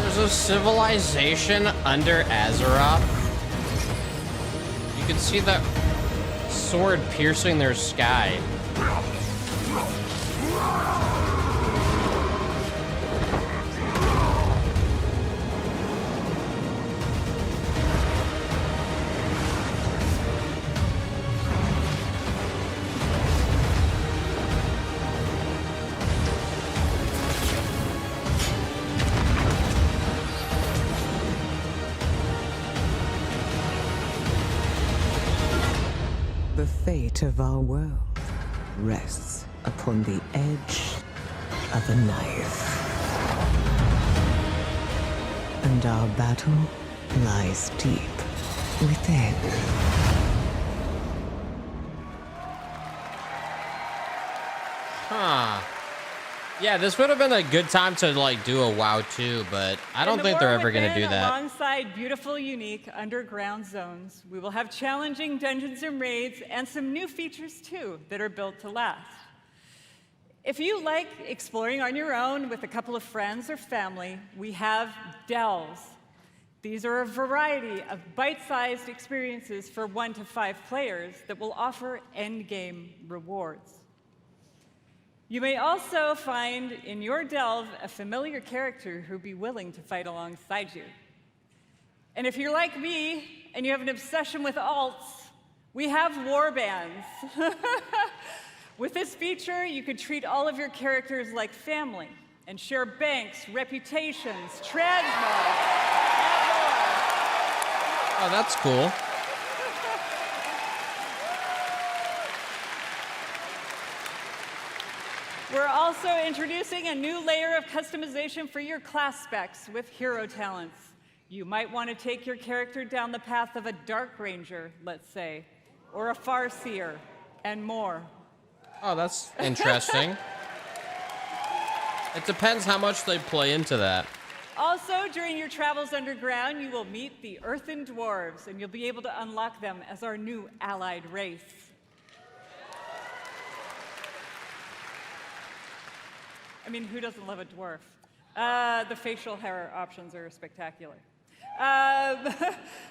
Speaker 4: There's a civilization under Azeroth. You can see the sword piercing their sky.
Speaker 18: The fate of our world rests upon the edge of a knife. And our battle lies deep within.
Speaker 4: Huh. Yeah, this would have been a good time to like do a WoW 2, but I don't think they're ever going to do that.
Speaker 10: Alongside beautiful, unique underground zones, we will have challenging dungeons and raids and some new features too that are built to last. If you like exploring on your own with a couple of friends or family, we have delves. These are a variety of bite-sized experiences for 1 to 5 players that will offer endgame rewards. You may also find in your delve a familiar character who'd be willing to fight alongside you. And if you're like me and you have an obsession with alts, we have warbands. With this feature, you could treat all of your characters like family and share banks, reputations, transmogs, and more.
Speaker 4: Oh, that's cool.
Speaker 10: We're also introducing a new layer of customization for your class specs with hero talents. You might want to take your character down the path of a Dark Ranger, let's say, or a Farseer, and more.
Speaker 4: Oh, that's interesting. It depends how much they play into that.
Speaker 10: Also, during your travels underground, you will meet the Earthen Dwarves, and you'll be able to unlock them as our new allied race. I mean, who doesn't love a dwarf? The facial hair options are spectacular.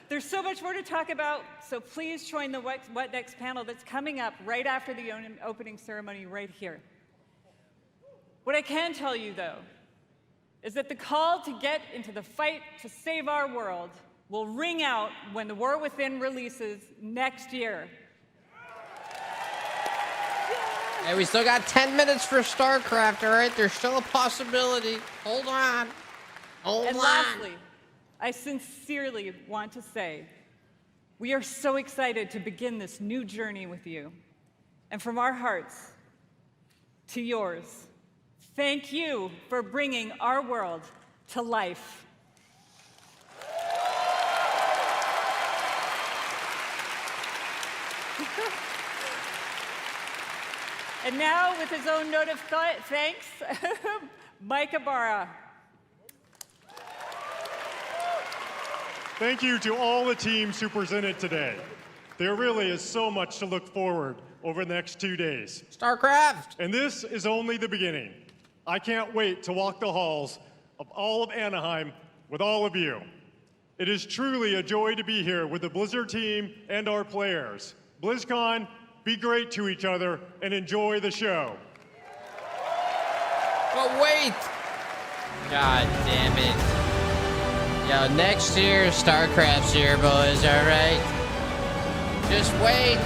Speaker 10: There's so much more to talk about, so please join the What Next panel that's coming up right after the opening ceremony right here. What I can tell you, though, is that the call to get into the fight to save our world will ring out when The War Within releases next year.
Speaker 4: Hey, we still got 10 minutes for StarCraft, all right? There's still a possibility. Hold on. Hold on.
Speaker 10: And lastly, I sincerely want to say, we are so excited to begin this new journey with you. And from our hearts to yours, thank you for bringing our world to life. And now, with his own note of thanks, Mike Ibarra.
Speaker 11: Thank you to all the teams who presented today. There really is so much to look forward over the next 2 days.
Speaker 4: StarCraft!
Speaker 11: And this is only the beginning. I can't wait to walk the halls of all of Anaheim with all of you. It is truly a joy to be here with the Blizzard team and our players. BlizzCon, be great to each other and enjoy the show.
Speaker 4: But wait! God damn it. Yo, next year, StarCraft's here, boys, alright? Just wait!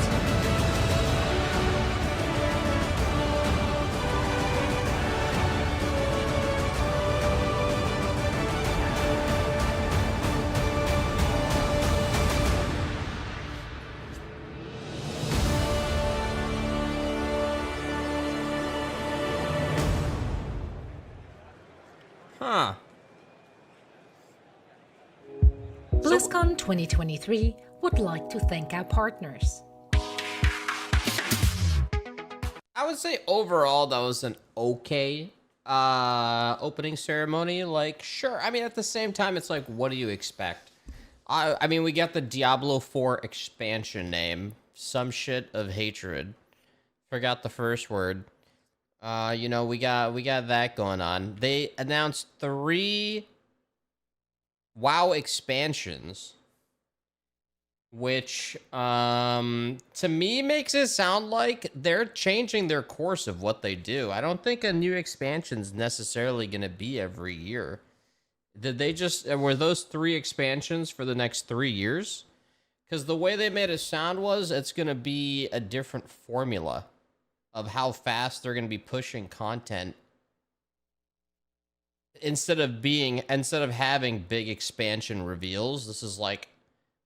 Speaker 4: Huh.
Speaker 13: BlizzCon 2023 would like to thank our partners.
Speaker 4: I would say overall that was an okay opening ceremony. Like, sure. I mean, at the same time, it's like, what do you expect? I mean, we got the Diablo 4 expansion name. Some shit of hatred. Forgot the first word. You know, we got that going on. They announced 3 WoW expansions, which to me makes it sound like they're changing their course of what they do. I don't think a new expansion's necessarily going to be every year. Did they just, were those 3 expansions for the next 3 years? Because the way they made it sound was it's going to be a different formula of how fast they're going to be pushing content instead of having big expansion reveals. This is like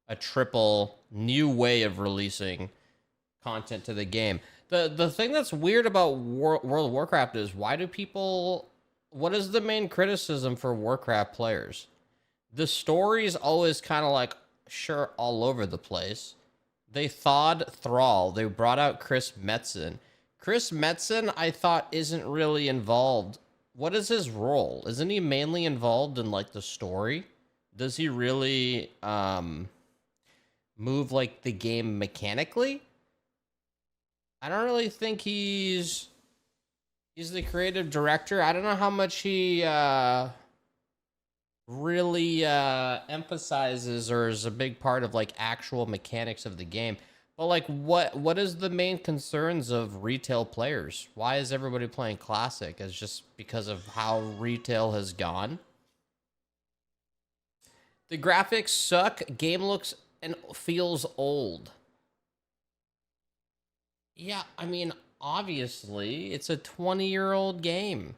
Speaker 4: a triple new way of releasing content to the game. The thing that's weird about World of Warcraft is, what is the main criticism for Warcraft players? The story's always kind of like, sure, all over the place. They thawed Thrall. They brought out Chris Metzen. Chris Metzen, I thought, isn't really involved. What is his role? Isn't he mainly involved in, like, the story? Does he really move, like, the game mechanically? I don't really think he's the creative director. I don't know how much he really emphasizes or is a big part of, like, actual mechanics of the game. But, like, what is the main concerns of retail players? Why is everybody playing Classic? Is just because of how retail has gone? The graphics suck. Game looks and feels old. Yeah, I mean, obviously, it's a 20-year-old game.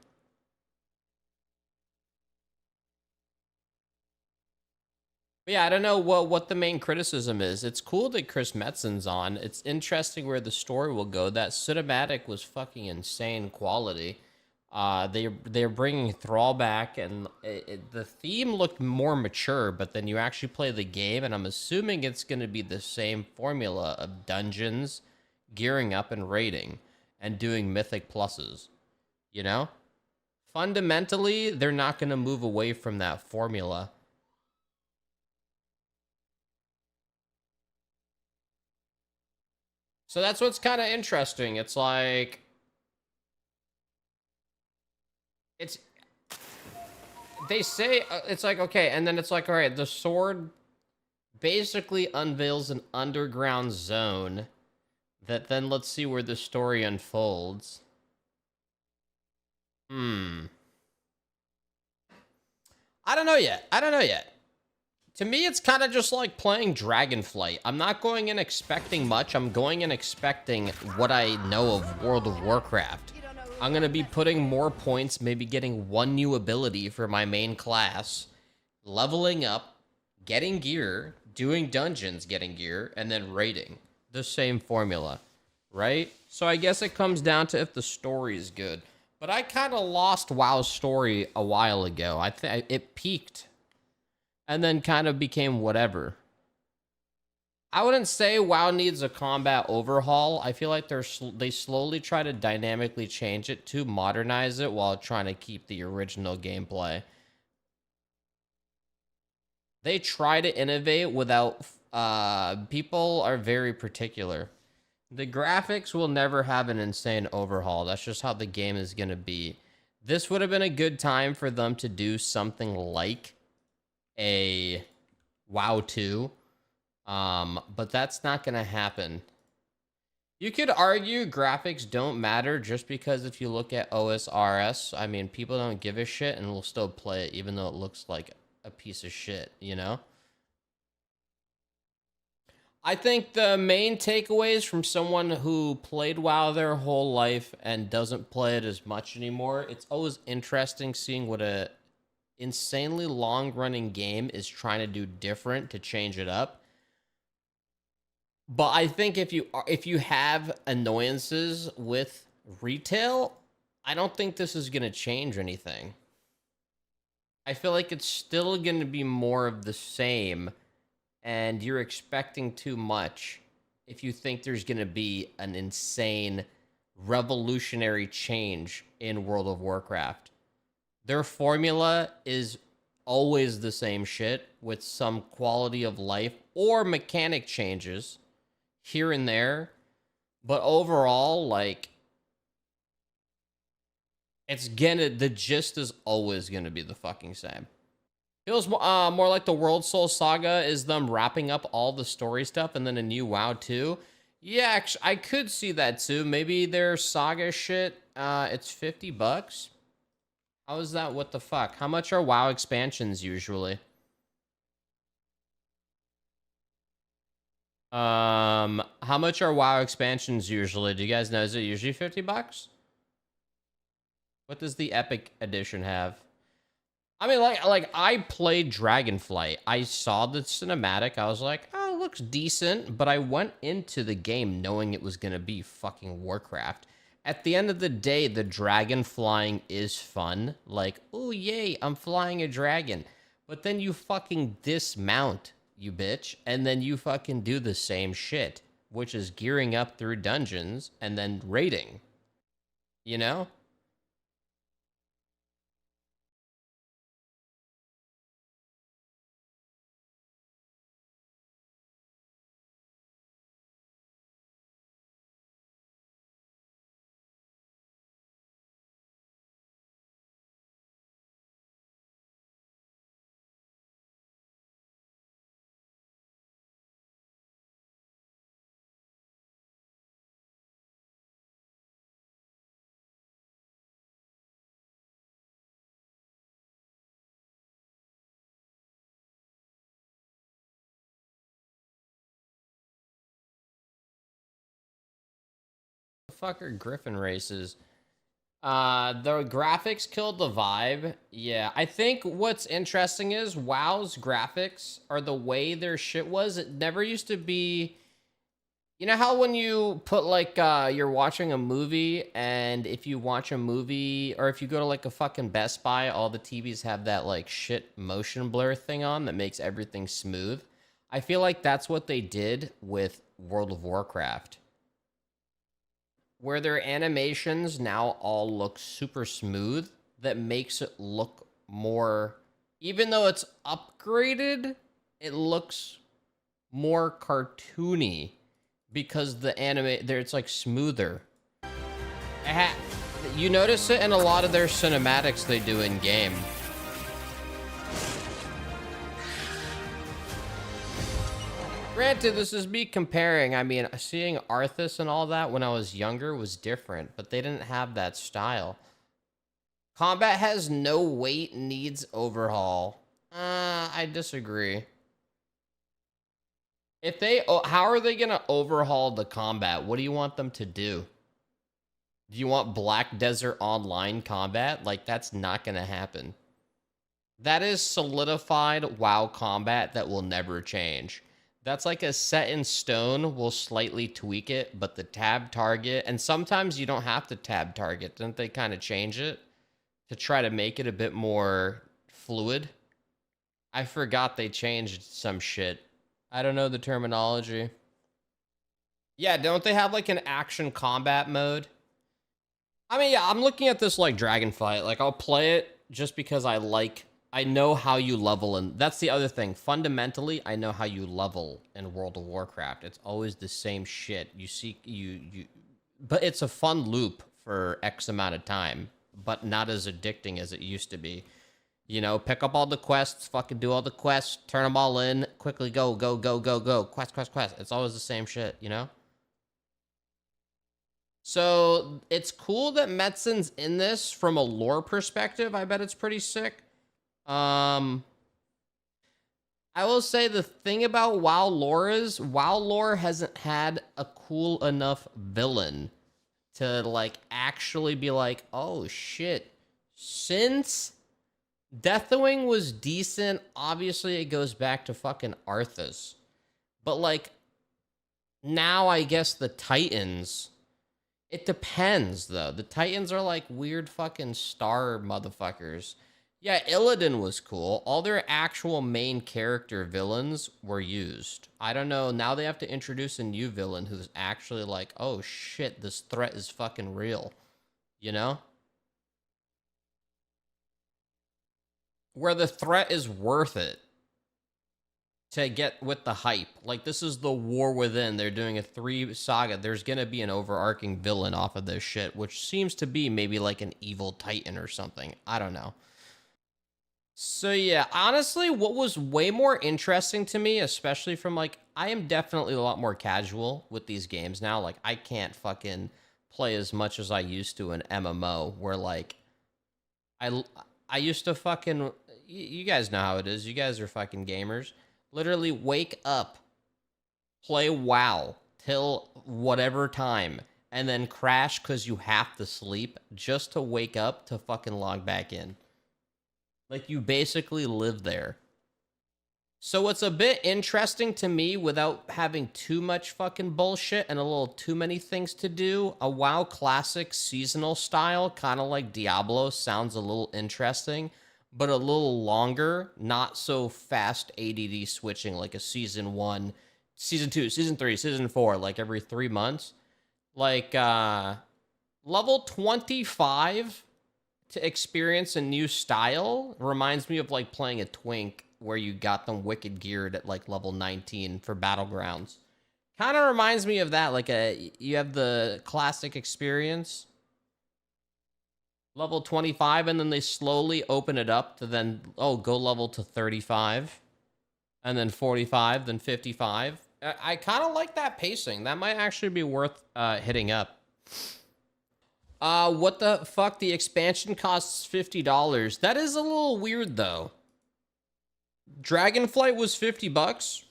Speaker 4: But yeah, I don't know what the main criticism is. It's cool that Chris Metzen's on. It's interesting where the story will go. That cinematic was fucking insane quality. They're bringing Thrall back, and the theme looked more mature, but then you actually play the game, and I'm assuming it's going to be the same formula of dungeons, gearing up and raiding, and doing mythic pluses. You know? Fundamentally, they're not going to move away from that formula. So that's what's kind of interesting. It's like, they say, it's like, okay, and then it's like, all right, the sword basically unveils an underground zone that then let's see where the story unfolds. I don't know yet. To me, it's kind of just like playing Dragonflight. I'm not going in expecting much. I'm going in expecting what I know of World of Warcraft. I'm going to be putting more points, maybe getting 1 new ability for my main class, leveling up, getting gear, doing dungeons, getting gear, and then raiding. The same formula, right? So I guess it comes down to if the story is good. But I kind of lost WoW's story a while ago. I think it peaked and then kind of became whatever. I wouldn't say WoW needs a combat overhaul. I feel like they slowly try to dynamically change it to modernize it while trying to keep the original gameplay. They try to innovate without... people are very particular. The graphics will never have an insane overhaul. That's just how the game is going to be. This would have been a good time for them to do something like a WoW 2. But that's not going to happen. You could argue graphics don't matter just because if you look at OSRS, I mean, people don't give a shit and will still play it even though it looks like a piece of shit, you know? I think the main takeaways from someone who played WoW their whole life and doesn't play it as much anymore, it's always interesting seeing what a insanely long-running game is trying to do different to change it up. But I think if you have annoyances with retail, I don't think this is going to change anything. I feel like it's still going to be more of the same, and you're expecting too much if you think there's going to be an insane revolutionary change in World of Warcraft. Their formula is always the same shit with some quality of life or mechanic changes here and there. But overall, like, the gist is always gonna be the fucking same. Feels more like the World Soul Saga is them wrapping up all the story stuff and then a new WoW 2. Yeah, actually, I could see that too. Maybe their Saga shit, it's $50. How is that? What the fuck? How much are WoW expansions usually? How much are WoW expansions usually? Do you guys know? Is it usually $50? What does the Epic Edition have? I mean, like I played Dragonflight. I saw the cinematic. I was like, oh, it looks decent. But I went into the game knowing it was going to be fucking Warcraft. At the end of the day, the dragon flying is fun. Like, oh, yay, I'm flying a dragon. But then you fucking dismount, you bitch. And then you fucking do the same shit, which is gearing up through dungeons and then raiding. You know? Fucker Griffin races. The graphics killed the vibe. Yeah, I think what's interesting is WoW's graphics are the way their shit was. It never used to be. You know how when you put like you're watching a movie, and if you watch a movie or if you go to like a fucking Best Buy, all the TVs have that like shit motion blur thing on that makes everything smooth. I feel like that's what they did with World of Warcraft, where their animations now all look super smooth. That makes it look more, even though it's upgraded, it looks more cartoony because the anime there, it's like smoother. You notice it in a lot of their cinematics they do in game. Granted, this is me comparing. I mean, seeing Arthas and all that when I was younger was different, but they didn't have that style. Combat has no weight, needs overhaul. I disagree. If they, how are they gonna overhaul the combat? What do you want them to do? Do you want Black Desert Online combat? Like, that's not gonna happen. That is solidified WoW combat that will never change. That's like a set in stone. We'll slightly tweak it, but the tab target, and sometimes you don't have to tab target. Didn't they kind of change it to try to make it a bit more fluid? I forgot they changed some shit. I don't know the terminology. Yeah, don't they have like an action combat mode? I mean, yeah, I'm looking at this like Dragonflight. Like, I'll play it just because I know how you level, and that's the other thing. Fundamentally, I know how you level in World of Warcraft. It's always the same shit. But it's a fun loop for X amount of time, but not as addicting as it used to be. You know, pick up all the quests, fucking do all the quests, turn them all in, quickly go, go, go, go, go, quest, quest, quest. It's always the same shit, you know? So, it's cool that Metzen's in this from a lore perspective. I bet it's pretty sick. I will say the thing about WoW lore is WoW lore hasn't had a cool enough villain to like actually be like, oh shit. Since Deathwing was decent, obviously it goes back to fucking Arthas. But like now I guess the Titans, it depends though. The Titans are like weird fucking star motherfuckers. Yeah, Illidan was cool. All their actual main character villains were used. I don't know. Now they have to introduce a new villain who's actually like, oh shit, this threat is fucking real. You know? Where the threat is worth it to get with the hype. Like, this is the War Within. They're doing a 3 saga. There's gonna be an overarching villain off of this shit, which seems to be maybe like an evil titan or something. I don't know. So yeah, honestly, what was way more interesting to me, especially from like, I am definitely a lot more casual with these games now. Like, I can't fucking play as much as I used to in MMO, where like, I used to fucking, you guys know how it is. You guys are fucking gamers. Literally wake up, play WoW till whatever time, and then crash because you have to sleep just to wake up to fucking log back in. Like, you basically live there. So what's a bit interesting to me, without having too much fucking bullshit and a little too many things to do, a WoW Classic seasonal style, kind of like Diablo, sounds a little interesting, but a little longer, not so fast ADD switching like a Season 1, Season 2, Season 3, Season 4, like every 3 months. Like, level 25... to experience a new style reminds me of like playing a Twink where you got them wicked geared at like level 19 for Battlegrounds. Kind of reminds me of that. Like you have the classic experience, level 25, and then they slowly open it up to then, oh, go level to 35, and then 45, then 55. I kind of like that pacing. That might actually be worth hitting up. What the fuck? The expansion costs $50. That is a little weird, though. Dragonflight was $50.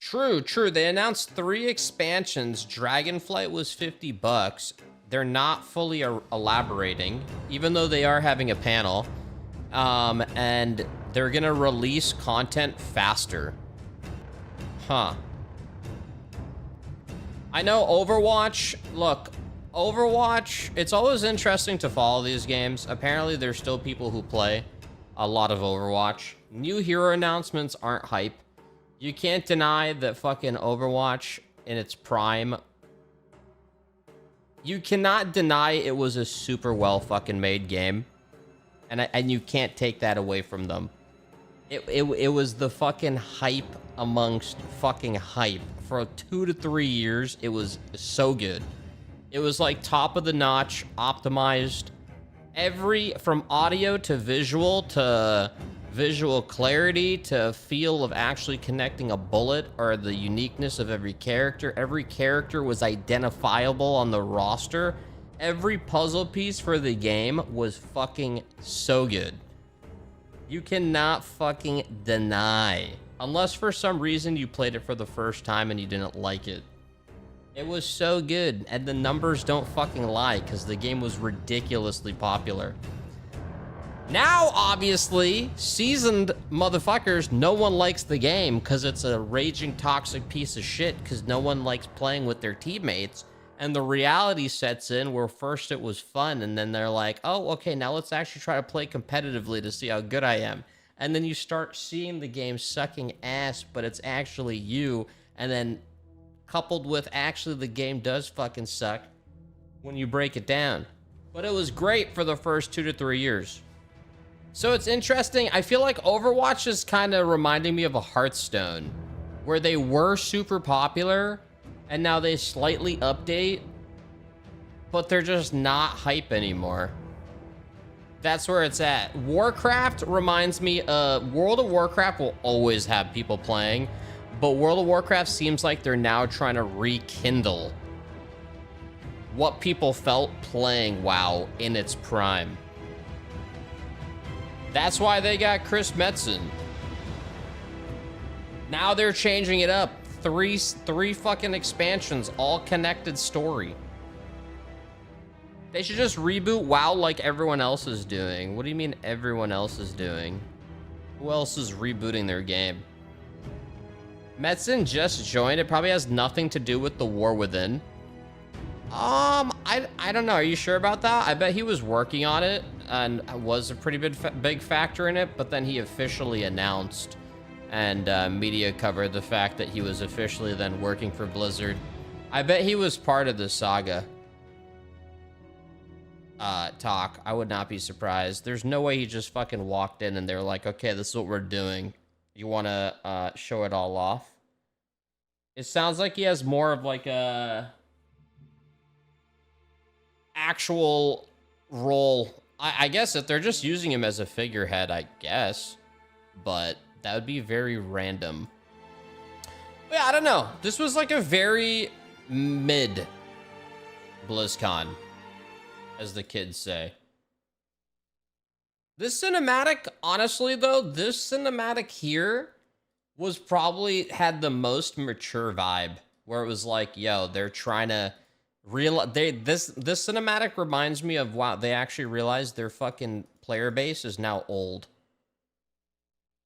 Speaker 4: True. They announced 3 expansions. Dragonflight was $50. They're not fully elaborating, even though they are having a panel. And they're gonna release content faster. Huh. I know Overwatch, look, Overwatch, it's always interesting to follow these games. Apparently, there's still people who play a lot of Overwatch. New hero announcements aren't hype. You can't deny that fucking Overwatch in its prime, you cannot deny it was a super well fucking made game. And you can't take that away from them. It was the fucking hype amongst fucking hype. For 2 to 3 years, it was so good. It was like top of the notch, optimized. From audio to visual clarity to feel of actually connecting a bullet, or the uniqueness of every character. Every character was identifiable on the roster. Every puzzle piece for the game was fucking so good. You cannot fucking deny. Unless for some reason you played it for the first time and you didn't like it. It was so good, and the numbers don't fucking lie, because the game was ridiculously popular. Now, obviously, seasoned motherfuckers, no one likes the game because it's a raging toxic piece of shit, because no one likes playing with their teammates. And the reality sets in where first it was fun, and then they're like, oh, okay, now let's actually try to play competitively to see how good I am. And then you start seeing the game sucking ass, but it's actually you. And then coupled with actually the game does fucking suck when you break it down. But it was great for the first 2 to 3 years. So it's interesting. I feel like Overwatch is kind of reminding me of a Hearthstone, where they were super popular and now they slightly update, but they're just not hype anymore. That's where it's at. Warcraft reminds me of World of Warcraft will always have people playing, but World of Warcraft seems like they're now trying to rekindle what people felt playing WoW in its prime. That's why they got Chris Metzen. Now they're changing it up. Three fucking expansions, all connected story. They should just reboot WoW like everyone else is doing. What do you mean everyone else is doing? Who else is rebooting their game? Metzen just joined. It probably has nothing to do with the War Within. I don't know. Are you sure about that? I bet he was working on it and was a pretty big factor in it, but then he officially announced and media covered the fact that he was officially then working for Blizzard. I bet he was part of the saga talk. I would not be surprised. There's no way he just fucking walked in and they're like, okay, this is what we're doing. You want to show it all off? It sounds like he has more of like a actual role. I guess if they're just using him as a figurehead, I guess, but that would be very random. But yeah, I don't know. This was like a very mid BlizzCon, as the kids say. This cinematic, honestly though, this cinematic here was probably had the most mature vibe, where it was like, yo, they're trying to this cinematic reminds me of, wow, they actually realized their fucking player base is now old.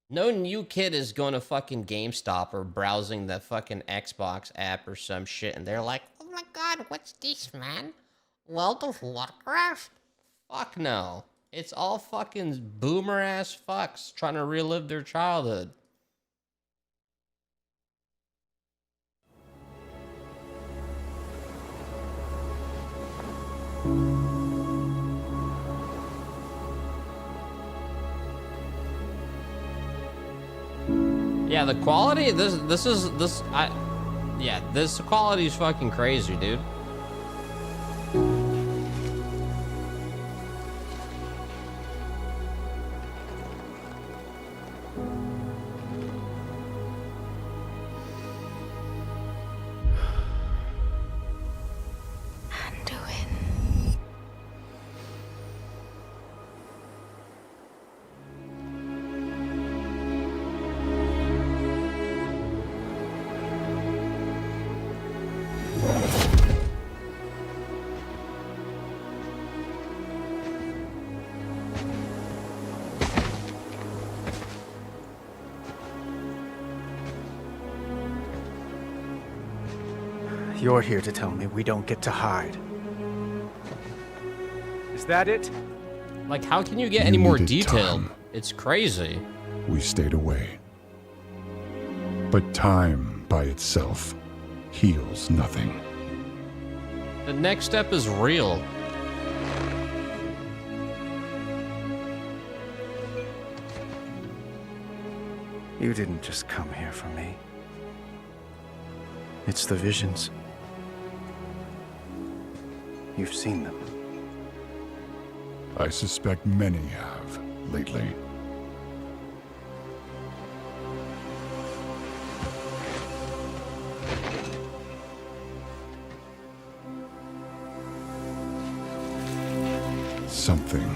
Speaker 4: No new kid is going to fucking GameStop or browsing the fucking Xbox app or some shit, and they're like, oh my god, what's this, man? World of Warcraft? Fuck no. It's all fucking boomer ass fucks trying to relive their childhood. Yeah, the quality, this quality is fucking crazy, dude.
Speaker 9: You're here to tell me we don't get to hide. Is that it?
Speaker 4: Like, how can you get any more detailed? It's crazy.
Speaker 17: We stayed away. But time by itself heals nothing.
Speaker 4: The next step is real.
Speaker 9: You didn't just come here for me. It's the visions. You've seen them.
Speaker 17: I suspect many have lately. Something,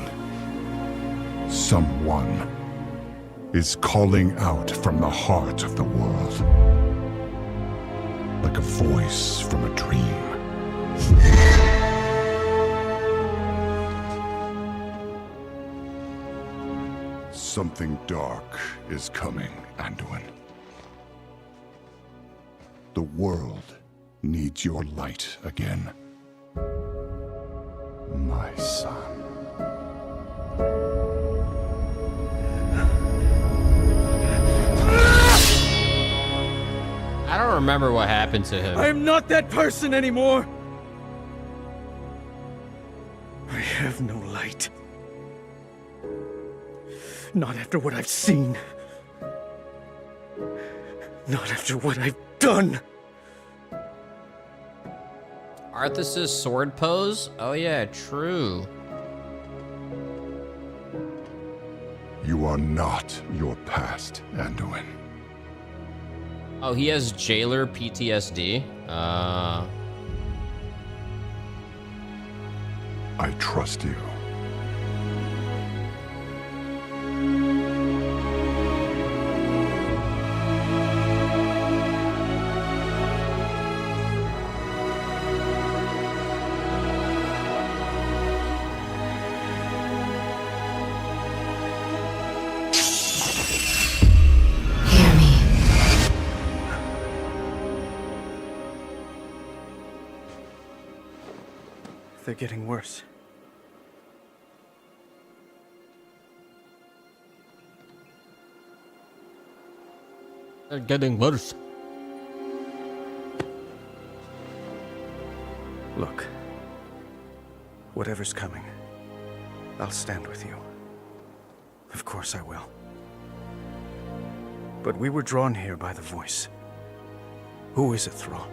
Speaker 17: someone, is calling out from the heart of the world. Like a voice from a dream. Something dark is coming, Anduin. The world needs your light again. My son.
Speaker 4: I don't remember what happened to him.
Speaker 9: I am not that person anymore! I have no light. Not after what I've seen. Not after what I've done.
Speaker 4: Arthas's sword pose? Oh yeah, true.
Speaker 17: You are not your past, Anduin.
Speaker 4: Oh, he has jailer PTSD?
Speaker 17: I trust you.
Speaker 9: They're getting worse.
Speaker 4: They're getting worse.
Speaker 9: Look, whatever's coming, I'll stand with you. Of course I will. But we were drawn here by the voice. Who is it, Thrawn?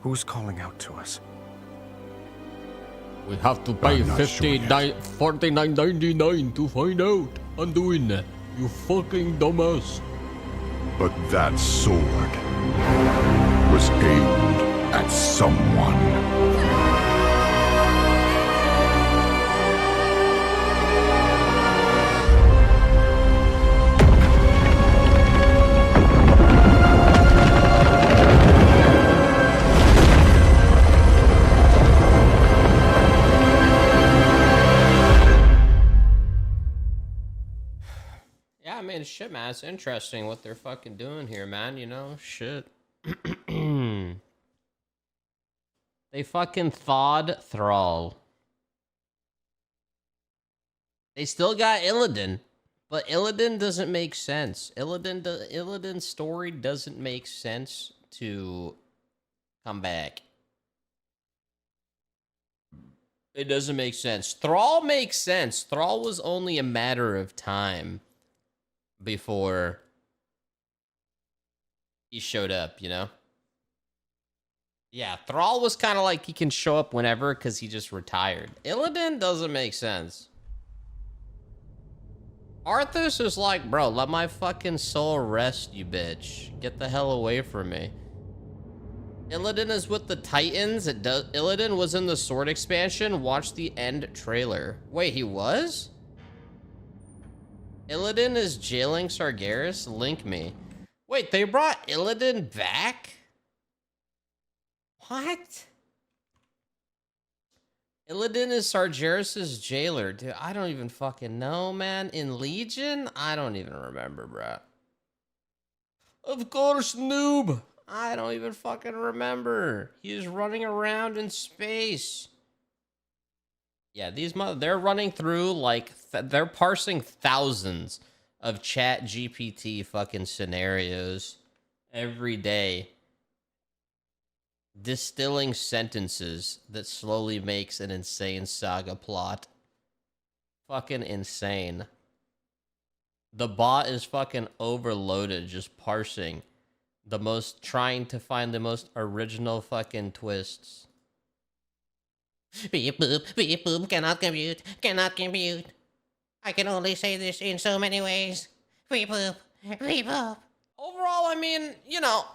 Speaker 9: Who's calling out to us?
Speaker 4: We have to pay $49.99 to find out. I'm doing that. You fucking dumbass.
Speaker 17: But that sword was aimed at someone.
Speaker 4: Yeah, I mean, shit, man. It's interesting what they're fucking doing here, man. You know, shit. They fucking thawed Thrall. They still got Illidan, but Illidan doesn't make sense. Illidan's story doesn't make sense to come back. It doesn't make sense. Thrall makes sense. Thrall was only a matter of time before he showed up, you know? Yeah, Thrall was kind of like he can show up whenever because he just retired. Illidan doesn't make sense. Arthas is like, bro, let my fucking soul rest, you bitch. Get the hell away from me. Illidan is with the Titans. Illidan was in the Sword expansion. Watch the end trailer. Wait, he was? Illidan is jailing Sargeras? Link me. Wait, they brought Illidan back? What? Illidan is Sargeras' jailer. Dude, I don't even fucking know, man. In Legion? I don't even remember, bro. Of course, noob. I don't even fucking remember. He's running around in space. Yeah, they're running through, like, they're parsing thousands of chat GPT fucking scenarios every day. Distilling sentences that slowly makes an insane saga plot. Fucking insane. The bot is fucking overloaded just parsing trying to find the most original fucking twists. Beep boop, cannot compute. I can only say this in so many ways. Beep boop. Overall, I mean, you know,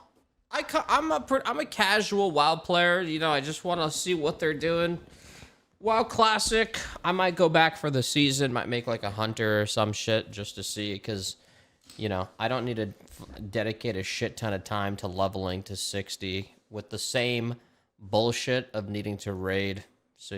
Speaker 4: I'm a casual WoW player. You know, I just want to see what they're doing. WoW Classic, I might go back for the season. Might make like a hunter or some shit just to see, because, you know, I don't need to dedicate a shit ton of time to leveling to 60 with the same bullshit of needing to raid. So